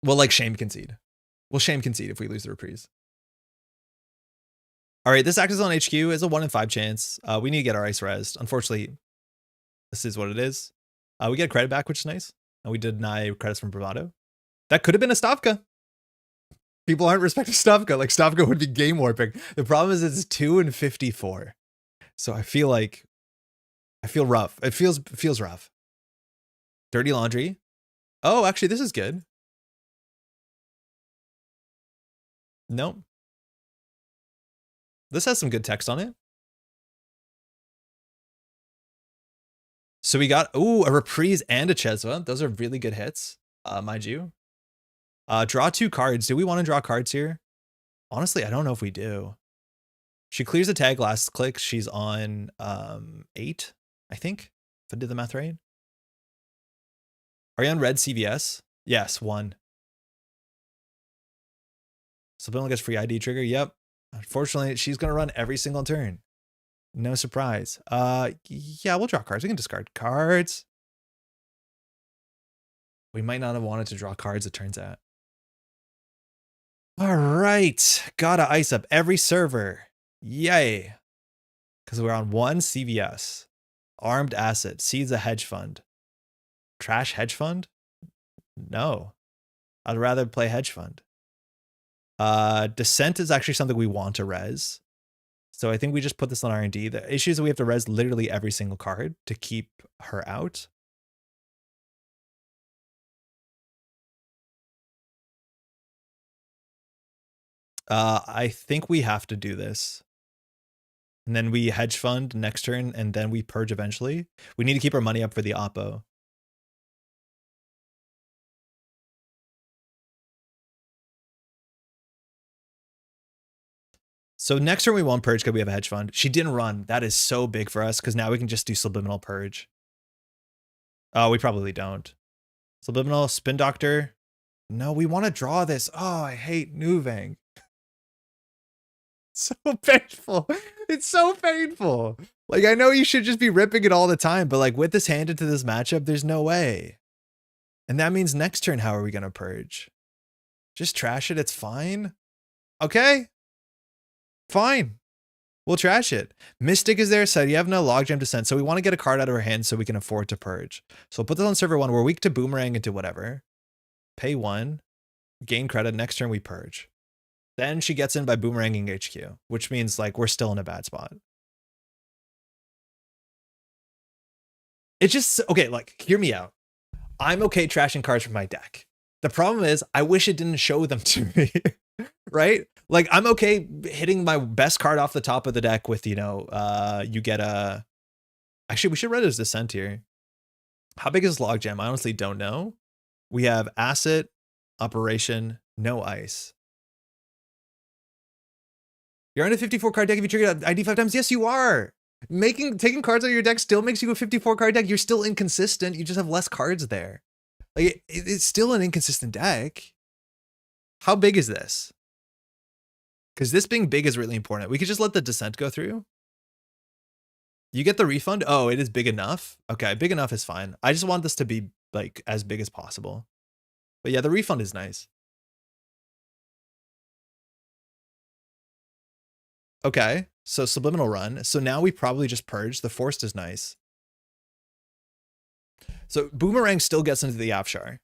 We'll like shame concede. We'll shame concede if we lose the reprise. All right, this access on HQ is a 1 in 5 chance. We need to get our ice rezzed. Unfortunately, this is what it is. We get credit back, which is nice. And we deny credits from Bravado. That could have been a Stavka. People aren't respecting Stavka. Like, Stavka would be game warping. The problem is it's 2 in 54. So I feel rough. It feels rough. Dirty Laundry. Oh, actually, this is good. Nope. This has some good text on it. So we got, a reprise and a Chesva. Those are really good hits, mind you. Draw 2 cards. Do we want to draw cards here? Honestly, I don't know if we do. She clears the tag last click. She's on 8, I think, if I did the math right. Are you on red CVS? Yes, 1. Subliminal gets free ID trigger. Yep. Unfortunately, she's going to run every single turn. No surprise. Yeah, we'll draw cards. We can discard cards. We might not have wanted to draw cards, it turns out. All right. Gotta ice up every server. Yay. Because we're on 1 CVS. Armed Asset. Seeds a hedge fund. Trash hedge fund? No. I'd rather play hedge fund. Descent is actually something we want to res. So I think we just put this on R&D. The issue is that we have to res literally every single card to keep her out. I think we have to do this. And then we hedge fund next turn, and then we purge eventually. We need to keep our money up for the Oppo. So next turn we won't purge because we have a hedge fund. She didn't run. That is so big for us because now we can just do subliminal purge. Oh, we probably don't. Subliminal, Spin Doctor. No, we want to draw this. Oh, I hate Nuvem. So painful. It's so painful. Like, I know you should just be ripping it all the time, but like with this hand into this matchup, there's no way. And that means next turn, how are we going to purge? Just trash it. It's fine. Okay. Fine. We'll trash it. Mystic is there, said you have no logjam descent, so we want to get a card out of our hand so we can afford to purge. So we'll put this on server 1. We're weak to Boomerang and to whatever. Pay 1. Gain credit. Next turn we purge. Then she gets in by Boomeranging HQ, which means like we're still in a bad spot. It just, okay, like, hear me out. I'm okay trashing cards from my deck. The problem is, I wish it didn't show them to me, right? Like, I'm okay hitting my best card off the top of the deck with, you know, you get a... Actually, we should read his Descent here. How big is Logjam? I honestly don't know. We have Asset, Operation, no Ice. You're on a 54 card deck if you trigger it ID 5 times. Yes, you are. Taking cards out of your deck still makes you a 54 card deck. You're still inconsistent. You just have less cards there. Like, it's still an inconsistent deck. How big is this? Because this being big is really important. We could just let the Descent go through. You get the refund? Oh, it is big enough? Okay, big enough is fine. I just want this to be, like, as big as possible. But yeah, the refund is nice. Okay, so Subliminal Run. So now we probably just purge. The Forced is nice. So Boomerang still gets into the Afshar.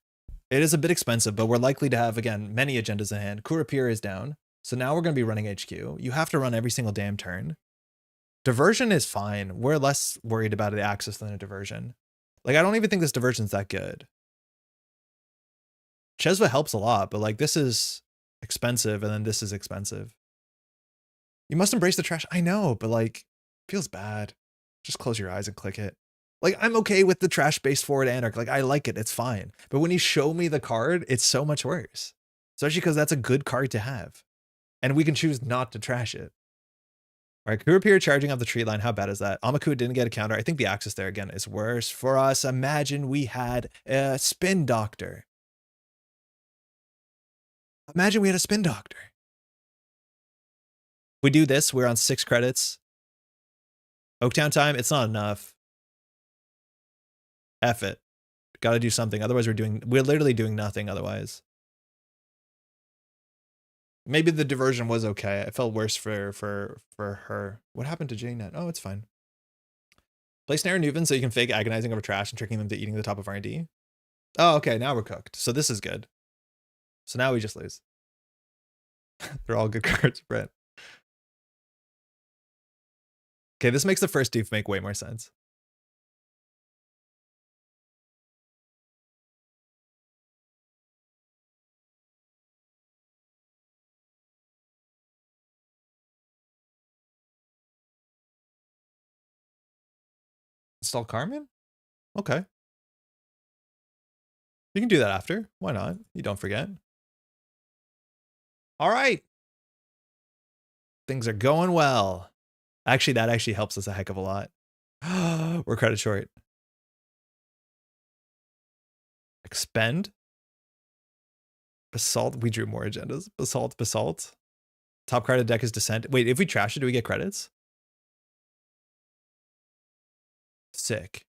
It is a bit expensive, but we're likely to have, again, many agendas in hand. Kurapir is down. So now we're going to be running HQ. You have to run every single damn turn. Diversion is fine. We're less worried about the Axis than a Diversion. Like, I don't even think this Diversion's that good. Chesva helps a lot, but like, this is expensive and then this is expensive. You must embrace the trash. I know, but like, feels bad. Just close your eyes and click it. Like, I'm okay with the trash-based forward Anarch. Like, I like it. It's fine. But when you show me the card, it's so much worse. Especially because that's a good card to have. And we can choose not to trash it. All right, Kurapir charging up the tree line. How bad is that? Amaku didn't get a counter. I think the Axis there, again, is worse for us. Imagine we had a Spin Doctor. Imagine we had a Spin Doctor. If we do this, we're on 6 credits. Oaktown time, it's not enough. F it. Got to do something. Otherwise, we're literally doing nothing otherwise. Maybe the diversion was okay. It felt worse for her. What happened to JNet? Oh, it's fine. Play Snare and Nuvem so you can fake agonizing over trash and tricking them to eating the top of R&D. Oh, okay. Now we're cooked. So this is good. So now we just lose. They're all good cards, Brent. Okay, this makes the first doof make way more sense. Install Carmen? Okay. You can do that after. Why not? You don't forget. All right. Things are going well. Actually, that actually helps us a heck of a lot. We're credit short. Expend. Basalt. We drew more agendas. Basalt. Top card of the deck is Descent. Wait, if we trash it, do we get credits? Sick.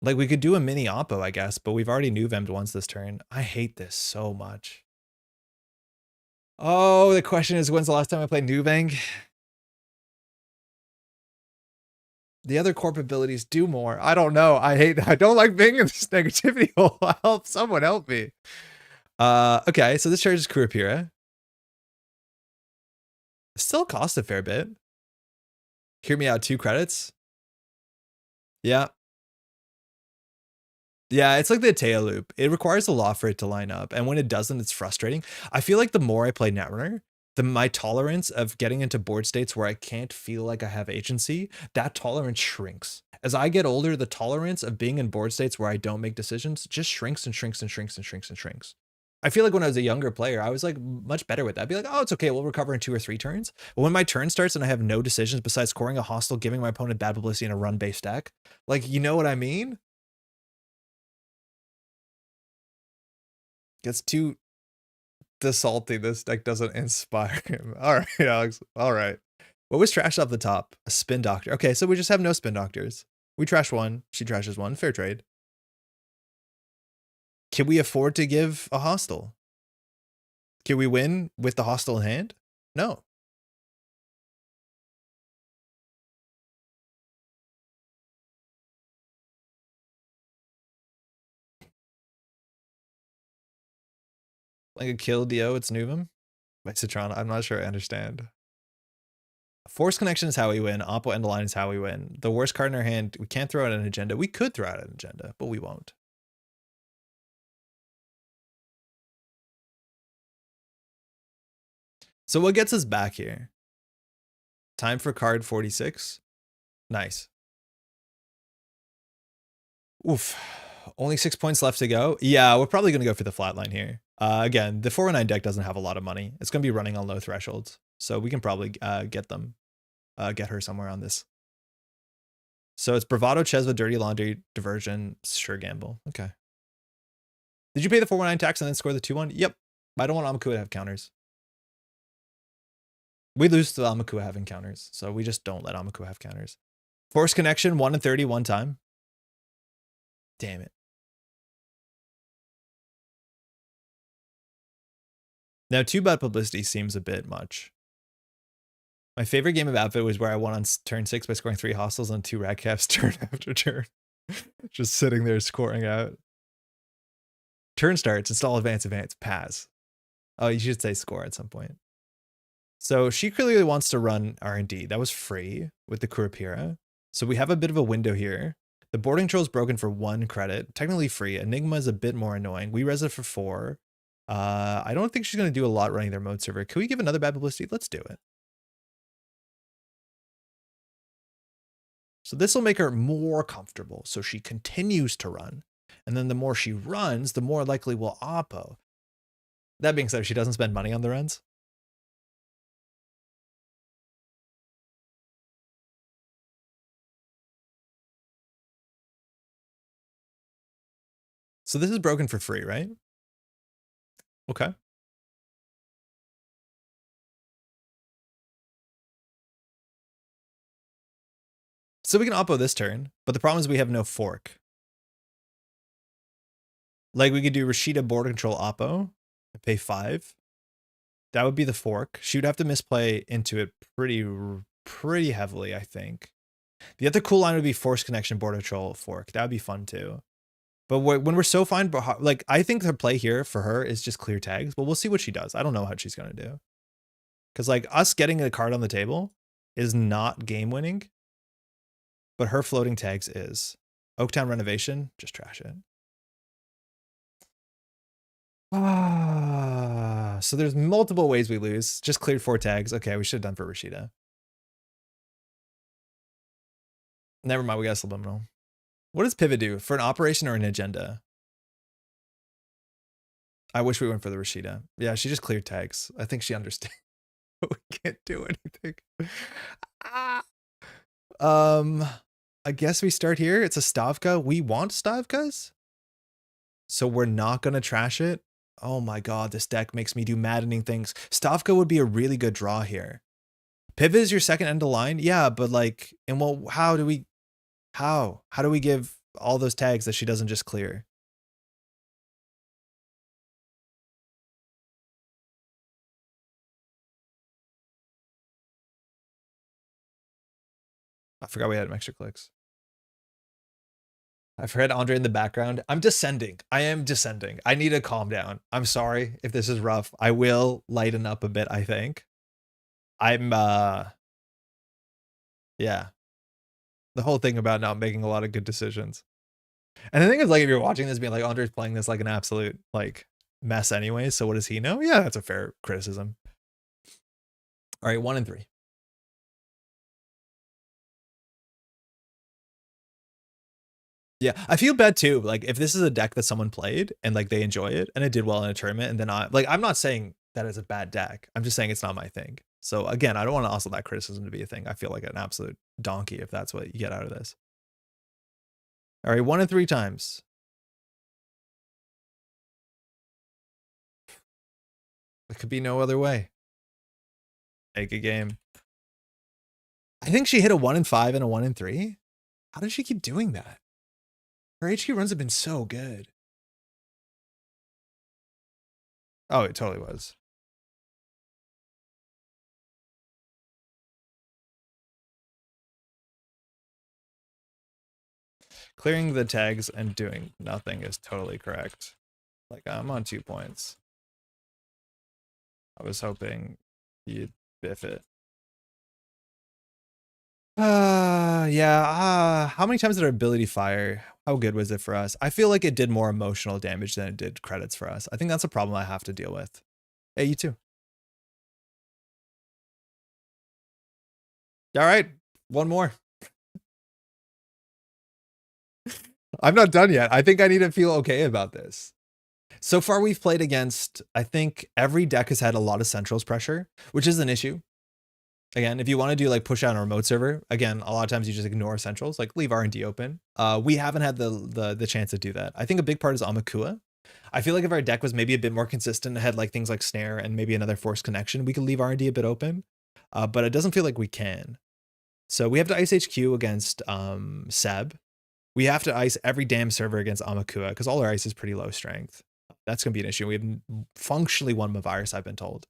Like, we could do a mini Oppo, I guess, but we've already Nuvem'd once this turn. I hate this so much. Oh, the question is, when's the last time I played Nuveng? The other corp abilities do more. I don't know. I don't like being in this negativity hole. Help someone help me. Okay, so this charges Kurapira. Still costs a fair bit. Hear me out, 2 credits. Yeah. Yeah, it's like the tail loop. It requires a lot for it to line up. And when it doesn't, it's frustrating. I feel like the more I play Netrunner, my tolerance of getting into board states where I can't feel like I have agency, that tolerance shrinks. As I get older, the tolerance of being in board states where I don't make decisions just shrinks and shrinks and shrinks and shrinks and shrinks. I feel like when I was a younger player, I was like much better with that. I'd be like, oh, it's okay. We'll recover in 2 or 3 turns. But when my turn starts and I have no decisions besides scoring a hostile, giving my opponent bad publicity in a run-based deck, like, you know what I mean? Gets too salty. This deck doesn't inspire him. All right, Alex. All right. What was trashed off the top? A Spin Doctor. Okay, so we just have no Spin Doctors. We trash 1. She trashes 1. Fair trade. Can we afford to give a hostile? Can we win with the hostile in hand? No. Like a kill DO, it's Nuvem by Citron. I'm not sure I understand. Force Connection is how we win. Oppo End of Line is how we win. The worst card in our hand, we can't throw out an agenda. We could throw out an agenda, but we won't. So what gets us back here? Time for card 46. Nice. Oof. Only 6 points left to go. Yeah, we're probably going to go for the flat line here. Again, the 419 deck doesn't have a lot of money. It's going to be running on low thresholds. So we can probably get her somewhere on this. So it's Bravado, Chesva, Dirty Laundry, Diversion, Sure Gamble. Okay. Did you pay the 419 tax and then score the 2-1? Yep. I don't want Amakua to have counters. We lose to Amakua having counters, so we just don't let Amakua have counters. Force Connection, 1 in 30 one time. Damn it. Now, 2 bad publicity seems a bit much. My favorite game of Outfit was where I won on turn 6 by scoring 3 hostiles on 2 Radcaps turn after turn. Just sitting there scoring out. Turn starts, install advance, pass. Oh, you should say score at some point. So she clearly wants to run R&D. That was free with the Kurapira. So we have a bit of a window here. The boarding control is broken for 1 credit. Technically free. Enigma is a bit more annoying. We res it for 4. I don't think she's going to do a lot running their mode server. Can we give another bad publicity? Let's do it. So this will make her more comfortable. So she continues to run. And then the more she runs, the more likely we'll oppo. That being said, if she doesn't spend money on the runs. So this is broken for free, right? Okay. So we can oppo this turn, but the problem is we have no fork. Like we could do Rashida border control oppo and pay 5. That would be the fork. She would have to misplay into it pretty heavily, I think. The other cool line would be Force Connection border control fork. That would be fun too. But when we're so fine, like I think her play here for her is just clear tags. But we'll see what she does. I don't know what she's gonna do. Because like us getting a card on the table is not game winning. But her floating tags is. Oaktown Renovation, just trash it. So there's multiple ways we lose. Just cleared 4 tags. Okay, we should have done for Rashida. Never mind, we got a subliminal. What does pivot do? For an operation or an agenda? I wish we went for the Rashida. Yeah, she just cleared tags. I think she understands. We can't do anything. I guess we start here. It's a Stavka. We want Stavkas. So we're not going to trash it. Oh my god, this deck makes me do maddening things. Stavka would be a really good draw here. Pivot is your second end of line? Yeah, but like, and well, how do we give all those tags that she doesn't just clear? I forgot we had extra clicks. I've heard Andre in the background. I'm descending. I am descending. I need to calm down. I'm sorry if this is rough. I will lighten up a bit, I think. I'm, yeah. The whole thing about not making a lot of good decisions. And the thing is, like, if you're watching this being like, Andre's playing this like an absolute, like, mess anyway, so what does he know? Yeah, that's a fair criticism. All right, 1 and 3. Yeah, I feel bad too. Like if this is a deck that someone played and like they enjoy it and it did well in a tournament, and then I'm not saying that it's a bad deck. I'm just saying it's not my thing. So again, I don't want to also that criticism to be a thing. I feel like an absolute donkey if that's what you get out of this. All right, 1 and 3 times. It could be no other way. Make a game. I think she hit a 1 and 5 and a 1 and 3. How does she keep doing that? Her HQ runs have been so good. Oh, it totally was. Clearing the tags and doing nothing is totally correct. Like, I'm on 2 points. I was hoping you'd biff it. Yeah. How many times did our ability fire? How good was it for us? I feel like it did more emotional damage than it did credits for us. I think that's a problem I have to deal with. Hey, you too. All right. One more. I'm not done yet. I think I need to feel okay about this. So far, we've played against, I think every deck has had a lot of centrals pressure, which is an issue. Again, if you want to do like push out on a remote server, again, a lot of times you just ignore centrals, like leave R&D open. We haven't had the chance to do that. I think a big part is Amakua. I feel like if our deck was maybe a bit more consistent, had like things like snare and maybe another force connection, we could leave R&D a bit open. But it doesn't feel like we can. So we have to ice HQ against Seb. We have to ice every damn server against Amakua because all our ice is pretty low strength. That's going to be an issue. We have functionally won Mavirus, I've been told.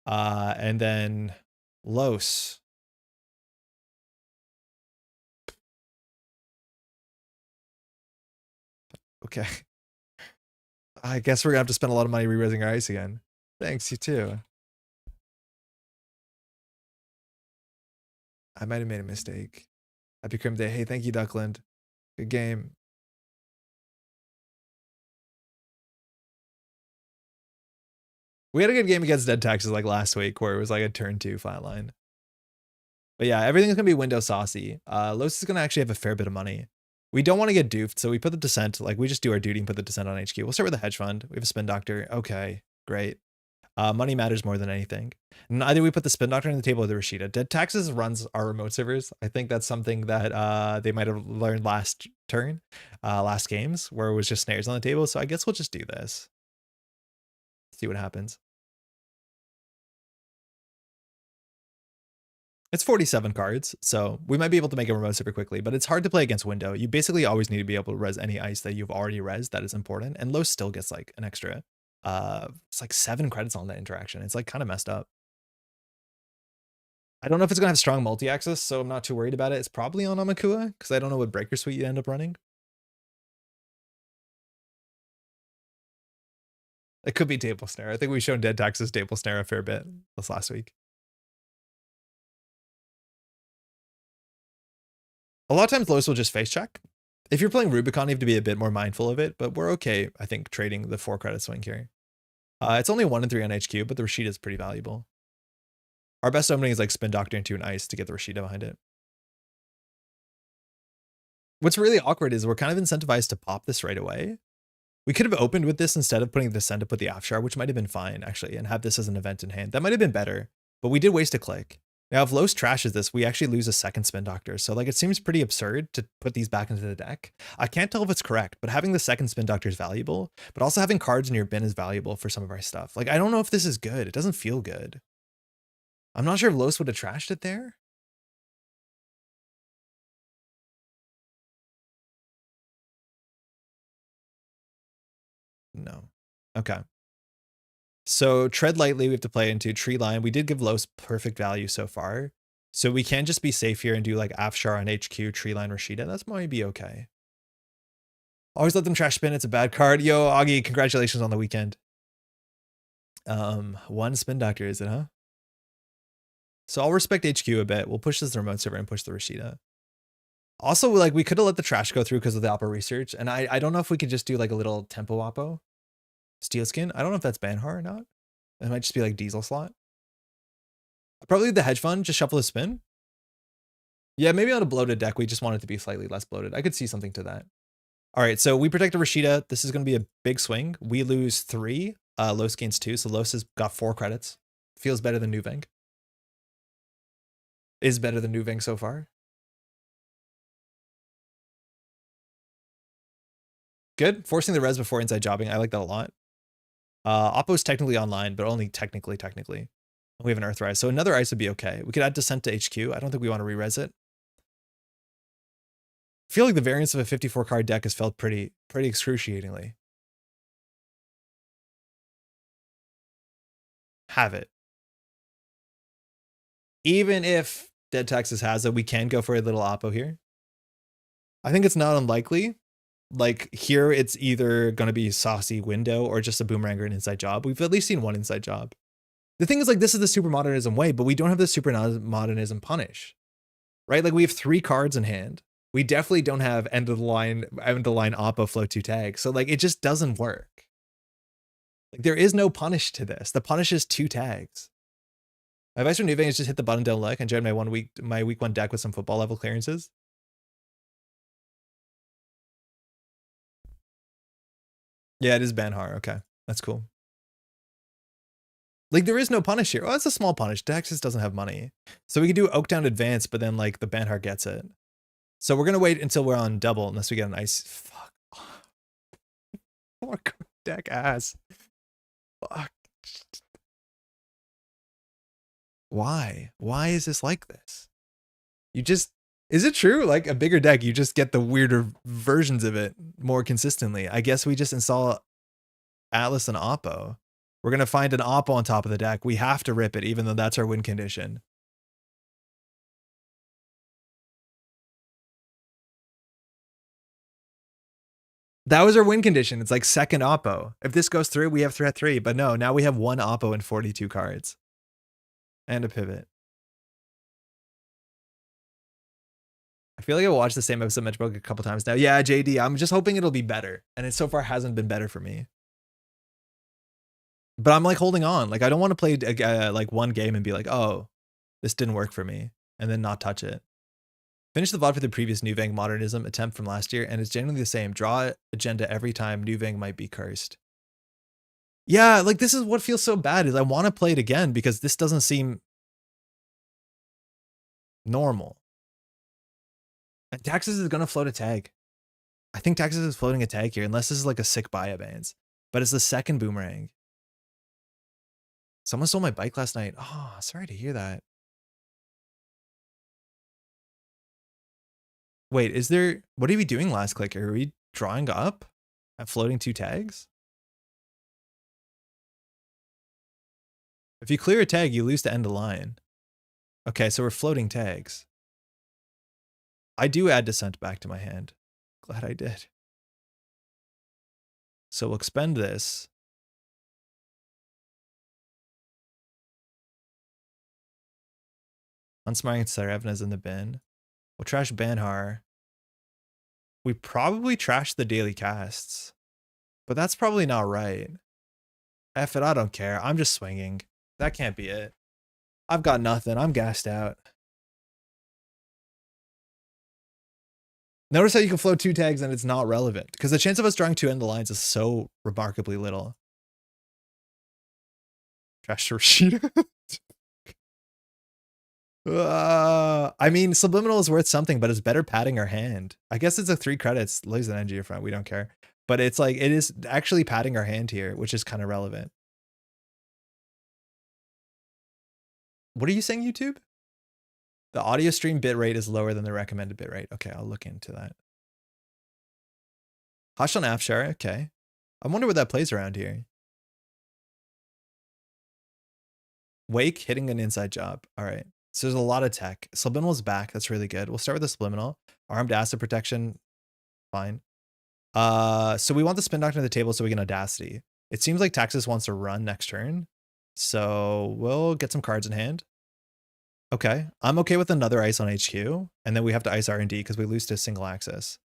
And then Los. Okay. I guess we're going to have to spend a lot of money re-resing our ice again. Thanks, you too. I might have made a mistake. Happy Crim Day. Hey, thank you, Duckland. Good game. We had a good game against Dead Taxes like last week where it was like a turn 2 flat line. But yeah, everything's going to be window saucy. Los is going to actually have a fair bit of money. We don't want to get doofed, so we put the descent, like we just do our duty and put the descent on HQ. We'll start with the hedge fund. We have a spin doctor. Okay, great. Money matters more than anything. And either we put the spin doctor on the table or the Rashida. Dead Taxes runs our remote servers. I think that's something that they might have learned last turn, last games, where it was just snares on the table. So I guess we'll just do this. See what happens. It's 47 cards, so we might be able to make a remote super quickly, but it's hard to play against window. You basically always need to be able to res any ice that you've already res that is important, and Los still gets like an extra, it's like 7 credits on that interaction. It's like kind of messed up. I don't know if it's gonna have strong multi-axis, so I'm not too worried about it. It's probably on Amakua, because I don't know what Breaker Suite you end up running. It could be Table Snare. I think we've shown Dead Taxes Table Snare a fair bit this last week. A lot of times Los will just face check. If you're playing Rubicon, you have to be a bit more mindful of it, but we're okay, I think, trading the 4 credit swing here. It's only 1 and 3 on HQ, but the Rashida is pretty valuable. Our best opening is like Spin Doctor into an ice to get the Rashida behind it. What's really awkward is we're kind of incentivized to pop this right away. We could have opened with this instead of putting the send up with the Afshar, which might have been fine, actually, and have this as an event in hand. That might have been better, but we did waste a click. Now, if Los trashes this, we actually lose a second Spin Doctor. So like it seems pretty absurd to put these back into the deck. I can't tell if it's correct, but having the second Spin Doctor is valuable, but also having cards in your bin is valuable for some of our stuff. Like, I don't know if this is good. It doesn't feel good. I'm not sure if Los would have trashed it there. No. Okay. So tread lightly, we have to play into tree line. We did give Los perfect value so far. So we can just be safe here and do like Afshar on HQ, tree line, Rashida. That's might be okay. Always let them trash spin. It's a bad card. Yo, Augie, congratulations on the weekend. 1 spin doctor, is it, huh? So I'll respect HQ a bit. We'll push this remote server and push the Rashida. Also, like we could have let the trash go through because of the Oppo research. And I don't know if we could just do like a little tempo Oppo. Steel skin. I don't know if that's Banhar or not. It might just be like diesel slot. Probably the hedge fund, just shuffle the spin. Yeah, maybe on a bloated deck, we just want it to be slightly less bloated. I could see something to that. All right, so we protect the Rashida. This is going to be a big swing. We lose 3. Los gains 2, so Los has got 4 credits. Feels better than Nuvem. Is better than Nuvem so far. Good. Forcing the res before inside jobbing. I like that a lot. Oppo's technically online, but only technically. We have an Earthrise, so another ice would be okay. We could add Descent to HQ. I don't think we want to re-res it. I feel like the variance of a 54 card deck has felt pretty excruciatingly. Have it. Even if Dead Taxes has it, we can go for a little Oppo here. I think it's not unlikely. Like here, it's either going to be saucy window or just a boomerang or an inside job. We've at least seen 1 inside job. The thing is, like, this is the super modernism way, but we don't have the super modernism punish. right? Like we have 3 cards in hand. We definitely don't have end of the line Oppo float 2 tags. So like it just doesn't work. Like there is no punish to this. The punish is 2 tags. My advice for Nuvem is just hit the button, don't look, and join my week 1 deck with some football level clearances. Yeah, it is Banhar. Okay, that's cool. Like there is no punish here. Oh, that's a small punish. Daxus doesn't have money, so we could do Oaktown Advance, but then like the Banhar gets it. So we're gonna wait until we're on double, unless we get an ice. Fuck. More deck ass. Fuck. Why? Why is this like this? You just, is it true? Like a bigger deck, you just get the weirder versions of it more consistently. I guess we just install Atlas and Oppo. We're going to find an Oppo on top of the deck. We have to rip it, even though that's our win condition. That was our win condition. It's like second Oppo. If this goes through, we have threat 3. But no, now we have 1 Oppo and 42 cards. And a pivot. I feel like I watched the same episode of Metrocole a couple times now. Yeah, JD, I'm just hoping it'll be better. And it so far hasn't been better for me. But I'm like holding on. Like I don't want to play like one game and be like, oh, this didn't work for me, and then not touch it. Finish the VOD for the previous Nuvem Modernism attempt from last year, and it's genuinely the same. Draw agenda every time. Nuvem might be cursed. Yeah, like this is what feels so bad is I want to play it again because this doesn't seem normal. And Taxes is gonna float a tag. I think Taxes is floating a tag here, unless this is like a sick buy bans. But it's the second boomerang. Someone stole my bike last night. Oh, sorry to hear that. Wait, is there, what are we doing last click? Are we drawing up and floating 2 tags? If you clear a tag, you lose to end of line. Okay, so we're floating tags. I do add Descent back to my hand. Glad I did. So we'll expend this. Unsmiring Tsarevna's in the bin. We'll trash Banhar. We probably trash the daily casts. But that's probably not right. F it, I don't care. I'm just swinging. That can't be it. I've got nothing. I'm gassed out. Notice how you can float 2 tags and it's not relevant. Because the chance of us drawing 2 end of lines is so remarkably little. Trash Rashida. I mean, Subliminal is worth something, but it's better padding our hand. I guess it's a 3 credits, lays an energy front. We don't care. But it's like, it is actually padding our hand here, which is kind of relevant. What are you saying, YouTube? The audio stream bitrate is lower than the recommended bitrate. Okay, I'll look into that. Hush on Afshar, okay. I wonder what that plays around here. Wake hitting an inside job. All right. So there's a lot of tech. Subliminal's back. That's really good. We'll start with the Subliminal. Armed Acid Protection. Fine. So we want the Spin Doctor to the table so we can Audacity. It seems like Taxus wants to run next turn. So we'll get some cards in hand. Okay. I'm okay with another ice on HQ. And then we have to ice R&D because we lose to single access.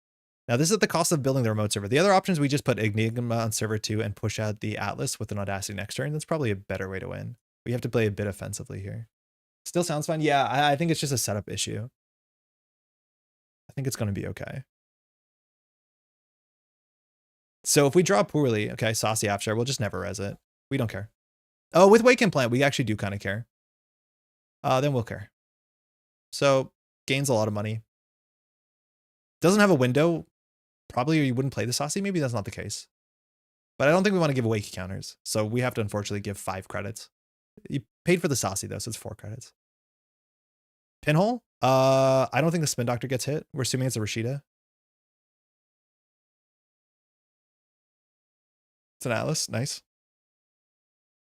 Now this is at the cost of building the remote server. The other options, we just put Enigma on server 2 and push out the Atlas with an Audacity next turn. That's probably a better way to win. We have to play a bit offensively here. Still sounds fine. Yeah, I think it's just a setup issue. I think it's going to be okay. So if we draw poorly, okay, Saucy Afshar, we'll just never res it. We don't care. Oh, with Wake Implant, we actually do kind of care. Then we'll care. So gains a lot of money. Doesn't have a window. Probably you wouldn't play the Saucy. Maybe that's not the case. But I don't think we want to give Wake counters. So we have to unfortunately give 5 credits. You paid for the Saucy though, so it's 4 credits. Pinhole? I don't think the Spin Doctor gets hit. We're assuming it's a Rashida. It's an Atlas. Nice.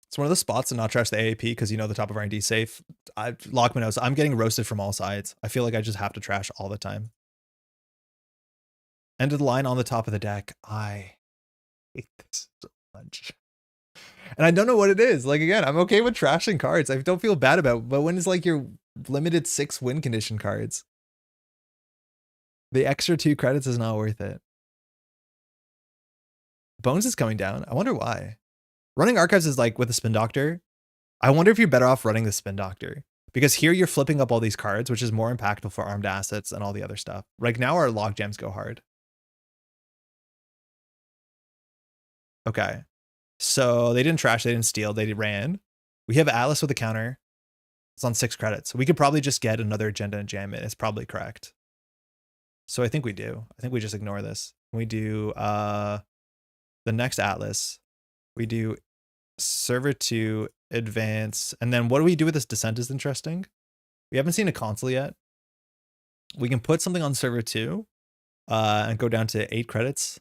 It's one of the spots to not trash the AAP because you know the top of R&D safe. Lockman knows I'm getting roasted from all sides. I feel like I just have to trash all the time. End of the line on the top of the deck. I hate this so much. And I don't know what it is. Like, again, I'm okay with trashing cards. I don't feel bad about it. But when it's like your limited 6 win condition cards, The extra 2 credits is not worth it. Bones is coming down. I wonder why. Running archives is like with the spin doctor. I wonder if you're better off running the spin doctor, because here you're flipping up all these cards, which is more impactful for armed assets and all the other stuff. Right now our log jams go hard. Okay. So they didn't trash, they didn't steal, they ran. We have Atlas with a counter. It's on 6 credits. We could probably just get another agenda and jam it. It's probably correct. So I think we do. I think we just ignore this. We do the next Atlas. We do server 2, advance, and then what do we do with this descent is interesting. We haven't seen a console yet. We can put something on server 2 and go down to 8 credits.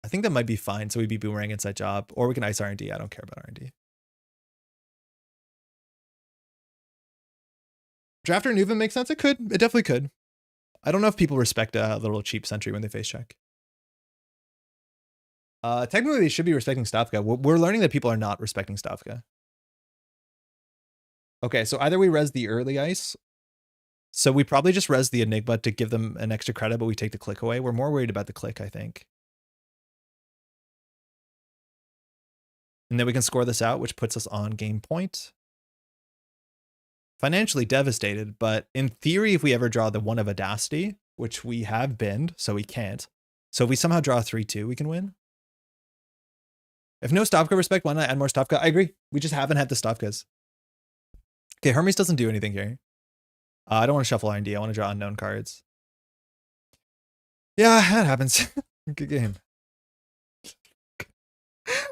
I think that might be fine. So we'd be boomerang inside job, or we can ice R&D. I don't care about R&D. Drafter Nuvem makes sense. It could. It definitely could. I don't know if people respect a little cheap sentry when they face check. Technically, they should be respecting Stavka. We're learning that people are not respecting Stavka. Okay, so either we res the early ice. So we probably just res the Enigma to give them an extra credit, but we take the click away. We're more worried about the click, I think. And then we can score this out, which puts us on game point. Financially devastated, but in theory, if we ever draw the 1 of Audacity, which we have binned, so we can't. So if we somehow draw 3-2, we can win. If no Stavka respect, why not add more Stavka? I agree. We just haven't had the Stavkas. Okay, Hermes doesn't do anything here. I don't want to shuffle R&D. I want to draw unknown cards. Yeah, that happens. Good game.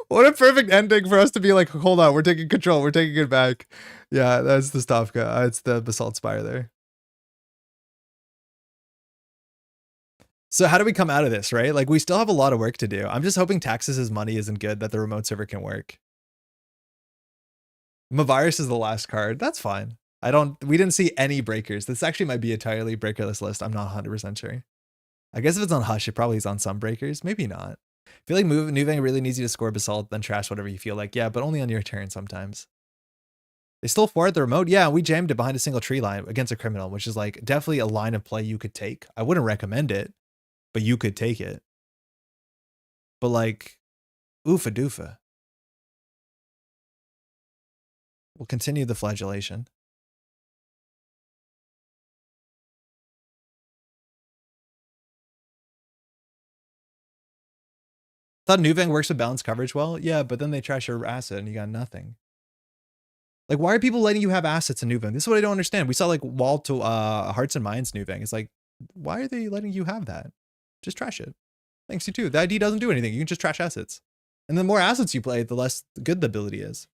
What a perfect ending for us to be like, hold on, we're taking control. We're taking it back. Yeah, that's the Stavka. It's the Basalt Spire there. So how do we come out of this, right? Like, we still have a lot of work to do. I'm just hoping Taxes' money isn't good, that the remote server can work. Mavirus is the last card. That's fine. We didn't see any breakers. This actually might be entirely breakerless list. I'm not 100% sure. I guess if it's on Hush, it probably is on some breakers. Maybe not. I feel like Nuvem really needs you to score Basalt, then trash whatever you feel like. Yeah, but only on your turn sometimes. They stole 4 at the remote. Yeah, we jammed it behind a single tree line against a criminal, which is like definitely a line of play you could take. I wouldn't recommend it, but you could take it. But like, oofa doofa. We'll continue the flagellation. Thought Nuvem works with balanced coverage well. Yeah, but then they trash your asset and you got nothing. Like, why are people letting you have assets in Nuvem? This is what I don't understand. We saw like wall to Hearts and Minds Nuvem. It's like, why are they letting you have that? Just trash it. Thanks, you too. The ID doesn't do anything. You can just trash assets. And the more assets you play, the less good the ability is.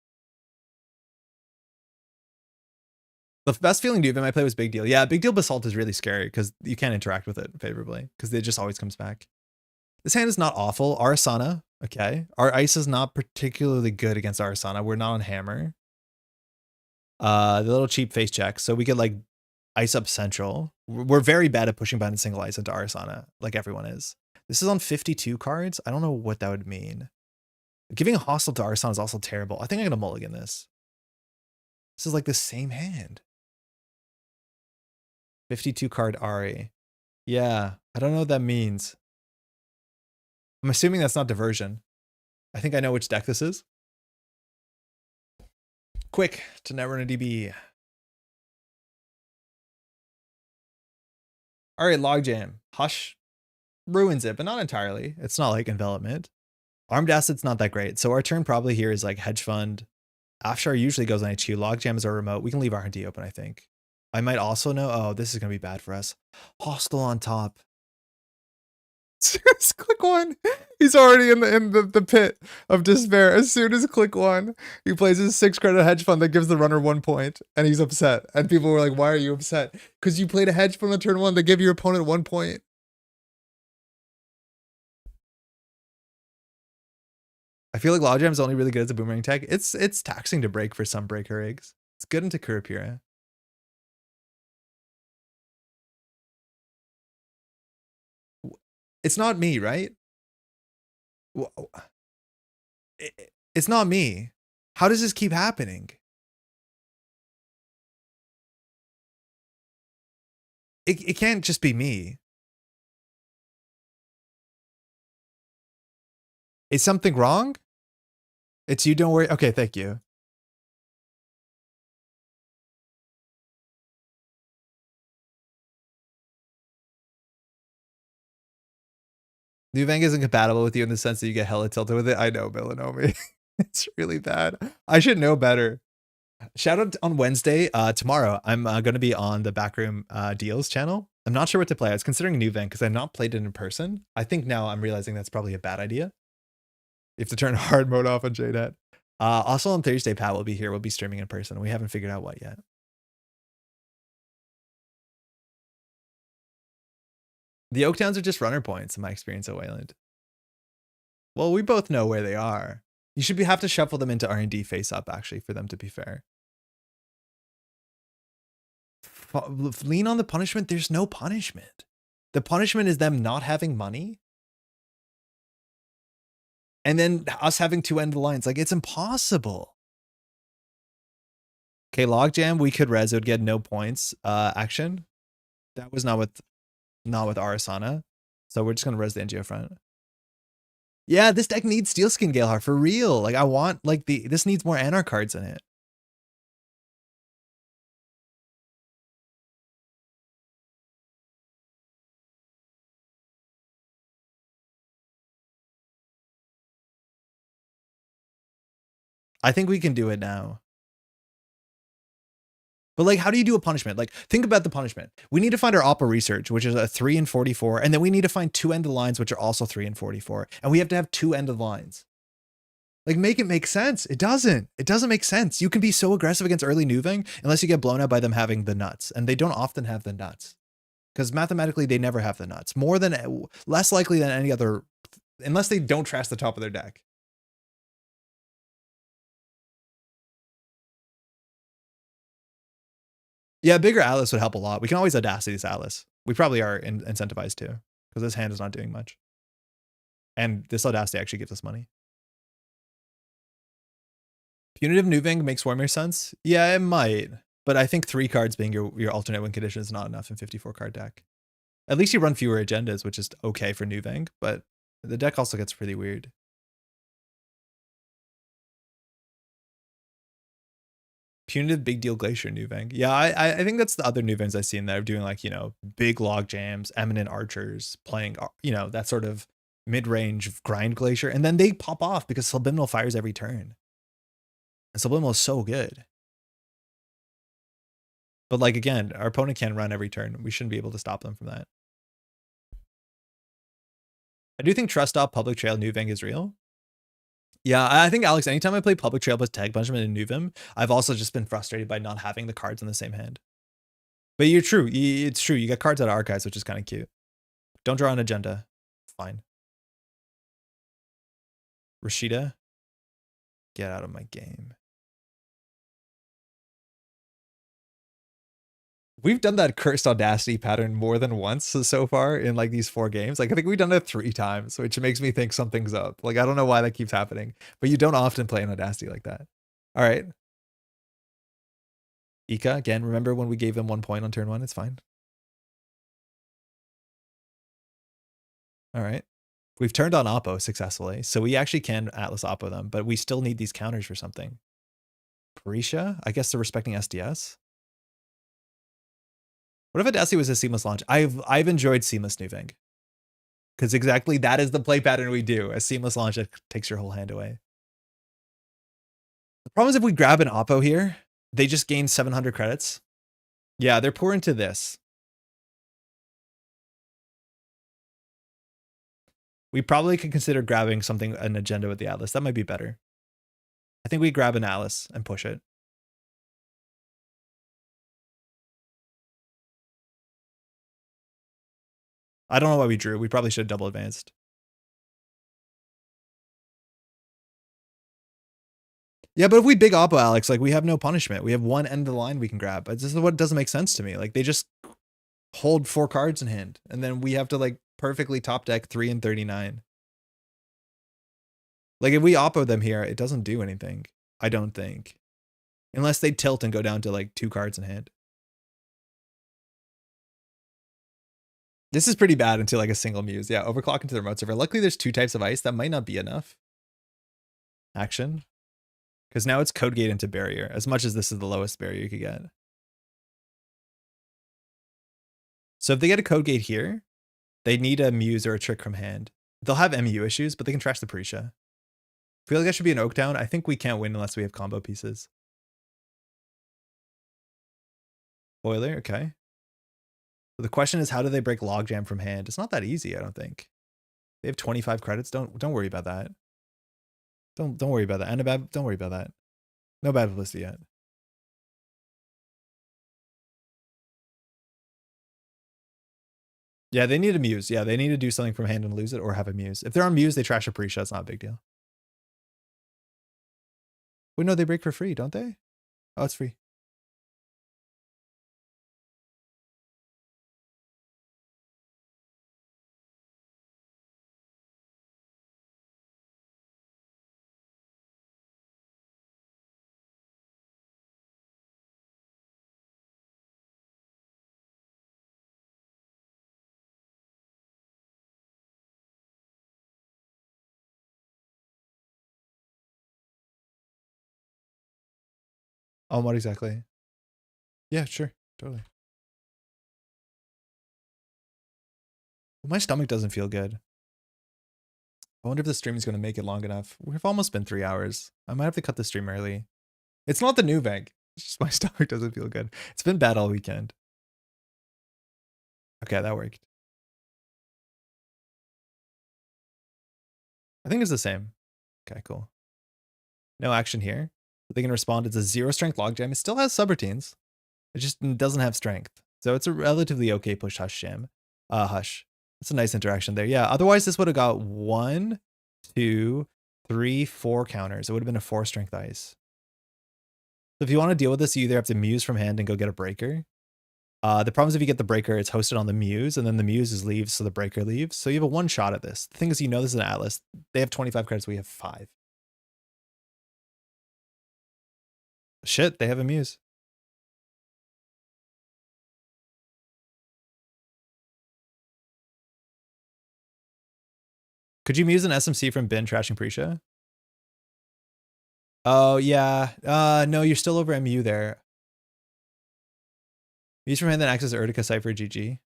The best feeling Nuvem I play was Big Deal. Yeah, Big Deal Basalt is really scary because you can't interact with it favorably because it just always comes back. This hand is not awful. Arasana, okay. Our ice is not particularly good against Arasana. We're not on hammer. The little cheap face check. So we could like ice up central. We're very bad at pushing behind a single ice into Arasana, like everyone is. This is on 52 cards. I don't know what that would mean. Giving a hostile to Arasana is also terrible. I think I'm gonna mulligan this. This is like the same hand. 52 card Ari. Yeah, I don't know what that means. I'm assuming that's not diversion. I think I know which deck this is. Quick to Netrunner DB. All right, Logjam. Hush ruins it, but not entirely. It's not like envelopment. Armed asset's not that great. So our turn probably here is like hedge fund. Afshar usually goes on HQ. Logjam is our remote. We can leave R&D open, I think. I might also know. Oh, this is going to be bad for us. Hostile on top. Click 1. He's already in the pit of despair. As soon as click 1, he plays his 6 credit hedge fund that gives the runner 1 point, and he's upset. And people were like, "Why are you upset?" Because you played a hedge fund on turn 1 that gave your opponent 1 point. I feel like Logjam's only really good as a boomerang tech. It's taxing to break for some breaker rigs. It's good into Kurapura. It's not me, right? It's not me. How does this keep happening? It can't just be me. Is something wrong? It's you, don't worry. Okay, thank you. Nuvem isn't compatible with you in the sense that you get hella tilted with it. I know, Millinomi. It's really bad. I should know better. Shout out on Wednesday. Tomorrow, I'm going to be on the Backroom Deals channel. I'm not sure what to play. I was considering Nuvem because I've not played it in person. I think now I'm realizing that's probably a bad idea. You have to turn hard mode off on JNet. Also on Thursday, Pat will be here. We'll be streaming in person. We haven't figured out what yet. The Oaktowns are just runner points in my experience at Wayland. Well, we both know where they are. You should have to shuffle them into R&D face up, actually, for them to be fair. Lean on the punishment. There's no punishment. The punishment is them not having money. And then us having two end of the lines. Like, it's impossible. Okay, Logjam, we could res. It would get no points. Action. That was not with Arasana. So we're just going to res the NGO front. Yeah, this deck needs Steelskin Galeheart for real. Like, I want, like, this needs more Anarch cards in it. I think we can do it now. But like, how do you do a punishment? Like, think about the punishment. We need to find our Oppo research, which is a 3 and 44. And then we need to find two end of lines, which are also 3 and 44. And we have to have two end of lines. Like, make it make sense. It doesn't. It doesn't make sense. You can be so aggressive against early Nuvem unless you get blown out by them having the nuts. And they don't often have the nuts. Because mathematically, they never have the nuts. Less likely than any other, unless they don't trash the top of their deck. Yeah, bigger Atlas would help a lot. We can always Audacity this Atlas. We probably are incentivized to, because this hand is not doing much. And this Audacity actually gives us money. Punitive Nuvem makes way more sense. Yeah, it might. But I think 3 cards being your alternate win condition is not enough in 54 card deck. At least you run fewer agendas, which is okay for Nuvem, but the deck also gets pretty weird. Punitive Big Deal Glacier Nuvem. Yeah, I think that's the other Nuvems I've seen that are doing, like, you know, big log jams, eminent archers, playing, you know, that sort of mid-range grind Glacier, and then they pop off because Subliminal fires every turn. And Subliminal is so good. But like, again, our opponent can run every turn. We shouldn't be able to stop them from that. I do think Trust Stop Public Trail Nuvem is real. Yeah, I think, Alex, anytime I play Public Trail plus Tag Punishment in Nuvem, I've also just been frustrated by not having the cards in the same hand. But you're true. It's true. You got cards out of archives, which is kind of cute. Don't draw an agenda. Fine. Rashida, get out of my game. We've done that cursed Audacity pattern more than once so far in like these 4 games. Like, I think we've done it 3 times, which makes me think something's up. Like, I don't know why that keeps happening, but you don't often play an Audacity like that. All right. Ika, again, remember when we gave them 1 point on turn 1? It's fine. All right. We've turned on Oppo successfully, so we actually can Atlas Oppo them, but we still need these counters for something. Parisha? I guess they're respecting SDS. What if Audacity was a seamless launch? I've enjoyed seamless Nuvem. Because exactly that is the play pattern we do. A seamless launch that takes your whole hand away. The problem is if we grab an Oppo here, they just gain 700 credits. Yeah, they're poor into this. We probably could consider grabbing something, an agenda with the Atlas. That might be better. I think we grab an Atlas and push it. I don't know why we drew. We probably should have double advanced. Yeah, but if we big Oppo, Alex, like, we have no punishment. We have 1 end of the line we can grab. But this is what doesn't make sense to me. Like, they just hold 4 cards in hand, and then we have to, like, perfectly top deck 3 and 39. Like, if we Oppo them here, it doesn't do anything. I don't think. Unless they tilt and go down to, like, 2 cards in hand. This is pretty bad until, like, a single muse. Yeah, overclock into the remote server. Luckily, there's 2 types of ice. That might not be enough. action. Because now it's code gate into barrier, as much as this is the lowest barrier you could get. So if they get a code gate here, they need a muse or a trick from hand. They'll have MU issues, but they can trash the Prisha. I feel like that should be an oak down. I think we can't win unless we have combo pieces. Boiler, okay. So the question is, how do they break logjam from hand? It's not that easy, I don't think. They have 25 credits. Don't worry about that. Don't worry about that. And a bad, don't worry about that. No bad publicity yet. Yeah, they need a muse. Yeah, they need to do something from hand and lose it or have a muse. If they're on muse, they trash a pre-shot. It's not a big deal. Wait, no, they break for free, don't they? Oh, it's free. Oh, what exactly? Yeah, sure. Totally. My stomach doesn't feel good. I wonder if the stream is going to make it long enough. We've almost been 3 hours. I might have to cut the stream early. It's not the Nuvem. It's just my stomach doesn't feel good. It's been bad all weekend. Okay, that worked. I think it's the same. Okay, cool. No action here. They can respond. It's a 0 strength logjam. It still has subroutines. It just doesn't have strength. So it's a relatively okay push hush jam. Hush. That's a nice interaction there. Yeah, otherwise this would have got 1, 2, 3, 4 counters. It would have been a 4 strength ice. So if you want to deal with this, you either have to muse from hand and go get a breaker. The problem is if you get the breaker, it's hosted on the muse, and then the muse leaves, so the breaker leaves. So you have a 1 shot at this. The thing is, you know this is an Atlas. They have 25 credits, we have 5. Shit, they have a muse. Could you muse an SMC from bin trashing Prisha? Oh, yeah. No, you're still over MU there. Muse from hand, then access Urtica Cypher GG.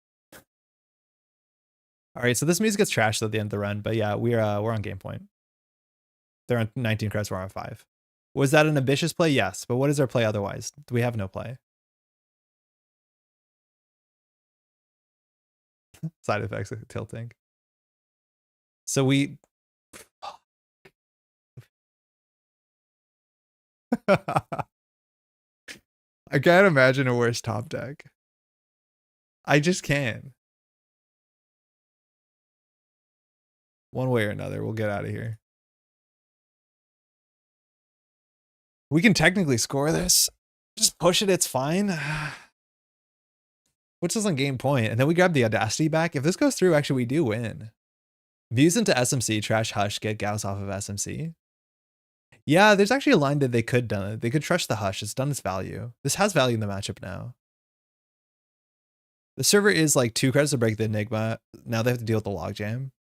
All right, so this muse gets trashed at the end of the run, but yeah, we're on game point. They're on 19 credits, we're on 5. Was that an ambitious play? Yes, but what is our play otherwise? We have no play. Side effects of tilting. So we... I can't imagine a worse top deck. I just can't. One way or another, we'll get out of here. We can technically score this. Just push it, it's fine. Puts us on game point, and then we grab the audacity back. If this goes through, actually, we do win. Views into SMC, trash hush, get Gauss off of SMC. Yeah, there's actually a line that they could done it. They could trust the hush. It's done its value. This has value in the matchup now. The server is like 2 credits to break the Enigma. Now they have to deal with the logjam.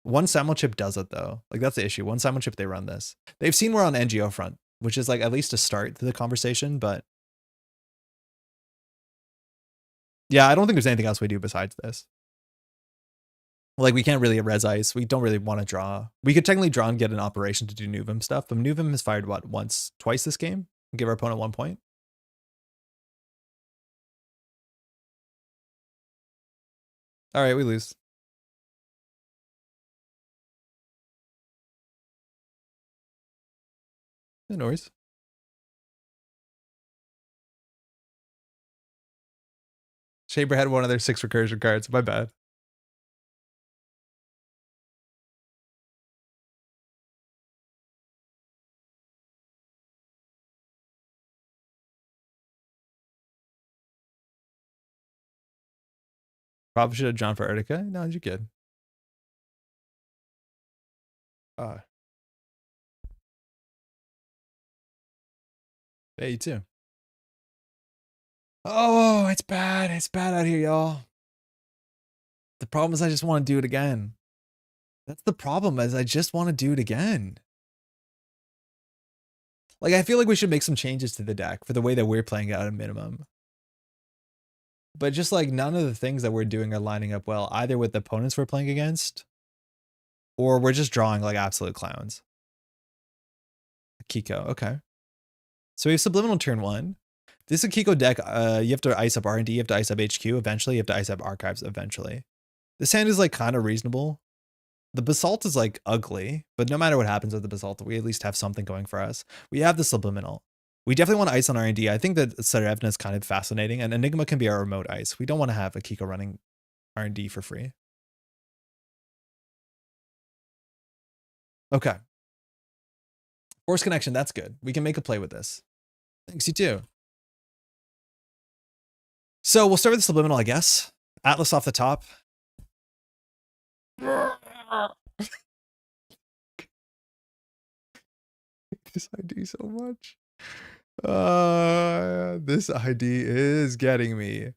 1 simul chip does it though. Like that's the issue. 1 simul chip, they run this. They've seen we're on NGO front, which is like at least a start to the conversation, but yeah, I don't think there's anything else we do besides this. Like we can't really res ice. We don't really want to draw. We could technically draw and get an operation to do Nuvem stuff, but Nuvem has fired what, twice this game? Give our opponent 1 point. All right, we lose. No worries. Shaber had one of their 6 recursion cards. My bad. Probably should have drawn for Urtica. No, you're good. Yeah, you too. Oh, it's bad. It's bad out here, y'all. The problem is I just want to do it again. That's the problem, is I just want to do it again. Like, I feel like we should make some changes to the deck for the way that we're playing it at a minimum. But just like none of the things that we're doing are lining up well, either with the opponents we're playing against, or we're just drawing like absolute clowns. Kiko, okay. So we have Subliminal turn 1. This is a Kiko deck. You have to ice up R&D, you have to ice up HQ eventually, you have to ice up Archives eventually. This hand is like kind of reasonable. The Basalt is like ugly, but no matter what happens with the Basalt, we at least have something going for us. We have the Subliminal. We definitely want to ice on R&D. I think that Sarevna is kind of fascinating, and Enigma can be our remote ice. We don't want to have a Kiko running R&D for free. Okay. Force Connection, that's good. We can make a play with this. Thanks, you too. So we'll start with the Subliminal, I guess. Atlas off the top. This ID so much. This ID is getting me.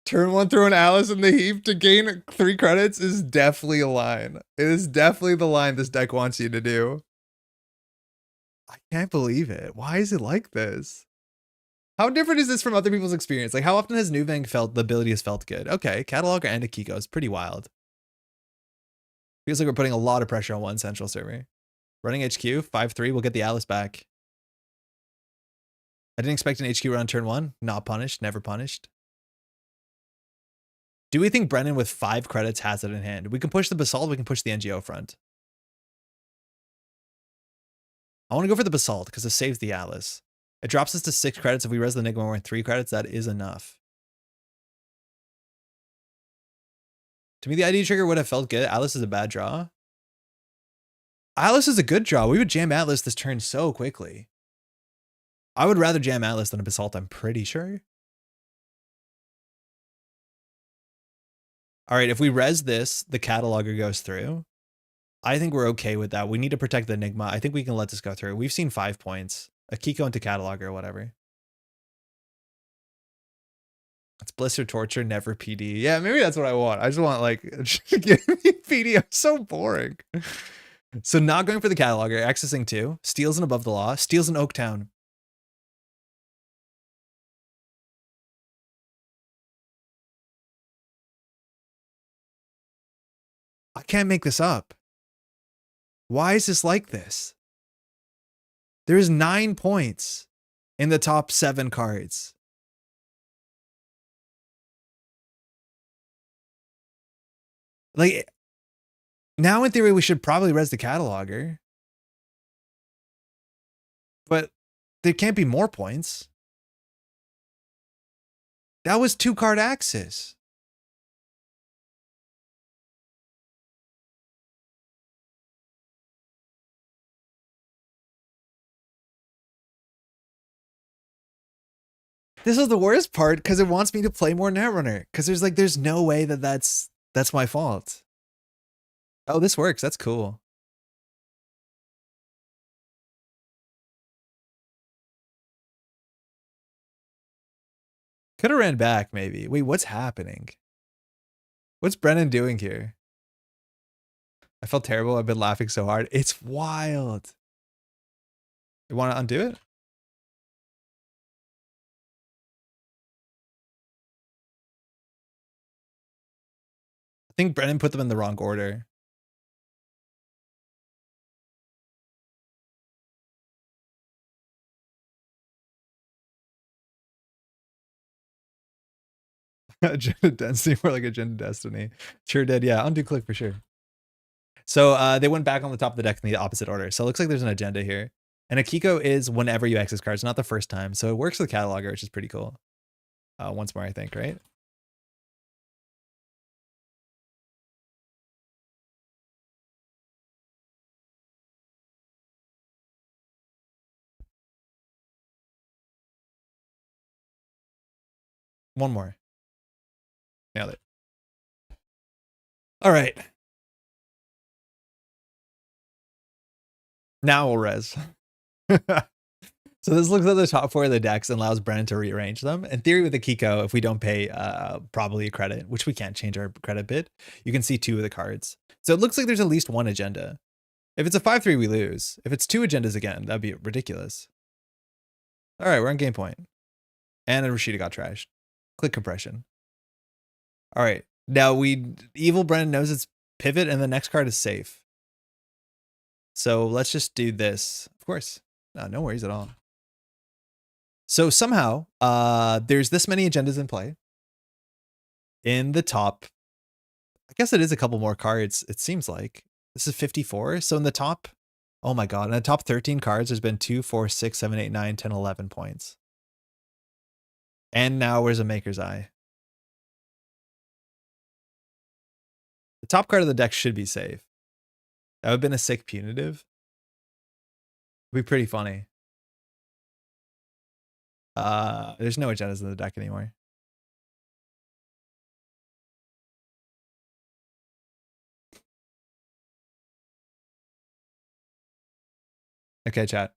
Turn 1, throw an Alice in the heap to gain 3 credits is definitely a line. It is definitely the line this deck wants you to do. I can't believe it. Why is it like this? How different is this from other people's experience? Like, how often has Nuvem felt the ability has felt good? Okay, Cataloger and a Kiko is pretty wild. Feels like we're putting a lot of pressure on one central server. Running HQ, 5-3, we'll get the Alice back. I didn't expect an HQ run turn 1. Not punished, never punished. Do we think Brennan with 5 credits has it in hand? We can push the Basalt, we can push the NGO front. I want to go for the Basalt because it saves the Alice. It drops us to 6 credits. If we res the Enigma when we're in 3 credits, that is enough. To me, the ID trigger would have felt good. Alice is a bad draw. Alice is a good draw. We would jam Atlas this turn so quickly. I would rather jam Atlas than a Basalt, I'm pretty sure. All right, if we res this, the Cataloger goes through. I think we're okay with that. We need to protect the Enigma. I think we can let this go through. We've seen 5 points. A Kiko into Cataloger or whatever. It's Blister Torture, never PD. Yeah, maybe that's what I want. I just want, like, give me PD. I'm so boring. So not going for the Cataloger, accessing 2. Steals an Above the Law. Steals an Oaktown. I can't make this up. Why is this like this? There's 9 points in the top 7 cards. Like, now in theory, we should probably res the Cataloger. But there can't be more points. That was 2 card access. This is the worst part because it wants me to play more Netrunner. Because there's no way that that's my fault. Oh, this works. That's cool. Could have ran back, maybe. Wait, what's happening? What's Brennan doing here? I felt terrible. I've been laughing so hard. It's wild. You want to undo it? I think Brennan put them in the wrong order. Agenda Density, more like Agenda Destiny. Sure did, yeah. Undo click for sure. So they went back on the top of the deck in the opposite order. So it looks like there's an agenda here. And Akiko is whenever you access cards, not the first time. So it works with Cataloger, which is pretty cool. Once more, I think, right? One more. Nailed it. All right. Now we'll res. So this looks at the top 4 of the decks and allows Brennan to rearrange them. In theory, with the Kiko, if we don't pay probably a credit, which we can't change our credit bid, you can see 2 of the cards. So it looks like there's at least 1 agenda. If it's a 5-3, we lose. If it's 2 agendas again, that'd be ridiculous. All right, we're on game point. And Rashida got trashed. Click compression. All right. Now Evil Brennan knows it's pivot and the next card is safe. So let's just do this. Of course. No worries at all. So somehow, there's this many agendas in play. In the top, I guess it is a couple more cards, it seems like. This is 54. So in the top, oh my God, in the top 13 cards, there's been 2, 4, 6, 7, 8, 9, 10, 11 points. And now where's a Maker's Eye? The top card of the deck should be safe. That would have been a sick punitive. It'd be pretty funny. There's no agendas in the deck anymore. Okay, chat.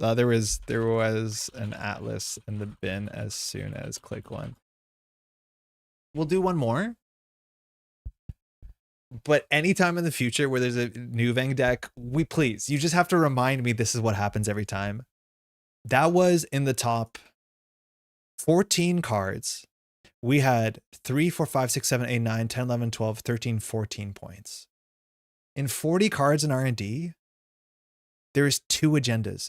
There was an Atlas in the bin as soon as click one. We'll do one more. But anytime in the future where there's a Nuvem deck, you just have to remind me this is what happens every time. That was in the top 14 cards. We had 3, 4, 5, 6, 7, 8, 9, 10, 11, 12, 13, 14 points. In 40 cards in R&D, there's 2 agendas.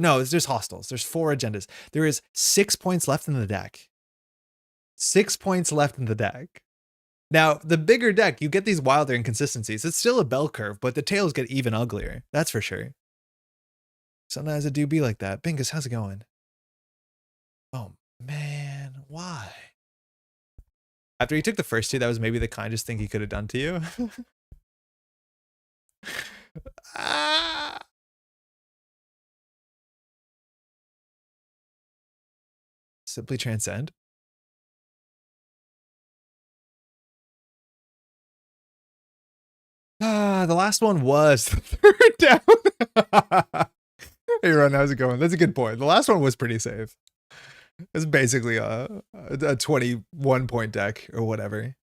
No, there's hostiles. There's 4 agendas. There is 6 points left in the deck. 6 points left in the deck. Now, the bigger deck, you get these wilder inconsistencies. It's still a bell curve, but the tails get even uglier. That's for sure. Sometimes it do be like that. Bingus, how's it going? Oh, man. Why? After he took the first 2, that was maybe the kindest thing he could have done to you. Simply transcend. The last one was the third down. Hey, Ron, how's it going? That's a good point. The last one was pretty safe. It's basically a 21 point deck or whatever.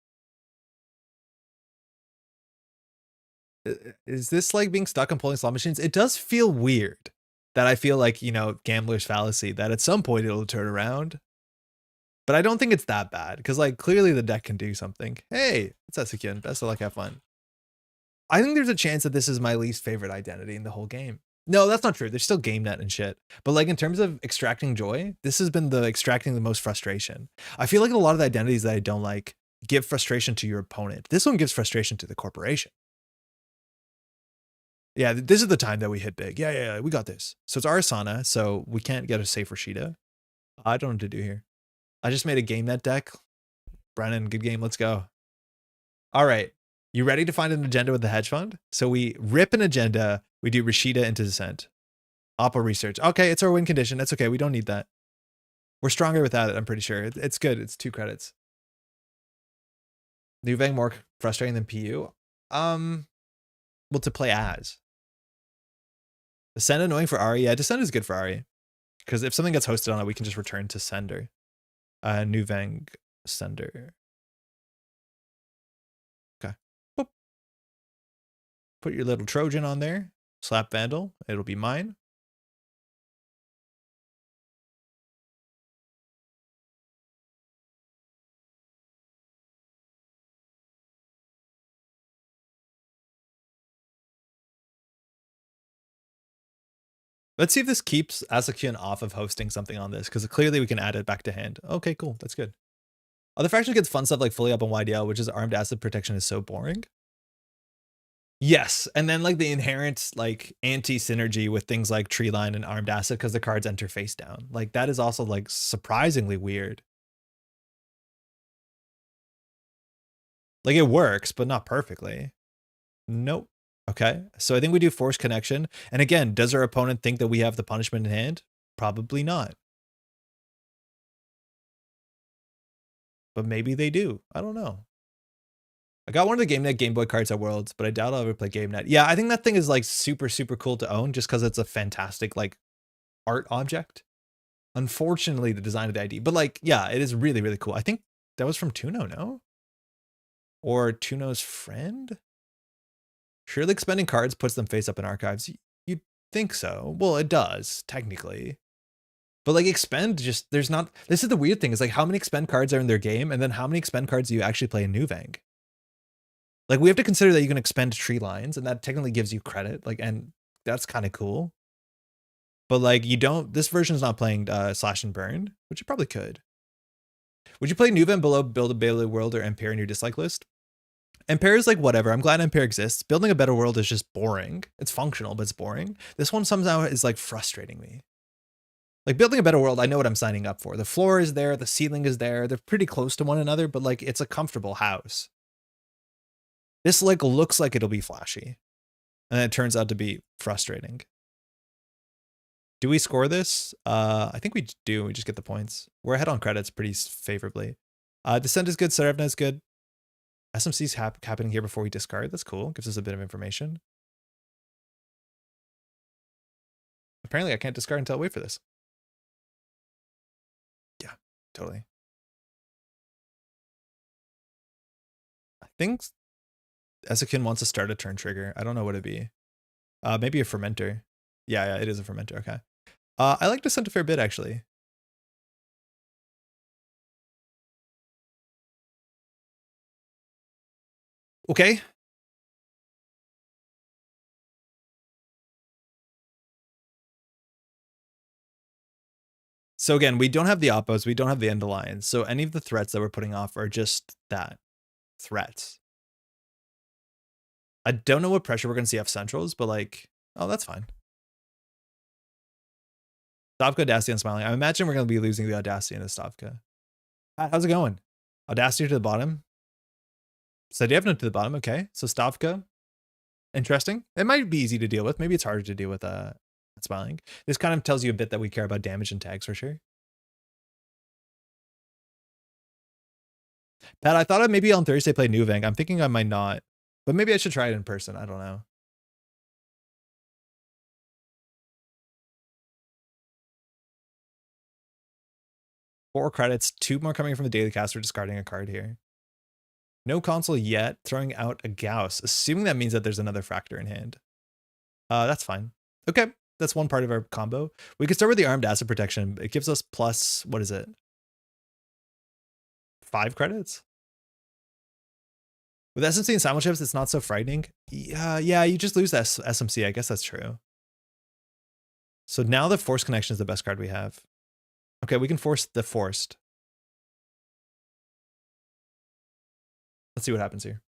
Is this like being stuck on pulling slot machines? It does feel weird that I feel like, you know, gambler's fallacy that at some point it'll turn around. But I don't think it's that bad because like clearly the deck can do something. Hey, it's Ezekiel. Best of luck. Have fun. I think there's a chance that this is my least favorite identity in the whole game. No, that's not true. There's still game net and shit. But like in terms of extracting joy, this has been the extracting the most frustration. I feel like a lot of the identities that I don't like give frustration to your opponent. This one gives frustration to the corporation. Yeah, this is the time that we hit big. Yeah, we got this. So it's Arasana, so we can't get a safe Rashida. I don't know what to do here. I just made a game net deck. Brennan, good game. Let's go. All right. You ready to find an agenda with the hedge fund? So we rip an agenda. We do Rashida into Descent. Oppo research. Okay, it's our win condition. That's okay. We don't need that. We're stronger without it, I'm pretty sure. It's good. It's 2 credits. Nuvem more frustrating than PU? Well, to play as. Descent annoying for Ari? Yeah, Descent is good for Ari. Because if something gets hosted on it, we can just return to sender. Nuvem sender. Okay. Boop. Put your little Trojan on there. Slap Vandal. It'll be mine. Let's see if this keeps Asakian off of hosting something on this, because clearly we can add it back to hand. Okay, cool. That's good. Other factions gets fun stuff like fully up on YDL, which is armed acid protection is so boring. Yes, and then like the inherent like anti-synergy with things like tree line and armed acid because the cards enter face down. Like that is also like surprisingly weird. Like it works, but not perfectly. Nope. Okay, so I think we do force connection. And again, does our opponent think that we have the punishment in hand? Probably not. But maybe they do. I don't know. I got one of the GameNet Game Boy cards at Worlds, but I doubt I'll ever play GameNet. Yeah, I think that thing is like super, super cool to own just because it's a fantastic like art object. Unfortunately, the design of the ID, but like, yeah, it is really, really cool. I think that was from Tuno, no? Or Tuno's friend? Surely expending cards puts them face up in archives. You'd think so. Well, it does, technically. But like expend just, there's not, this is the weird thing is like how many expend cards are in their game and then how many expend cards do you actually play in Nuvem? Like we have to consider that you can expend tree lines and that technically gives you credit. Like, and that's kind of cool. But like you don't, this version is not playing Slash and Burn, which you probably could. Would you play Nuvem below Build a Better World or Ampere in your dislike list? Ampere is like whatever. I'm glad Ampere exists. Building a better world is just boring. It's functional, but it's boring. This one somehow is like frustrating me. Like building a better world, I know what I'm signing up for. The floor is there, the ceiling is there. They're pretty close to one another, but like it's a comfortable house. This like looks like it'll be flashy. And it turns out to be frustrating. Do we score this? I think we do. We just get the points. We're ahead on credits pretty favorably. Descent is good. Serevna is good. SMC's happening here before we discard. That's cool. Gives us a bit of information. Apparently, I can't discard until I wait for this. Yeah, totally. I think Ezekin wants to start a turn trigger. I don't know what it'd be. Maybe a fermenter. Yeah, it is a fermenter. Okay. I like Descent a fair bit, actually. Okay. So again, we don't have the oppos, we don't have the end alliance. So any of the threats that we're putting off are just that. Threats. I don't know what pressure we're going to see off centrals, but like, oh, that's fine. Stavka, Audacity, and Smiling. I imagine we're going to be losing the Audacity in the Stavka. How's it going? Audacity to the bottom. So do you have no to the bottom? Okay. So Stavka. Interesting. It might be easy to deal with. Maybe it's harder to deal with Smiling. This kind of tells you a bit that we care about damage and tags for sure. Pat, I thought I'd maybe on Thursday play Nuvem. I'm thinking I might not. But maybe I should try it in person. I don't know. Four credits. 2 more coming from the daily cast. We're discarding a card here. No console yet. Throwing out a Gauss. Assuming that means that there's another Fractor in hand. That's fine. Okay. That's one part of our combo. We could start with the Armed Asset Protection. It gives us plus, what is it? 5 credits? With SMC and simul chips, it's not so frightening. Yeah, you just lose that SMC. I guess that's true. So now the Force Connection is the best card we have. Okay, we can force the Forced. Let's see what happens here.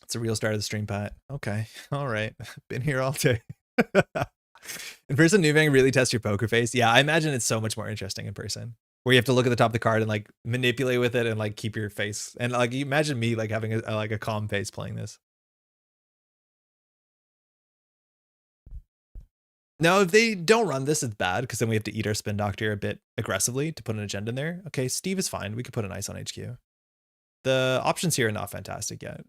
It's a real start of the stream, Pat. Okay, all right. Been here all day. In person, Nuvem really tests your poker face. Yeah, I imagine it's so much more interesting in person, where you have to look at the top of the card and like manipulate with it and like keep your face. And like you imagine me like having a calm face playing this. Now, if they don't run this, it's bad because then we have to eat our Spin Doctor a bit aggressively to put an agenda in there. Okay, Steve is fine. We could put an ice on HQ. The options here are not fantastic yet,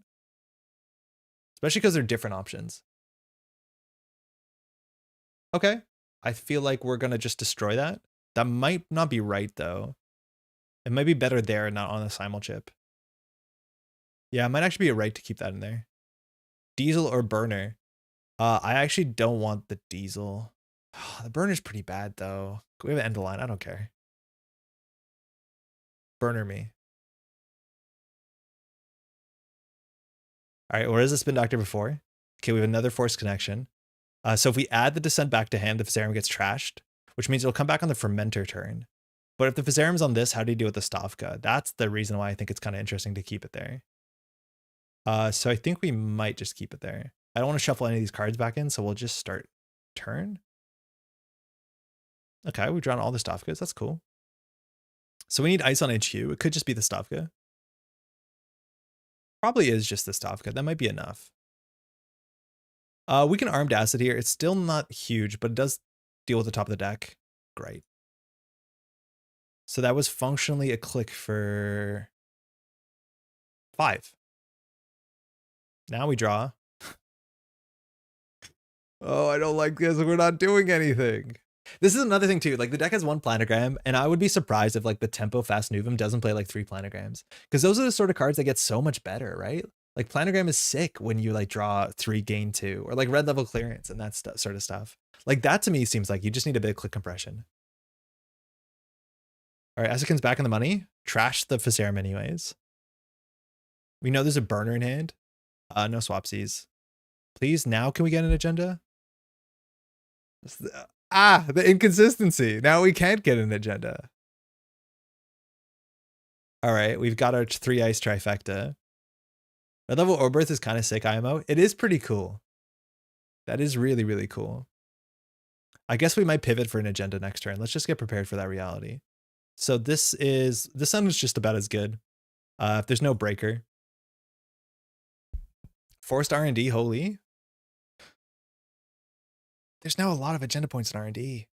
especially because they're different options. Okay, I feel like we're going to just destroy that. That might not be right, though. It might be better there, not on the simul chip. Yeah, it might actually be a right to keep that in there. Diesel or burner? I actually don't want the diesel. The burner's pretty bad, though. We have an end of line. I don't care. Burner me. All right, where is the Spin Doctor before? Okay, we have another Force Connection. So if we add the Descent back to hand, the Physarum gets trashed, which means it'll come back on the Fermenter turn. But if the Physarum's on this, how do you deal with the Stavka? That's the reason why I think it's kind of interesting to keep it there. So I think we might just keep it there. I don't want to shuffle any of these cards back in, so we'll just start turn. Okay, we've drawn all the Stavkas. That's cool. So we need ice on HQ. It could just be the Stavka. Probably is just the Stavka. That might be enough. We can Armed Acid here. It's still not huge, but it does deal with the top of the deck. Great. So that was functionally a click for 5. Now we draw. Oh, I don't like this. We're not doing anything. This is another thing too. Like the deck has 1 planogram, and I would be surprised if like the tempo fast Nuvem doesn't play like 3 planograms, because those are the sort of cards that get so much better, right? Like planogram is sick when you like draw 3, gain 2, or like red level clearance and that sort of stuff. Like that to me seems like you just need a bit of click compression. All right, Asukin's back in the money. Trash the Facerum anyways. We know there's a burner in hand. No swapsies. Please, now can we get an agenda? The inconsistency. Now we can't get an agenda. All right, we've got our 3 ice trifecta. Red level Orbirth is kind of sick IMO. It is pretty cool. That is really, really cool. I guess we might pivot for an agenda next turn. Let's just get prepared for that reality. So this sun is just about as good. If there's no breaker. Forced R&D, holy. There's now a lot of agenda points in R&D.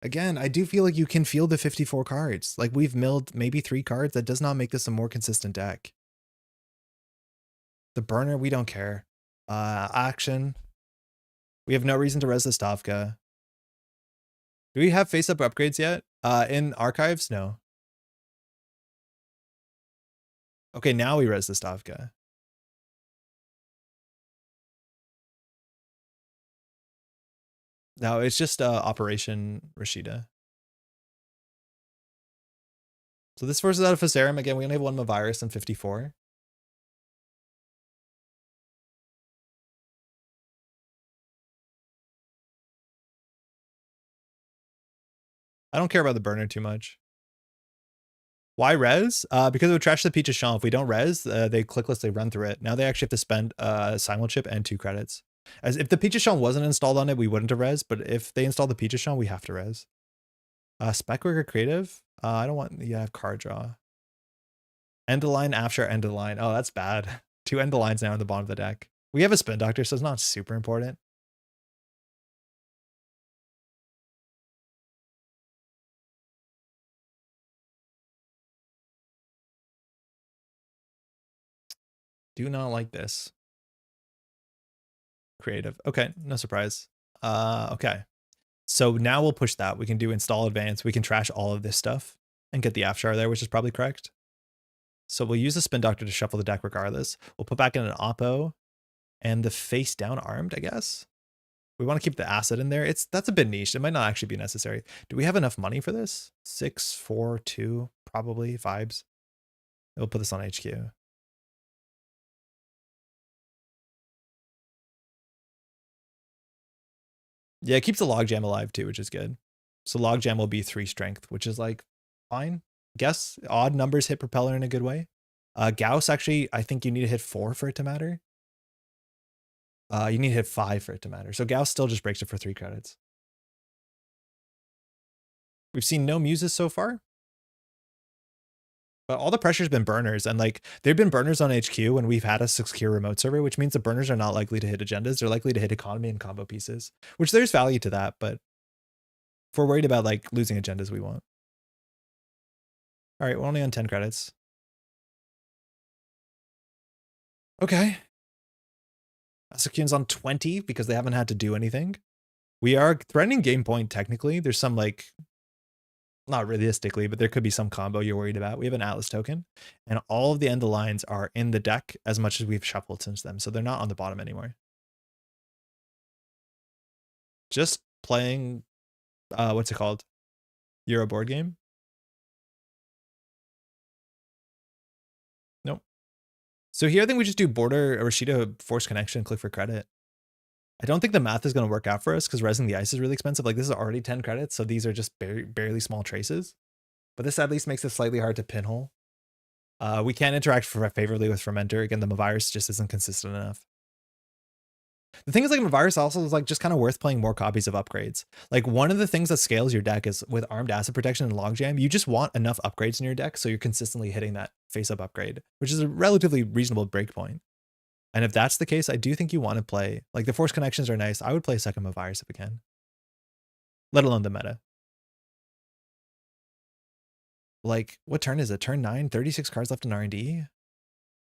Again, I do feel like you can field the 54 cards. Like we've milled maybe 3 cards. That does not make this a more consistent deck. The burner, we don't care. Action. We have no reason to res the Stavka. Do we have face-up upgrades yet? In archives? No. Okay, now we res the Stavka. No, it's just Operation Rashida. So this forces out of Facerum. Again, we only have 1 Mavirus and 54. I don't care about the burner too much. Why res? Because it would trash the Peach of Champ. If we don't res, they clickless, they run through it. Now they actually have to spend Simul Chip and 2 credits. As if the Peach of Champ wasn't installed on it, we wouldn't have res, but if they install the Peach of Champ, we have to res. Spec Worker Creative? I don't want, yeah, card draw. End of line after end of line. Oh, that's bad. 2 end of lines now in the bottom of the deck. We have a Spin Doctor, so it's not super important. Do not like this. Creative. Okay, no surprise. Okay. So now we'll push that. We can do install advance. We can trash all of this stuff and get the Afshar there, which is probably correct. So we'll use the Spin Doctor to shuffle the deck regardless. We'll put back in an Oppo and the face down armed, I guess. We want to keep the acid in there. That's a bit niche. It might not actually be necessary. Do we have enough money for this? 6, 4, 2, probably vibes. We'll put this on HQ. Yeah, it keeps the logjam alive too, which is good. So logjam will be 3 strength, which is like fine. Guess odd numbers hit propeller in a good way. Gauss, actually, I think you need to hit 4 for it to matter. You need to hit 5 for it to matter. So Gauss still just breaks it for 3 credits. We've seen no muses so far. But all the pressure's been burners, and like there've been burners on HQ when we've had a secure remote server, which means the burners are not likely to hit agendas. They're likely to hit economy and combo pieces, which there's value to that. But if we're worried about like losing agendas, we won't. All right, we're only on 10 credits. Okay. Asukyun's on 20 because they haven't had to do anything. We are threatening game point technically. There's some like, not realistically, but there could be some combo you're worried about. We have an Atlas token, and all of the end of lines are in the deck as much as we've shuffled since then, so they're not on the bottom anymore. Just playing, what's it called? Euro board game? Nope. So here I think we just do border Rashida force connection, click for credit. I don't think the math is going to work out for us because resing the ice is really expensive. Like this is already 10 credits, so these are just barely small traces. But this at least makes it slightly hard to pinhole. We can't interact favorably with Fermenter. Again, the Mavirus just isn't consistent enough. The thing is, like, Mavirus also is like just kind of worth playing more copies of upgrades. Like one of the things that scales your deck is with armed acid protection and logjam, you just want enough upgrades in your deck so you're consistently hitting that face-up upgrade, which is a relatively reasonable breakpoint. And if that's the case, I do think you want to play, like the force connections are nice. I would play a second Mavirus if I can, let alone the meta. Like, what turn is it? Turn 9, 36 cards left in R&D.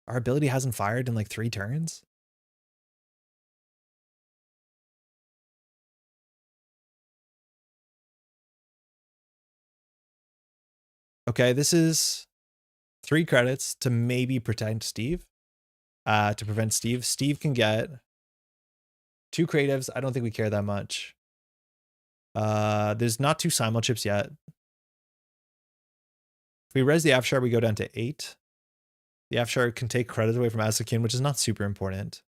Our ability hasn't fired in like 3 turns. Okay, this is 3 credits to maybe protect Steve. to prevent Steve. Steve can get 2 creatives. I don't think we care that much. There's not 2 simul chips yet. If we res the Afshar, we go down to 8. The Afshar can take credits away from Asakun, which is not super important.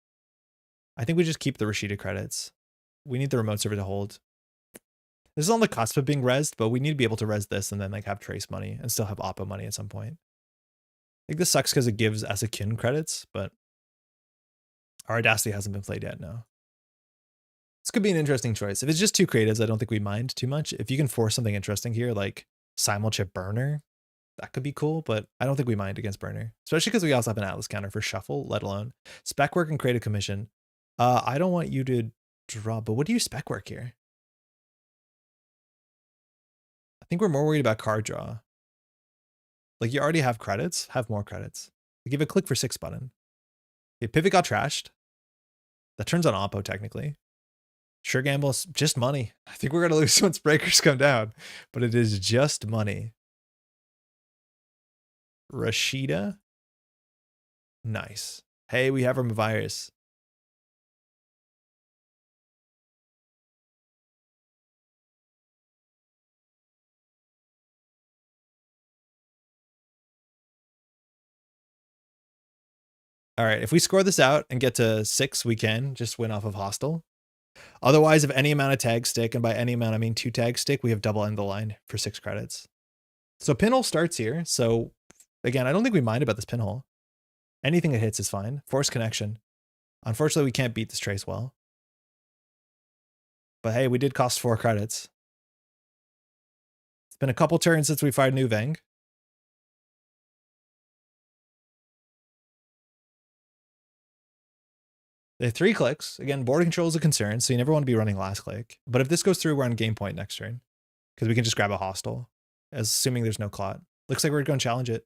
I think we just keep the Rashida credits. We need the remote server to hold. This is on the cusp of being resed, but we need to be able to res this and then like have trace money and still have Oppo money at some point. I think this sucks because it gives Asakun credits, but our Audacity hasn't been played yet, no. This could be an interesting choice. If it's just 2 creatives, I don't think we mind too much. If you can force something interesting here, like simul chip burner, that could be cool, but I don't think we mind against burner, especially because we also have an Atlas counter for shuffle, let alone spec work and creative commission. I don't want you to draw, but what do you spec work here? I think we're more worried about card draw. Like you already have credits, have more credits. You give a click for 6 button. Okay, pivot got trashed. That turns on Oppo technically. Sure gamble's just money. I think we're gonna lose once breakers come down, but it is just money. Rashida. Nice. Hey, we have our virus. All right, if we score this out and get to 6, we can just win off of hostile. Otherwise, if any amount of tags stick, and by any amount I mean 2 tags stick, we have double end the line for 6 credits. So pinhole starts here. So again, I don't think we mind about this pinhole. Anything it hits is fine. Force connection. Unfortunately, we can't beat this trace well. But hey, we did cost 4 credits. It's been a couple turns since we fired Nuvem. They have 3 clicks. Again, border control is a concern, so you never want to be running last click. But if this goes through, we're on game point next turn. Because we can just grab a hostile, assuming there's no clot. Looks like we're going to challenge it.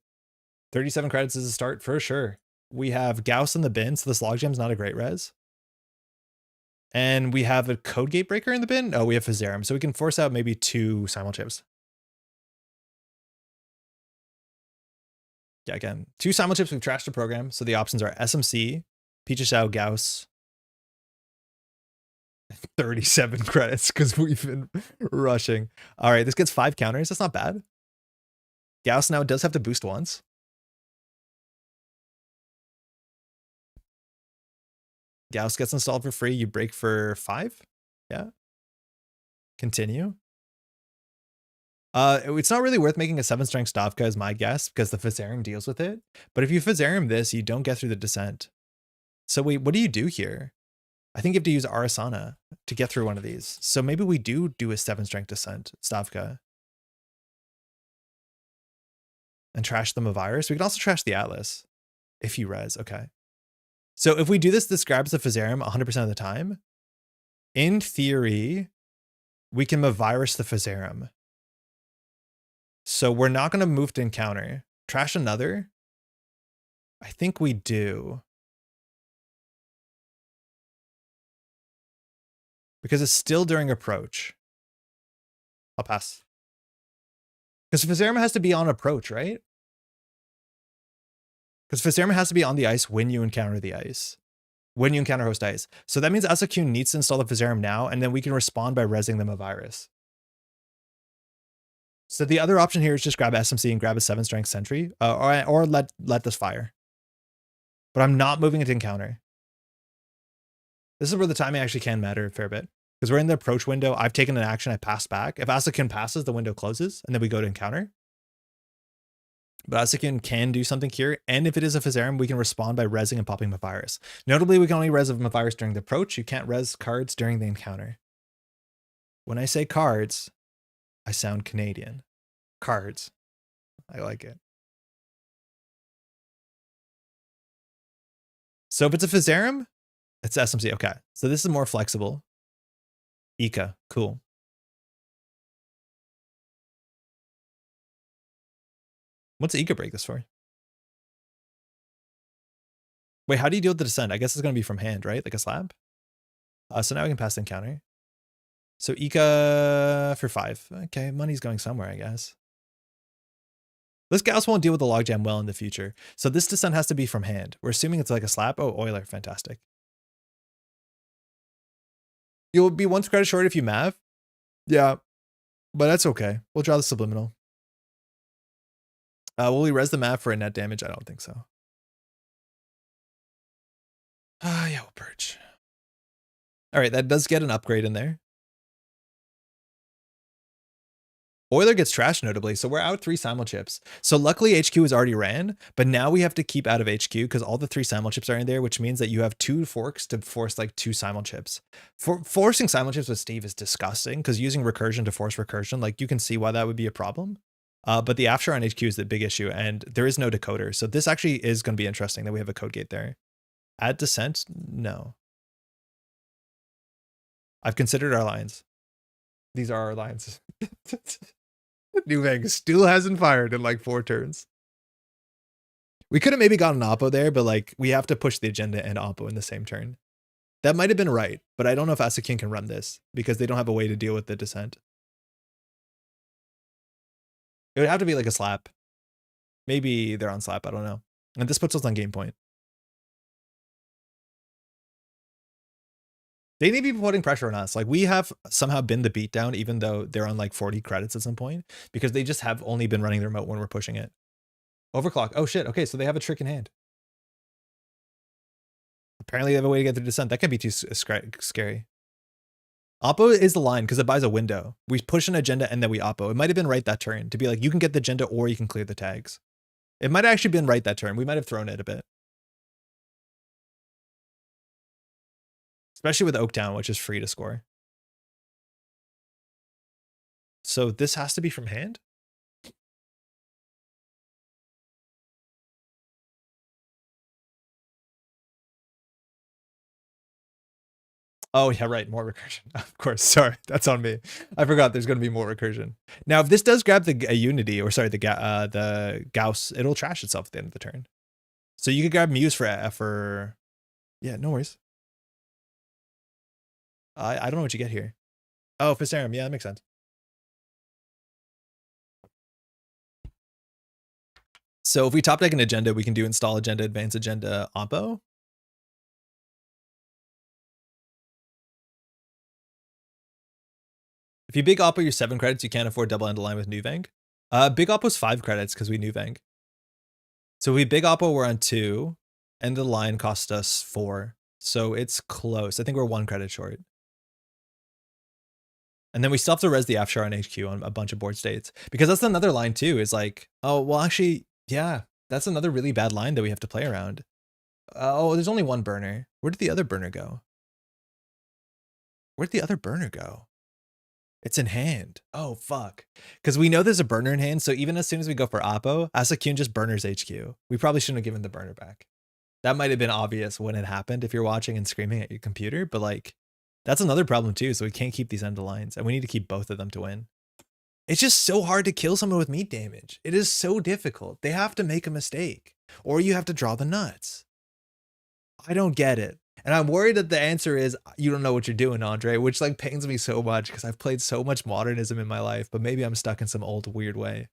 37 credits is a start for sure. We have Gauss in the bin, so this loggem's not a great res. And we have a code gate breaker in the bin. Oh, we have Physarum, so we can force out maybe 2 simul chips. Yeah, again, 2 simul chips, we've trashed the program. So the options are SMC, Pichashao, Gauss. 37 credits because we've been rushing. All right, this gets 5 counters. That's not bad. Gauss now does have to boost once. Gauss gets installed for free. You break for 5. Yeah. Continue. It's not really worth making a 7 strength Stavka is my guess because the Physarum deals with it. But if you Physarum this, you don't get through the descent. So wait, what do you do here? I think you have to use Arasana to get through one of these. So maybe we do a 7 strength descent Stavka. And trash the Mavirus. We can also trash the Atlas if you res. Okay. So if we do this, this grabs the Physarum 100% of the time. In theory, we can Mavirus the Physarum. So we're not going to move to encounter. Trash another? I think we do. Because it's still during approach. I'll pass. Because Physarum has to be on approach, right? Because Physarum has to be on the ice when you encounter the ice. When you encounter host ice. So that means Asakun needs to install the Physarum now, and then we can respond by resing them a virus. So the other option here is just grab SMC and grab a 7 strength sentry, or let this fire. But I'm not moving it to encounter. This is where the timing actually can matter a fair bit. Because we're in the approach window. I've taken an action. I passed back. If Asakun passes, the window closes, and then we go to encounter. But Asakun can do something here. And if it is a Physarum, we can respond by resing and popping Mavirus. Notably, we can only res a Mavirus during the approach. You can't res cards during the encounter. When I say cards, I sound Canadian. Cards. I like it. So if it's a Physarum, it's SMC. Okay. So this is more flexible. Ika. Cool. What's Ika break this for? Wait, how do you deal with the descent? I guess it's going to be from hand, right? Like a slab? So now we can pass the encounter. So Ika for 5. Okay, money's going somewhere, I guess. This Gauss won't deal with the logjam well in the future. So this descent has to be from hand. We're assuming it's like a slap. Oh, Euler, fantastic. You'll be 1 credit short if you mav. Yeah, but that's okay. We'll draw the subliminal. Will we res the mav for a net damage? I don't think so. Yeah, we'll purge. All right, that does get an upgrade in there. Euler gets trashed notably, so we're out 3 simul chips. So luckily HQ is already ran, but now we have to keep out of HQ because all the 3 simul chips are in there, which means that you have 2 forks to force like 2 simul chips. Forcing simul chips with Steve is disgusting because using recursion to force recursion, like you can see why that would be a problem. But the after on HQ is the big issue, and there is no decoder. So this actually is going to be interesting that we have a code gate there. Add descent? No. I've considered our lines. These are our lines. Nuvem still hasn't fired in like 4 turns. We could have maybe gotten Oppo there, but like we have to push the agenda and Oppo in the same turn. That might have been right, but I don't know if Asakine can run this because they don't have a way to deal with the descent. It would have to be like a slap. Maybe they're on slap, I don't know. And this puts us on game point. They need to be putting pressure on us. Like we have somehow been the beatdown, even though they're on like 40 credits at some point, because they just have only been running the remote when we're pushing it. Overclock. Oh shit. Okay, so they have a trick in hand. Apparently they have a way to get through descent. That can be too scary. Oppo is the line because it buys a window. We push an agenda and then we Oppo. It might have been right that turn to be like, you can get the agenda or you can clear the tags. It might have actually been right that turn. We might have thrown it a bit. Especially with Oaktown, which is free to score. So this has to be from hand? Oh, yeah, right. More recursion. Of course. Sorry. That's on me. I forgot there's going to be more recursion. Now, if this does grab the Unity, or sorry, the Gauss, it'll trash itself at the end of the turn. So you could grab Muse for yeah, no worries. I don't know what you get here. Oh, Fistarum. Yeah, that makes sense. So if we top deck an agenda, we can do install agenda, advance agenda, Oppo. If you big Oppo your 7 credits, you can't afford double end line with Nuvem. Big Oppo's 5 credits because we Nuvem. So we big Oppo, we're on 2, and the line cost us 4. So it's close. I think we're 1 credit short. And then we still have to res the Afshar on HQ on a bunch of board states. Because that's another line too, is like, oh, well, actually, yeah, that's another really bad line that we have to play around. Oh, there's only 1 burner. Where did the other burner go? Where'd the other burner go? It's in hand. Oh, fuck. Because we know there's a burner in hand, so even as soon as we go for Oppo, Asakune just burners HQ. We probably shouldn't have given the burner back. That might have been obvious when it happened if you're watching and screaming at your computer, but like, that's another problem too, so we can't keep these end of lines, and we need to keep both of them to win. It's just so hard to kill someone with meat damage. It is so difficult. They have to make a mistake, or you have to draw the nuts. I don't get it. And I'm worried that the answer is you don't know what you're doing, Andre, which like pains me so much because I've played so much modernism in my life, but maybe I'm stuck in some old weird way.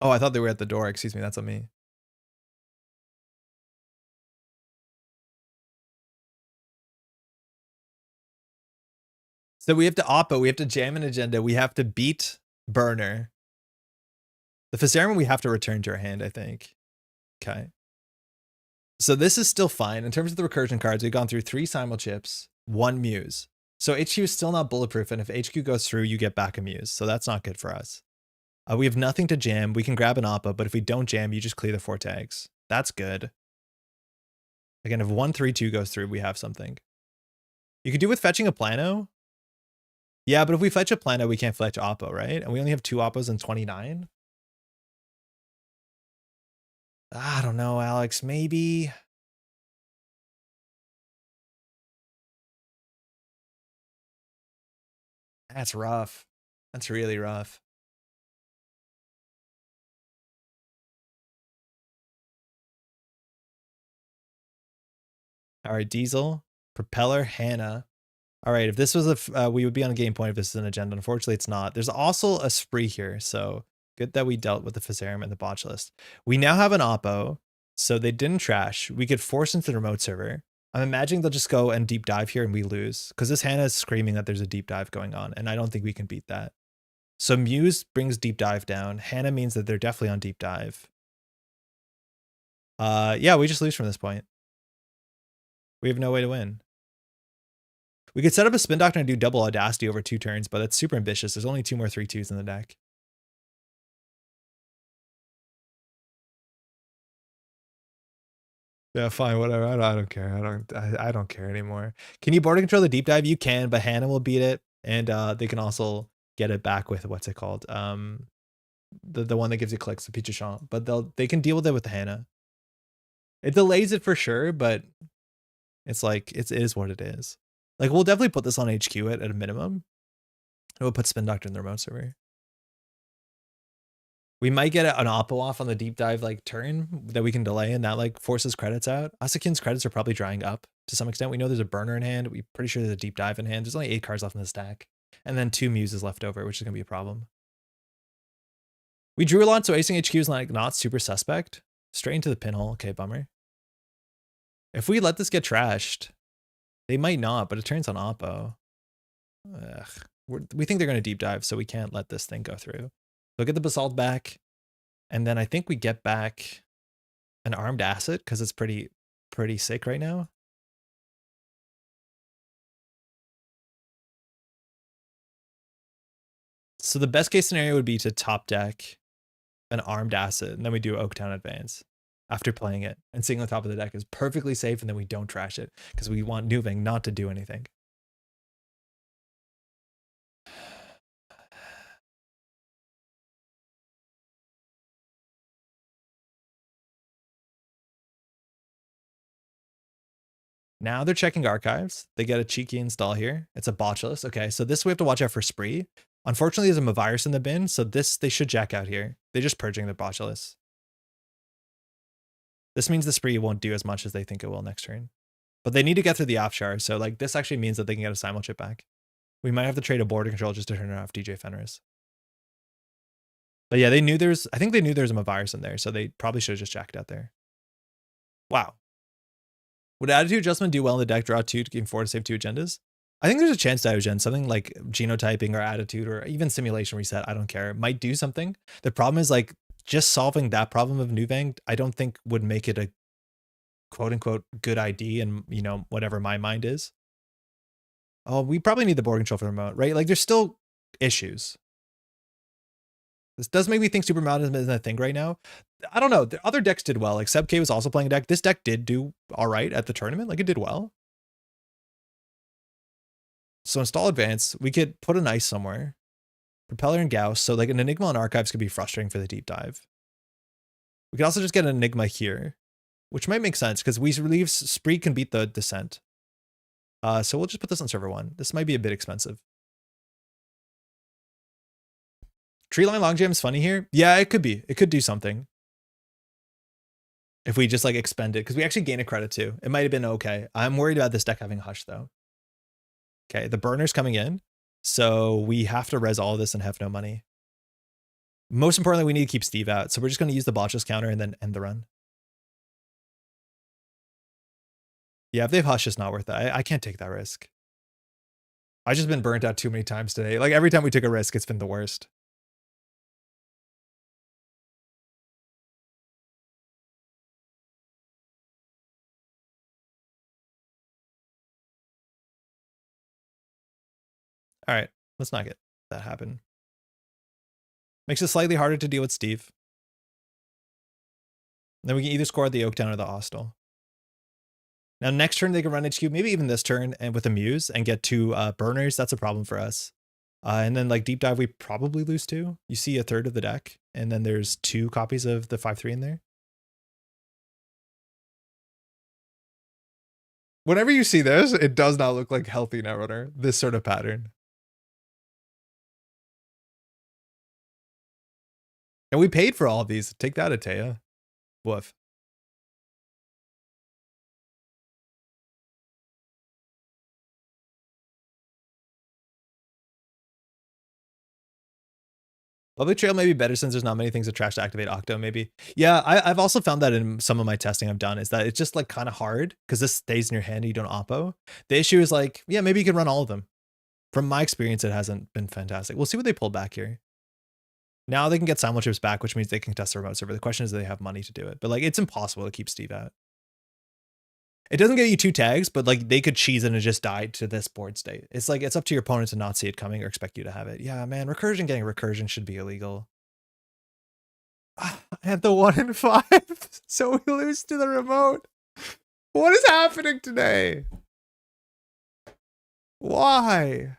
Oh, I thought they were at the door. Excuse me, that's on me. So we have to Oppo, we have to jam an agenda, we have to beat burner. The Fisarum we have to return to our hand, I think. Okay. So this is still fine. In terms of the recursion cards, we've gone through 3 simul chips, 1 muse. So HQ is still not bulletproof, and if HQ goes through, you get back a muse. So that's not good for us. We have nothing to jam. We can grab an Oppo, but if we don't jam, you just clear the 4 tags. That's good. Again, if 1-3-2 goes through, we have something. You could do with fetching a Plano. Yeah, but if we fetch a Plano, we can't fetch Oppo, right? And we only have 2 Oppos and 29. I don't know, Alex. Maybe. That's rough. That's really rough. All right, Diesel, Propeller, Hannah. All right, if this was we would be on a game point if this is an agenda. Unfortunately, it's not. There's also a spree here, so good that we dealt with the Physarum and the botch list. We now have an oppo, so they didn't trash. We could force into the remote server. I'm imagining they'll just go and deep dive here and we lose, because this Hannah is screaming that there's a deep dive going on, and I don't think we can beat that. So Muse brings deep dive down. Hannah means that they're definitely on deep dive. Yeah, we just lose from this point. We have no way to win. We could set up a spin doctor and do double audacity over 2 turns, but that's super ambitious. There's only 2 more 3/2s in the deck. Yeah, fine, whatever. I don't care. I don't care anymore. Can you border control the deep dive? You can, but Hannah will beat it, and they can also get it back with what's it called? The one that gives you clicks, the Peach Champ. But they can deal with it with the Hannah. It delays it for sure, but it's like it is what it is. Like we'll definitely put this on HQ at a minimum. We'll put Spin Doctor in the remote server. We might get an oppo off on the deep dive like turn that we can delay, and that like forces credits out. Asakin's credits are probably drying up to some extent. We know there's a burner in hand. We're pretty sure there's a deep dive in hand. There's only 8 cards left in the stack, and then 2 muses left over, which is gonna be a problem. We drew a lot, so acing HQ is like not super suspect. Straight into the pinhole. Okay, bummer. If we let this get trashed, they might not, but it turns on oppo. Ugh. We think they're gonna deep dive, so we can't let this thing go through. So get the basalt back, and then I think we get back an armed asset because it's pretty sick right now. So the best case scenario would be to top deck an armed asset, and then we do Oaktown Advance after playing it, and seeing on the top of the deck is perfectly safe, and then we don't trash it because we want Nuvem not to do anything. Now they're checking archives. They get a cheeky install here. It's a botchless. Okay, so this we have to watch out for spree. Unfortunately, there's a virus in the bin, so this they should jack out here. They're just purging the botchless. This means the spree won't do as much as they think it will next turn. But they need to get through the Afshar, so like this actually means that they can get a simul chip back. We might have to trade a border control just to turn it off DJ Fenris. But yeah, they knew I think they knew there was a virus in there, so they probably should have just jacked out there. Wow. Would attitude adjustment do well in the deck? Draw 2 to gain 4 to save 2 agendas? I think there's a chance Diogen, something like genotyping or attitude or even simulation reset, I don't care, might do something. The problem is like just solving that problem of Nuvem, I don't think would make it a quote unquote good ID and you know, whatever my mind is. Oh, we probably need the board control for the remote, right? Like there's still issues. This does make me think supermodernism isn't a thing right now. I don't know. The other decks did well. Like Seb K was also playing a deck. This deck did do all right at the tournament. Like it did well. So install advance. We could put an ice somewhere. Propeller and Gauss. So like an Enigma and Archives could be frustrating for the deep dive. We could also just get an Enigma here, which might make sense because we relieve Spree can beat the Descent. So we'll just put this on server 1. This might be a bit expensive. Treeline Logjam is funny here. Yeah, it could be. It could do something. If we just like expend it, because we actually gain a credit too. It might have been okay. I'm worried about this deck having Hush though. Okay, the burner's coming in. So we have to res all of this and have no money. Most importantly, we need to keep Steve out. So we're just going to use the botchless counter and then end the run. Yeah, if they have Hush, it's not worth it. I can't take that risk. I've just been burnt out too many times today. Like every time we took a risk, it's been the worst. All right, let's not get that happen. Makes it slightly harder to deal with Steve. Then we can either score at the Oaktown or the Hostel. Now next turn they can run HQ, maybe even this turn, and with a Muse and get 2 burners. That's a problem for us. And then like deep dive, we probably lose 2. You see a third of the deck, and then there's 2 copies of the 5/3 in there. Whenever you see this, it does not look like healthy Netrunner, this sort of pattern. And we paid for all of these. Take that, Atea. Woof. Public trail may be better since there's not many things to trash to activate Octo, maybe. Yeah, I've also found that in some of my testing I've done is that it's just like kind of hard because this stays in your hand and you don't oppo. The issue is like, yeah, maybe you can run all of them. From my experience, it hasn't been fantastic. We'll see what they pull back here. Now they can get simul chips back, which means they can test the remote server. The question is, do they have money to do it? But like, it's impossible to keep Steve out. It doesn't get you 2 tags, but like they could cheese it and just die to this board state. It's like, it's up to your opponent to not see it coming or expect you to have it. Yeah, man, getting recursion should be illegal. I had the 1 in 5, so we lose to the remote. What is happening today? Why?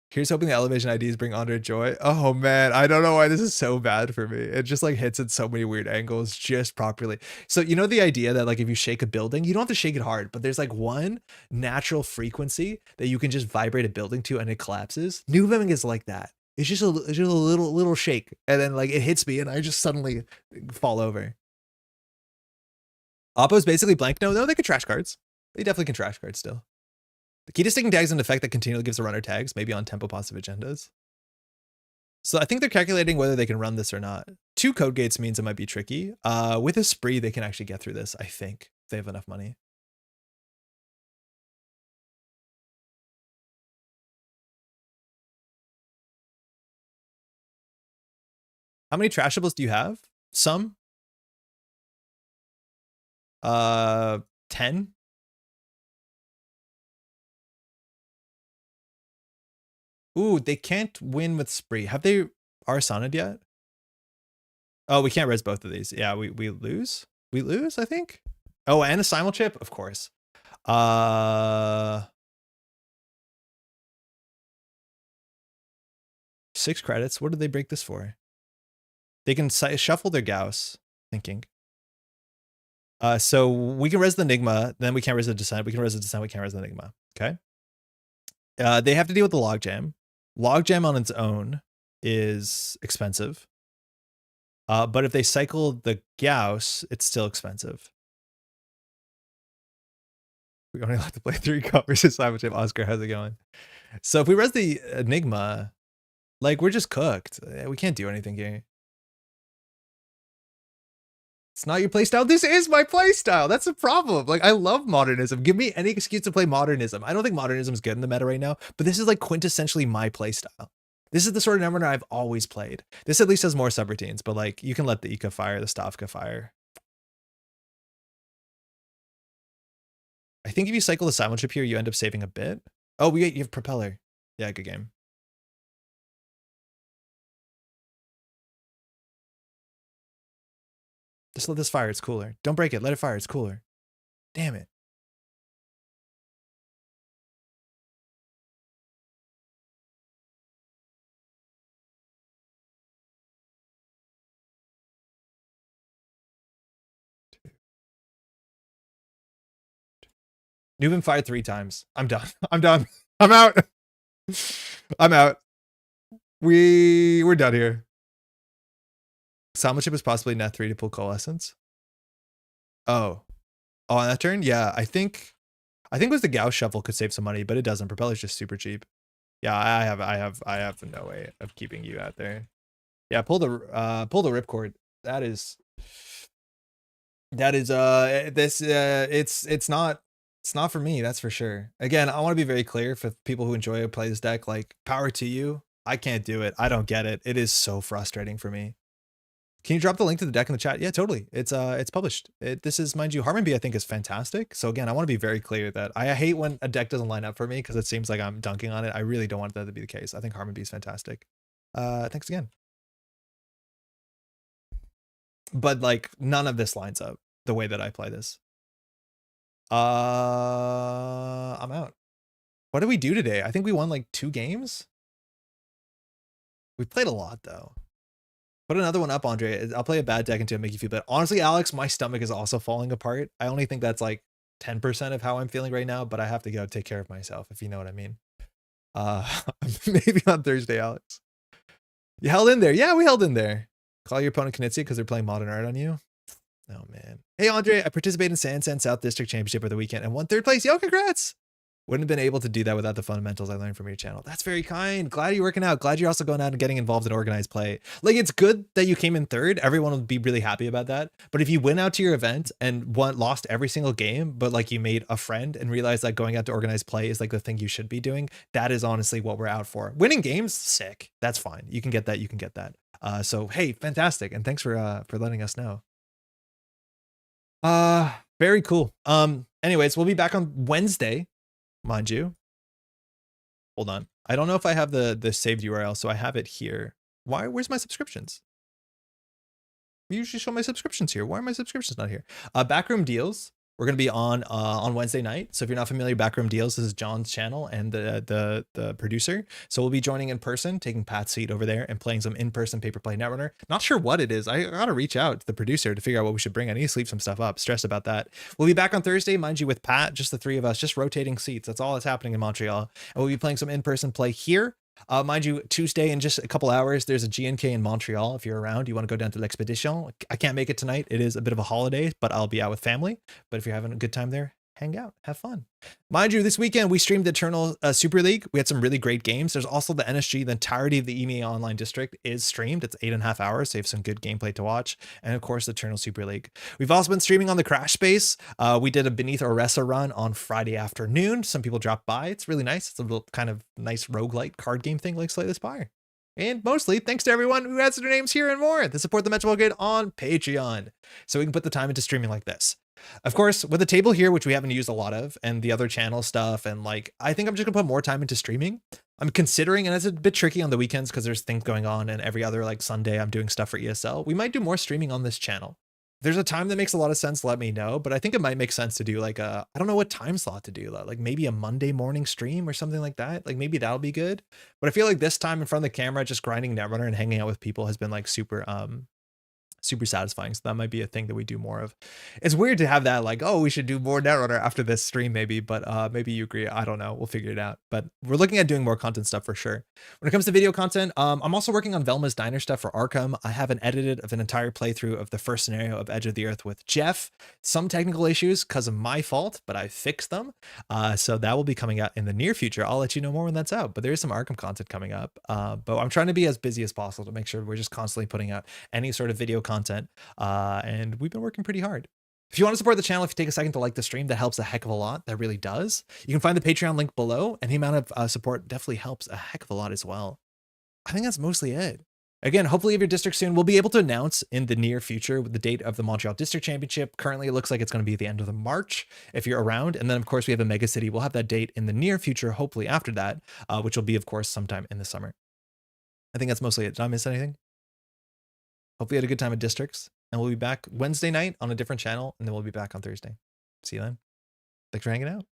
Here's hoping the elevation IDs bring Andre joy. Oh man, I don't know why this is so bad for me. It just like hits at so many weird angles just properly. So you know the idea that like if you shake a building, you don't have to shake it hard, but there's like one natural frequency that you can just vibrate a building to and it collapses. Nuvem is like that. It's just a little shake, and then like it hits me and I just suddenly fall over. Oppo's basically blank. No, they could trash cards. They definitely can trash cards still. The key to sticking tags is an effect that continually gives the runner tags, maybe on tempo positive agendas. So I think they're calculating whether they can run this or not. 2 code gates means it might be tricky. With a spree, they can actually get through this, I think, if they have enough money. How many trashables do you have? Some. 10. Ooh, they can't win with spree. Have they Arsana'd yet? Oh, we can't res both of these. Yeah, we lose. We lose, I think. Oh, and a simul chip, of course. 6 credits. What did they break this for? They can shuffle their Gauss, thinking. So we can res the Enigma, then we can't res the Descent. We can res the Descent, we can't res the Enigma. Okay. They have to deal with the Logjam. Logjam on its own is expensive. But if they cycle the Gauss, it's still expensive. We only have to play 3 covers of Simon Chip. Oscar, how's it going? So if we res the Enigma, like we're just cooked. We can't do anything here. It's not your playstyle. This is my playstyle. That's the problem. Like, I love Modernism. Give me any excuse to play Modernism. I don't think Modernism is good in the meta right now, but this is like quintessentially my playstyle. This is the sort of Netrunner I've always played. This at least has more subroutines, but like you can let the Ika fire, the Stavka fire. I think if you cycle the simul chip here, you end up saving a bit. Oh, you have Propeller. Yeah, good game. Just let this fire, it's cooler. Don't break it, let it fire, it's cooler. Damn it. Nuvem fired 3 times. I'm done. I'm done. I'm out. I'm out. We're done here. Simul chip is possibly net 3 to pull Coalescence. Oh, on that turn, yeah. I think it was the Gauss shuffle could save some money, but it doesn't. Propeller's just super cheap. Yeah, I have no way of keeping you out there. Yeah, pull the ripcord. It's not for me, that's for sure. Again, I want to be very clear for people who enjoy to play this deck, like power to you. I can't do it. I don't get it. It is so frustrating for me. Can you drop the link to the deck in the chat? Yeah, totally. It's published. This is, mind you, Harmon B I think is fantastic. So again, I want to be very clear that I hate when a deck doesn't line up for me because it seems like I'm dunking on it. I really don't want that to be the case. I think Harmon B is fantastic. Thanks again. But like none of this lines up the way that I play this. I'm out. What did we do today? I think we won like 2 games. We played a lot though. Put another one up, Andre. I'll play a bad deck until I make you feel better. Honestly, Alex, my stomach is also falling apart. I only think that's like 10% of how I'm feeling right now, but I have to go take care of myself, if you know what I mean. Maybe on Thursday, Alex. You held in there. Yeah, we held in there. Call your opponent Knitzy because they're playing Modern Art on you. Oh, man. Hey, Andre, I participated in San South District Championship over the weekend and won 3rd place. Yo, congrats. Wouldn't have been able to do that without the fundamentals I learned from your channel. That's very kind. Glad you're working out. Glad you're also going out and getting involved in organized play. Like, it's good that you came in third. Everyone will be really happy about that. But if you went out to your event and lost every single game, but like you made a friend and realized that going out to organized play is like the thing you should be doing, that is honestly what we're out for. Winning games, sick. That's fine. You can get that. You can get that. So hey, fantastic. And thanks for letting us know. Very cool. Anyways, we'll be back on Wednesday. Mind you, hold on. I don't know if I have the saved URL, so I have it here. Where's my subscriptions? We usually show my subscriptions here. Why are my subscriptions not here? Backroom Deals. We're going to be on Wednesday night. So if you're not familiar, Backroom Deals, this is John's channel and the producer. So we'll be joining in person, taking Pat's seat over there and playing some in-person paper play Netrunner. Not sure what it is. I got to reach out to the producer to figure out what we should bring. I need to sleep some stuff up. Stressed about that. We'll be back on Thursday, mind you, with Pat, just the three of us, just rotating seats. That's all that's happening in Montreal. And we'll be playing some in-person play here. Mind you, Tuesday in just a couple hours, there's a GNK in Montreal. If you're around, you want to go down to l'Expedition. I can't make it tonight. It is a bit of a holiday, but I'll be out with family. But if you're having a good time there, hang out, have fun. Mind you, this weekend we streamed Eternal Super League. We had some really great games. There's also the NSG, the entirety of the EMEA Online District is streamed. It's 8.5 hours, so you have some good gameplay to watch. And of course, Eternal Super League. We've also been streaming on the Crash Space. We did a Beneath Oresa run on Friday afternoon. Some people dropped by. It's really nice. It's a little kind of nice roguelite card game thing like Slay the Spire. And mostly thanks to everyone who adds their names here and more to support the Métropole Grid on Patreon, so we can put the time into streaming like this. Of course, with the table here, which we haven't used a lot of, and the other channel stuff, and like, I think I'm just gonna put more time into streaming. I'm considering, and it's a bit tricky on the weekends because there's things going on, and every other like Sunday I'm doing stuff for ESL. We might do more streaming on this channel. If there's a time that makes a lot of sense, let me know. But I think it might make sense to do like I don't know what time slot to do, like maybe a Monday morning stream or something like that. Like maybe that'll be good. But I feel like this time in front of the camera, just grinding Netrunner and hanging out with people has been like super satisfying. So that might be a thing that we do more of. It's weird to have that like, oh, we should do more Netrunner after this stream maybe, but maybe you agree. I don't know. We'll figure it out. But we're looking at doing more content stuff for sure. When it comes to video content, I'm also working on Velma's Diner stuff for Arkham. I have an edited of an entire playthrough of the first scenario of Edge of the Earth with Jeff. Some technical issues because of my fault, but I fixed them. So that will be coming out in the near future. I'll let you know more when that's out, but there is some Arkham content coming up. But I'm trying to be as busy as possible to make sure we're just constantly putting out any sort of video content. And we've been working pretty hard. If you want to support the channel, if you take a second to like the stream, that helps a heck of a lot. That really does. You can find the Patreon link below, and the amount of support definitely helps a heck of a lot as well. I think that's mostly it. Again, hopefully if your district soon, we'll be able to announce in the near future the date of the Montreal District Championship. Currently, it looks like it's going to be at the end of the March if you're around. And then, of course, we have a mega city. We'll have that date in the near future, hopefully after that, which will be, of course, sometime in the summer. I think that's mostly it. Did I miss anything? Hopefully you had a good time at districts. And we'll be back Wednesday night on a different channel, and then we'll be back on Thursday. See you then. Thanks for hanging out.